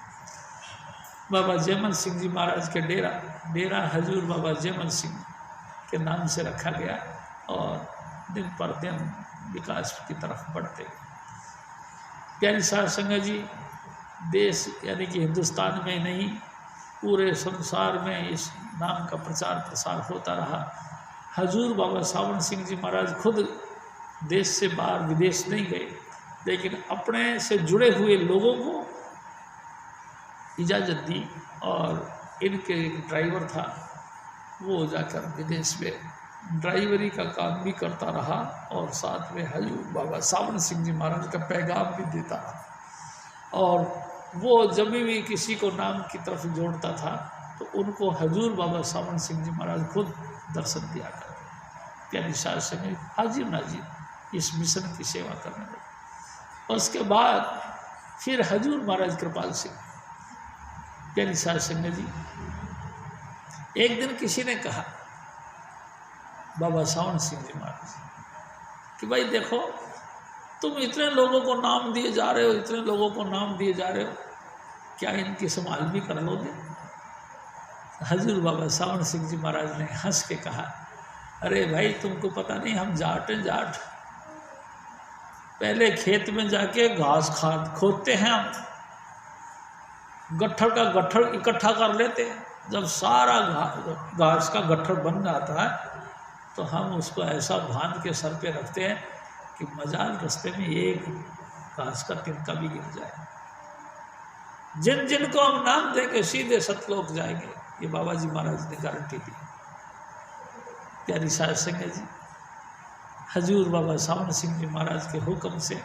बाबा जयमल सिंह जी महाराज के डेरा हजूर बाबा जयमल सिंह के नाम से रखा गया और दिन पर दिन विकास की तरफ बढ़ते गए। प्यारी साध संगत जी, देश यानी कि हिंदुस्तान में नहीं पूरे संसार में इस नाम का प्रचार प्रसार होता रहा। हजूर बाबा सावन सिंह जी महाराज खुद देश से बाहर विदेश नहीं गए, लेकिन अपने से जुड़े हुए लोगों को इजाज़त दी और इनके एक ड्राइवर था, वो जाकर विदेश में ड्राइवरी का काम भी करता रहा और साथ में हजूर बाबा सावन सिंह जी महाराज का पैगाम भी देता रहा। और वो जब भी किसी को नाम की तरफ जोड़ता था तो उनको हजूर बाबा सावन सिंह जी महाराज खुद दर्शन दिया करते। प्यारी साध संगत, हाजिर नाजिर इस मिशन की सेवा करने लगे। और उसके बाद फिर हजूर महाराज कृपाल सिंह। प्यारी साध संगत जी, एक दिन किसी ने कहा बाबा सावन सिंह जी महाराज कि भाई देखो, तुम इतने लोगों को नाम दिए जा रहे हो, इतने लोगों को नाम दिए जा रहे हो, क्या इनकी संभाल भी कर लोगे? हजूर बाबा सावन सिंह जी महाराज ने हंस के कहा, अरे भाई तुमको पता नहीं, हम जाट हैं जाट। पहले खेत में जाके घास खोदते हैं, हम गट्ठर का गट्ठर इकट्ठा कर लेते हैं। जब सारा घास का गट्ठर बन जाता है तो हम उसको ऐसा बांध के सर पे रखते हैं कि मजाल रास्ते में एक घास का तिनका भी गिर जाए। जिन जिन को हम नाम देंगे सीधे सतलोक जाएंगे, ये बाबा जी महाराज ने गारंटी दी। प्यारी साध संगत जी, हजूर बाबा सावन सिंह जी महाराज के हुक्म से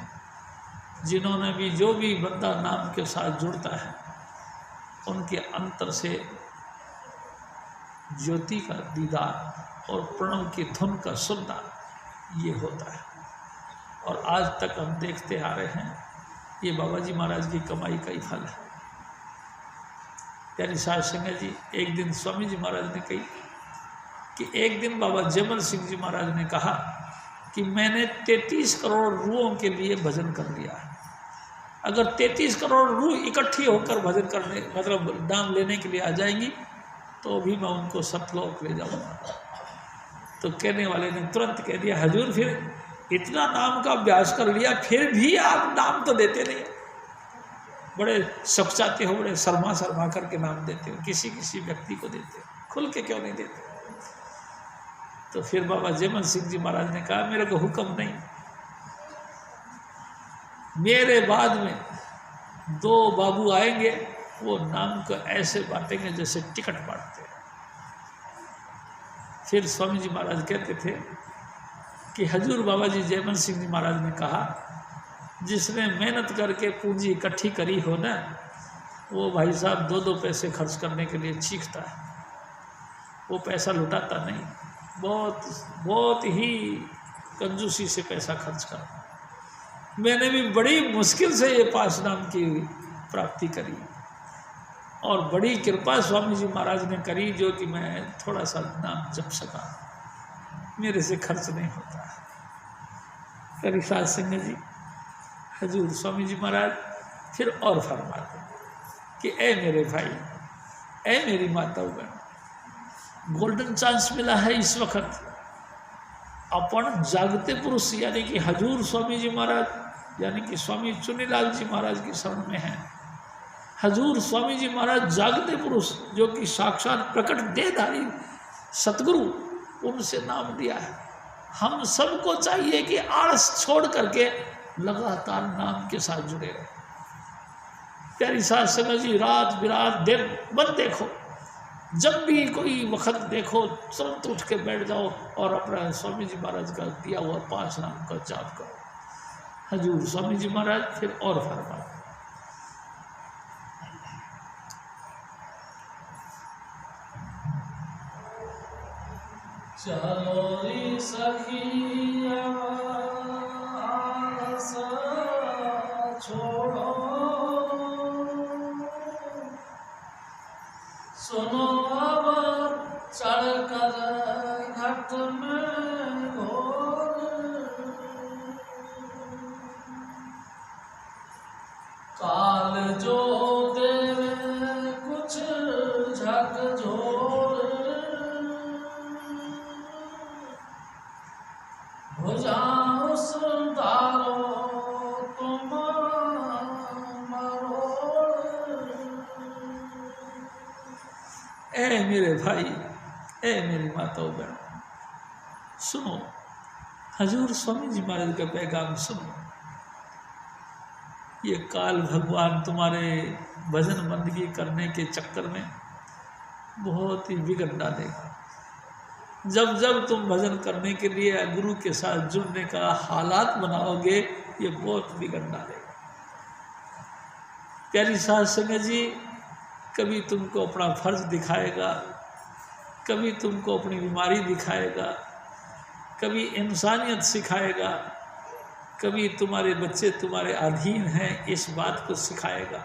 जिन्होंने भी जो भी बंदा नाम के साथ जुड़ता है उनके अंतर से ज्योति का दीदार और प्रणव की धुन का सुनना ये होता है। और आज तक हम देखते आ रहे हैं, ये बाबा जी महाराज की कमाई का ही फल है। प्यारी साध संगत जी, एक दिन स्वामी जी महाराज ने कही कि एक दिन बाबा जयमल सिंह जी महाराज ने कहा कि मैंने 33 करोड़ रूहों के लिए भजन कर लिया है। अगर 33 करोड़ रूह इकट्ठी होकर भजन करने मतलब नाम लेने के लिए आ जाएंगी तो भी मैं उनको सतलोक ले जाऊंगा। तो कहने वाले ने तुरंत कह दिया, हजूर फिर इतना नाम का अभ्यास कर लिया फिर भी आप नाम तो देते नहीं, बड़े सखचाते हो, बड़े शर्मा शर्मा करके नाम देते हो, किसी किसी व्यक्ति को देते हो, खुल के क्यों नहीं देते? तो फिर बाबा जयमल सिंह जी महाराज ने कहा, मेरे को हुक्म नहीं, मेरे बाद में 2 बाबू आएंगे, वो नाम को ऐसे बांटेंगे जैसे टिकट बांटते हैं। फिर स्वामी जी महाराज कहते थे कि हजूर बाबा जी जयमल सिंह जी महाराज ने कहा, जिसने मेहनत करके पूंजी इकट्ठी करी हो ना, वो भाई साहब 2-2 पैसे खर्च करने के लिए चीखता है, वो पैसा लुटाता नहीं, बहुत ही कंजूसी से पैसा खर्च करता। मैंने भी बड़ी मुश्किल से ये 5 नाम की प्राप्ति करी और बड़ी कृपा स्वामी जी महाराज ने करी, जो कि मैं थोड़ा सा नाम जप सका, मेरे से खर्च नहीं होता। करी साध संगत जी, हजूर स्वामी जी महाराज फिर और फरमाते कि ए मेरे भाई, ए मेरी माताओं बहन, गोल्डन चांस मिला है इस वक्त। अपन जागते पुरुष यानी कि हजूर स्वामी जी महाराज यानी कि स्वामी चुनीलाल जी महाराज की शरण में हैं। हजूर स्वामी जी महाराज जागते पुरुष जो कि साक्षात प्रकट देहधारी सतगुरु, उनसे नाम दिया है। हम सबको चाहिए कि आलस छोड़ करके लगातार नाम के साथ जुड़े रहे। प्यारी साध संगत जी, रात बिरात दिन मत देखो, जब भी कोई वक्त देखो तुरंत उठ के बैठ जाओ और अपना स्वामी जी महाराज का दिया हुआ 5 नाम का जाप करो। हजूर स्वामी जी महाराज फिर और फरमाते, चलो रे सखिया आलस छोड़ो, सुनो अब चढ़कर घट में घोर, काल जो देवे कुछ ए मेरे भाई, ए मेरी माताओं बहन, सुनो, हजूर स्वामी जी महाराज का पैगाम सुनो। ये काल भगवान तुम्हारे भजन बंदगी करने के चक्कर में बहुत ही बिगड़ डालेगा। जब जब तुम भजन करने के लिए गुरु के साथ जुड़ने का हालात बनाओगे, ये बहुत बिगड़ डालेगा। प्यारी साध संगत जी, कभी तुमको अपना फर्ज दिखाएगा, कभी तुमको अपनी बीमारी दिखाएगा, कभी इंसानियत सिखाएगा, कभी तुम्हारे बच्चे तुम्हारे अधीन हैं इस बात को सिखाएगा,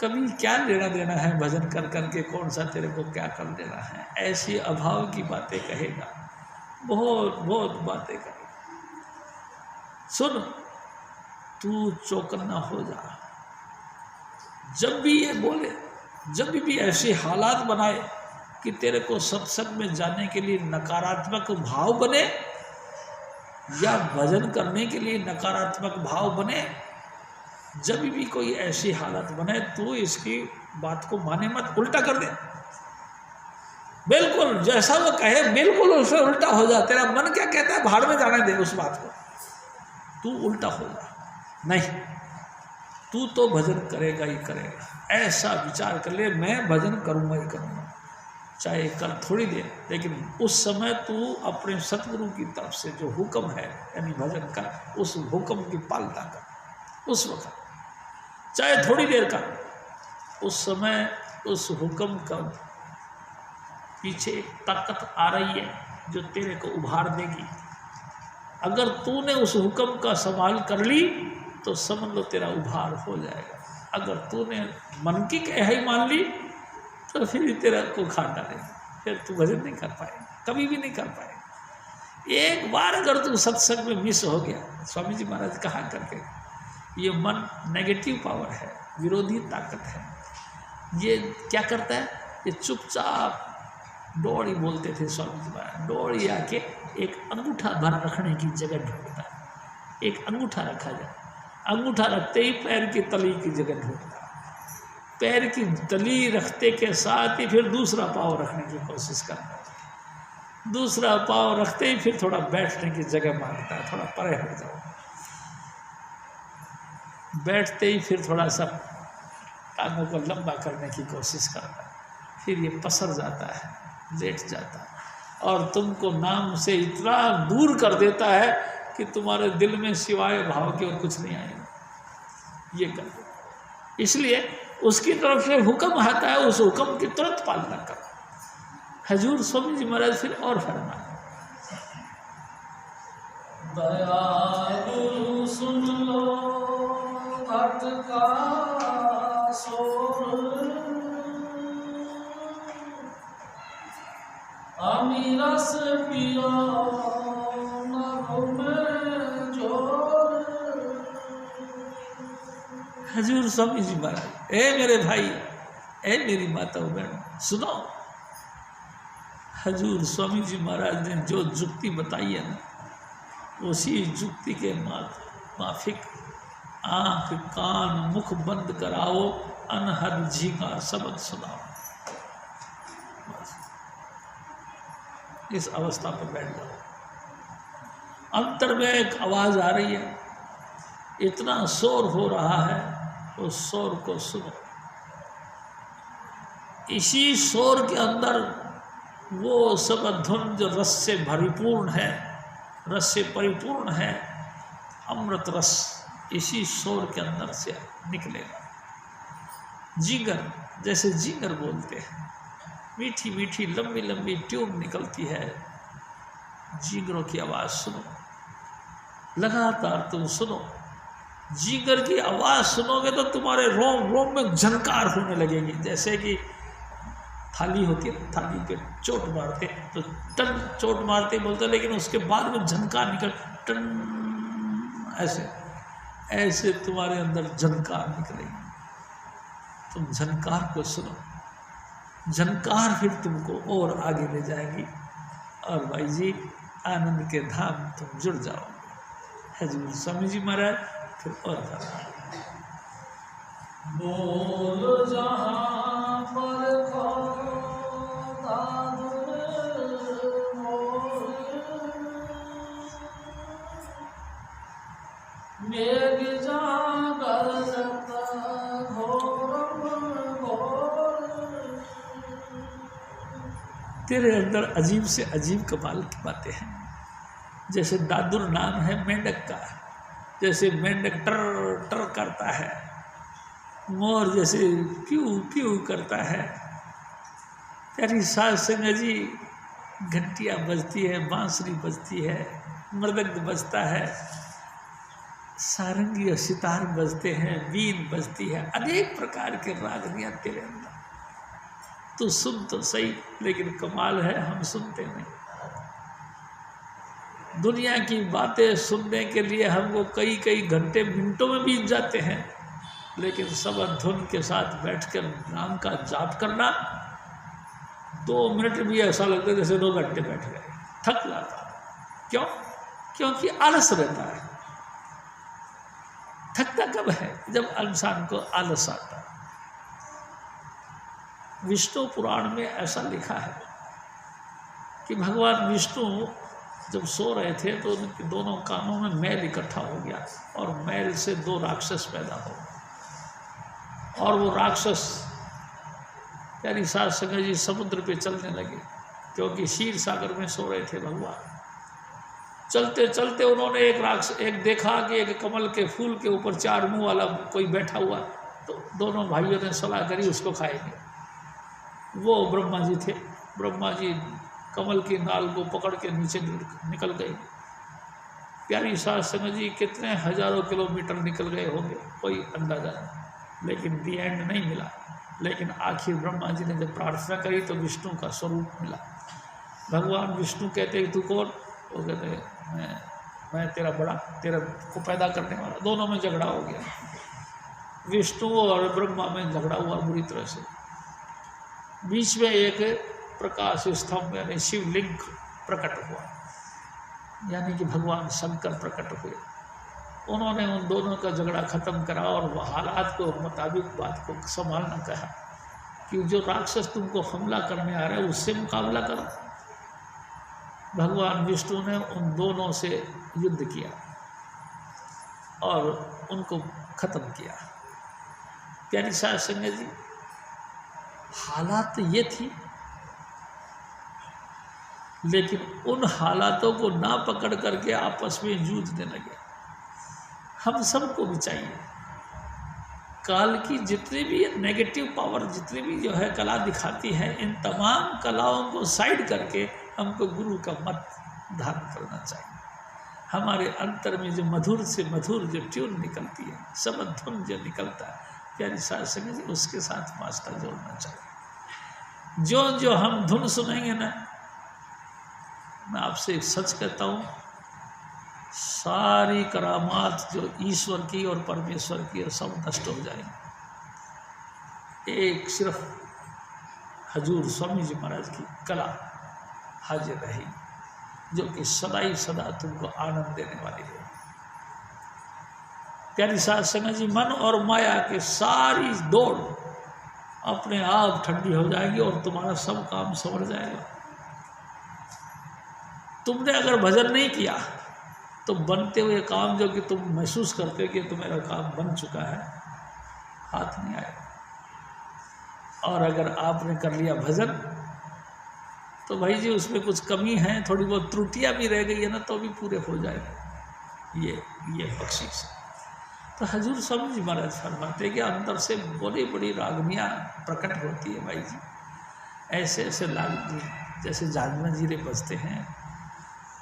कभी क्या लेना देना है भजन कर करके, कौन सा तेरे को क्या कर देना है, ऐसी अभाव की बातें कहेगा, बहुत बहुत बातें कहेगा। सुन, तू चौकन्ना हो जा। जब भी ये बोले, जब भी ऐसे हालात बनाए कि तेरे को सत्संग में जाने के लिए नकारात्मक भाव बने या भजन करने के लिए नकारात्मक भाव बने, जब भी कोई ऐसी हालत बने तो इसकी बात को माने मत, उल्टा कर दे। बिल्कुल जैसा वो कहे बिल्कुल उससे उल्टा हो जा। तेरा मन क्या कहता है भाड़ में जाने दे उस बात को, तू उल्टा हो जा। नहीं, तू तो भजन करेगा ही करेगा, ऐसा विचार कर ले, मैं भजन करूँगा ही करूँगा, चाहे कर थोड़ी देर, लेकिन उस समय तू अपने सतगुरु की तरफ से जो हुक्म है यानी भजन कर, उस हुक्म की पालना कर। उस वक्त चाहे थोड़ी देर का, उस समय उस हुक्म का पीछे ताकत आ रही है जो तेरे को उभार देगी। अगर तूने उस हुक्म का संभाल कर ली तो समझ लो तेरा उभार हो जाएगा। अगर तूने मन की कह ही मान ली तो फिर तेरा को खा डालेगा, फिर तू भजन नहीं कर पाएगा, कभी भी नहीं कर पाएगा। एक बार अगर तू सत्संग में मिस हो गया, स्वामी जी महाराज कहा करके, ये मन नेगेटिव पावर है, विरोधी ताकत है। ये क्या करता है, ये चुपचाप दौड़ी बोलते थे स्वामी जी महाराज, दौड़ी आके एक अंगूठा भर रखने की जगह ढूंढता है। एक अंगूठा रखा जाए, अंगूठा रखते ही पैर की तली की जगह ढूंढता है, पैर की तली रखते के साथ ही फिर दूसरा पाँव रखने की कोशिश करता है, दूसरा पाँव रखते ही फिर थोड़ा बैठने की जगह मांगता है, थोड़ा परे हट जाओ। बैठते ही फिर थोड़ा सा टांगों को लंबा करने की कोशिश करता है, फिर ये पसर जाता है, लेट जाता है और तुमको नाम से इतना दूर कर देता है कि तुम्हारे दिल में सिवाय भाव के और कुछ नहीं आएगा। ये कर दो, इसलिए उसकी तरफ से हुक्म आता है, उस हुक्म की तुरंत पालना करो। हजूर स्वामी जी महाराज फिर और फरमाए, दयालु सुन लो घट का सोर, अमीरस पियो न में जोर। हजूर स्वामी जी महाराज, ए मेरे भाई, ए मेरी माता बहन, सुनो, हजूर स्वामी जी महाराज ने जो जुक्ति बताई है ना, उसी जुक्ति के माफिक आँख कान मुख बंद कराओ, अनहद झींगा सबक सुनाओ। बस इस अवस्था पर बैठ जाओ। अंतर में एक आवाज़ आ रही है, इतना शोर हो रहा है, उस शोर को सुनो। इसी शोर के अंदर वो सब धुन जो रस से भरिपूर्ण है, रस से परिपूर्ण है, अमृत रस इसी शोर के अंदर से निकलेगा। जींगर, जैसे जींगर बोलते हैं, मीठी मीठी लंबी लंबी ट्यून निकलती है, जींगरों की आवाज़ सुनो, लगातार तुम सुनो। जींगर की आवाज़ सुनोगे तो तुम्हारे रोम रोम में झनकार होने लगेगी। जैसे कि थाली होती है, थाली पे चोट मारते तो टन चोट मारते बोलते, लेकिन उसके बाद में झनकार निकल, टन, ऐसे ऐसे तुम्हारे अंदर झनकार निकलेगी। तुम झनकार को सुनो, झनकार फिर तुमको और आगे ले जाएगी और भाई जी आनंद के धाम तुम जुड़ जाओगे। हजूर स्वामी जी महाराज फिर और बोल जहाँ पर तेरे अंदर अजीब से अजीब कमाल की बातें हैं। जैसे दादुर नाम है मेंढक का, जैसे मेंढक टर टर करता है, मोर जैसे प्यू प्यू करता है। प्यारी साध संगत जी, घंटियाँ बजती है, बांसुरी बजती है, मृदंग बजता है, सारंगी और सितार बजते हैं, बीन बजती है, अनेक प्रकार के रागनियाँ तेरे अंदर। तू सुन तो सही, लेकिन कमाल है हम सुनते नहीं। दुनिया की बातें सुनने के लिए हमको कई कई घंटे मिनटों में बीत जाते हैं, लेकिन सबद धुन के साथ बैठकर नाम का जाप करना 2 मिनट भी ऐसा लगता है जैसे 2 घंटे बैठ गए, थक जाता। क्यों? क्योंकि आलस रहता है। थकता कब है? जब इंसान को आलस आता है। विष्णु पुराण में ऐसा लिखा है कि भगवान विष्णु जब सो रहे थे तो उनके दोनों कानों में मैल इकट्ठा हो गया और मैल से 2 राक्षस पैदा हो गए। और वो राक्षस यानी साध संगत जी समुद्र पे चलने लगे, क्योंकि क्षीर सागर में सो रहे थे भगवान। चलते चलते उन्होंने एक देखा कि एक कमल के फूल के ऊपर 4 मुंह वाला कोई बैठा हुआ, तो दोनों भाइयों ने सलाह करी उसको खाएंगे। वो ब्रह्मा जी थे। ब्रह्मा जी कमल की नाल को पकड़ के नीचे निकल गए। प्यारी साध संगत जी कितने हजारों किलोमीटर निकल गए होंगे, कोई अंदाजा नहीं, लेकिन दी एंड नहीं मिला। लेकिन आखिर ब्रह्मा जी ने जब प्रार्थना करी तो विष्णु का स्वरूप मिला। भगवान विष्णु कहते हैं तू कौन? वो कहते हैं मैं तेरा बड़ा, तेरा को पैदा करने वाला। दोनों में झगड़ा हो गया, विष्णु और ब्रह्मा में झगड़ा हुआ बुरी तरह से। बीच में एक प्रकाश स्तंभ यानी शिवलिंग प्रकट हुआ, यानी कि भगवान शंकर प्रकट हुए। उन्होंने उन दोनों का झगड़ा खत्म करा और वह हालात को मुताबिक बात को संभालना कहा कि जो राक्षस तुमको हमला करने आ रहा है उससे मुकाबला करो। भगवान विष्णु ने उन दोनों से युद्ध किया और उनको खत्म किया। प्यारी साध संगत जी, हालात ये थी, लेकिन उन हालातों को ना पकड़ करके आपस में जूझने लगे। हम सबको भी चाहिए काल की जितनी भी नेगेटिव पावर, जितनी भी जो है कला दिखाती है, इन तमाम कलाओं को साइड करके हमको गुरु का मत धारण करना चाहिए। हमारे अंतर में जो मधुर से मधुर जो ट्यून निकलती है, सबद धुन जो निकलता है, प्यारी साध संगत जी, उसके साथ वास्ता जोड़ना चाहिए। जो जो हम धुन सुनेंगे ना, मैं आपसे एक सच कहता हूँ, सारी करामात जो ईश्वर की और परमेश्वर की है सब नष्ट हो जाएंगी। एक सिर्फ हजूर स्वामी जी महाराज की कला हाजिर रहेगी, जो कि सदा ही सदा तुमको आनंद देने वाली है। प्यारी साध संगत जी, मन और माया के सारी दौड़ अपने आप ठंडी हो जाएगी और तुम्हारा सब काम संवर जाएगा। तुमने अगर भजन नहीं किया तो बनते हुए काम जो कि तुम महसूस करते कि तुम्हारा काम बन चुका है, हाथ नहीं आएगा। और अगर आपने कर लिया भजन तो भाई जी उसमें कुछ कमी है, थोड़ी बहुत त्रुटियां भी रह गई है ना, तो भी पूरे हो जाएंगे। ये बख्शिश है। तो हजूर स्वामी जी महाराज फरमाते कि अंदर से बड़ी बड़ी रागनियाँ प्रकट होती है भाई जी। ऐसे ऐसे राग जैसे जागना जीरे बजते हैं,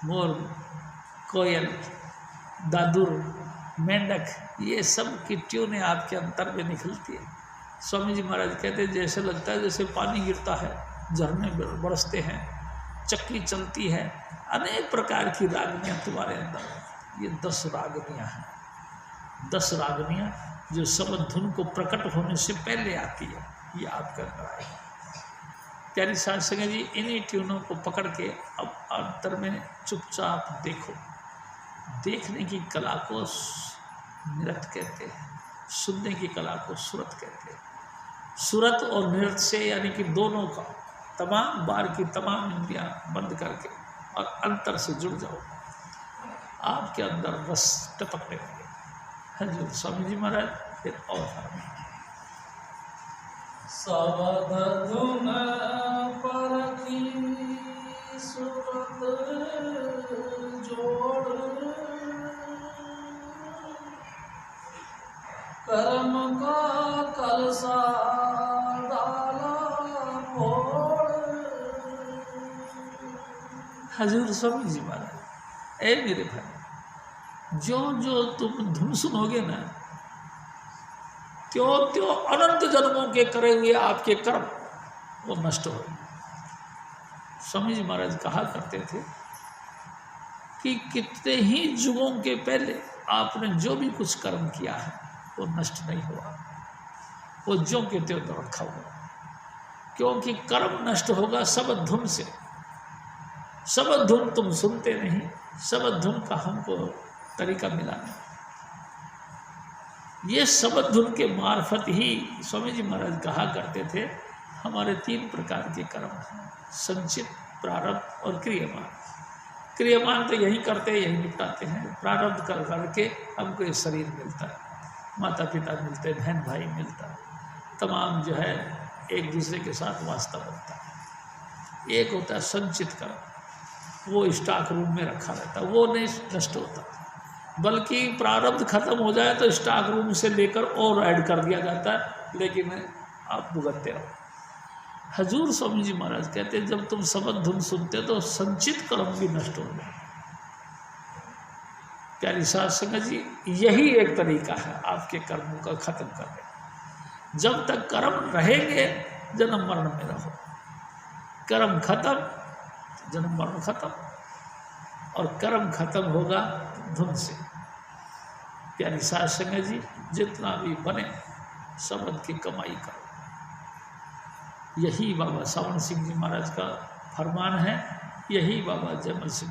मोर, कोयल, दादुर, मेंढक, ये सब की ट्यूनें आपके अंतर में निकलती है। स्वामी जी महाराज कहते हैं जैसे लगता है जैसे पानी गिरता है, झरने बरसते हैं, चक्की चलती है, अनेक प्रकार की रागनियाँ तुम्हारे अंदर। ये 10 रागनियाँ हैं, 10 रागनियाँ जो सबद धुन को प्रकट होने से पहले आती है, ये आपके अंदर आएगी। प्यारी साध संगत जी, इन्हीं ट्यूनों को पकड़ के अब अंतर में चुपचाप देखो। देखने की कला को नृत्य कहते हैं, सुनने की कला को सुरत कहते हैं। सुरत और नृत्य से यानी कि दोनों का तमाम बार की तमाम इंद्रियां बंद करके और अंतर से जुड़ जाओ, आपके अंदर रस टपकने लगे। हजूर स्वामी जी महाराज फिर और सबद धुन परखी सूरत जोड़ कर्म का कलसा डाला फोड़। हजूर स्वामी जी महाराज, ए मेरे भाई, जो जो तुम धुन सुनोगे ना, त्यों त्यों अनंत जन्मों के करे हुए आपके कर्म वो नष्ट हो। स्वामी जी महाराज कहा करते थे कि कितने ही युगों के पहले आपने जो भी कुछ कर्म किया है वो नष्ट नहीं हुआ, वो ज्यों के त्यों तो रखा हुआ। क्योंकि कर्म नष्ट होगा शब्द धुन से। शब्द धुन तुम सुनते नहीं, शब्द धुन का हमको तरीका मिला नहीं। ये शब्द धुन के मार्फत ही स्वामी जी महाराज कहा करते थे हमारे 3 प्रकार के कर्म हैं, संचित, प्रारब्ध और क्रियमान। क्रियमान तो यही करते हैं, यही निपटाते हैं। प्रारब्ध कर करके हमको ये शरीर मिलता है, माता पिता मिलते हैं, बहन भाई मिलता है, तमाम जो है एक दूसरे के साथ वास्ता बनता है। एक होता है संचित कर्म, वो स्टॉक रूम में रखा रहता है, वो नहीं नष्ट होता, बल्कि प्रारब्ध खत्म हो जाए तो स्टॉक रूम से लेकर और ऐड कर दिया जाता है, लेकिन आप भुगतते रहो। हजूर स्वामी जी महाराज कहते हैं जब तुम शब्द धुन सुनते तो संचित कर्म भी नष्ट हो जाए। प्यारी साध संगत जी, यही एक तरीका है आपके कर्मों का खत्म करने। जब तक कर्म रहेंगे जन्म मरण में रहो, कर्म खत्म जन्म मरण खत्म, और कर्म खत्म होगा धुन से। प्यारी साध संगत जी, जितना भी बने शब्द की कमाई करो। यही बाबा सावन सिंह जी महाराज का फरमान है, यही बाबा जयमल सिंह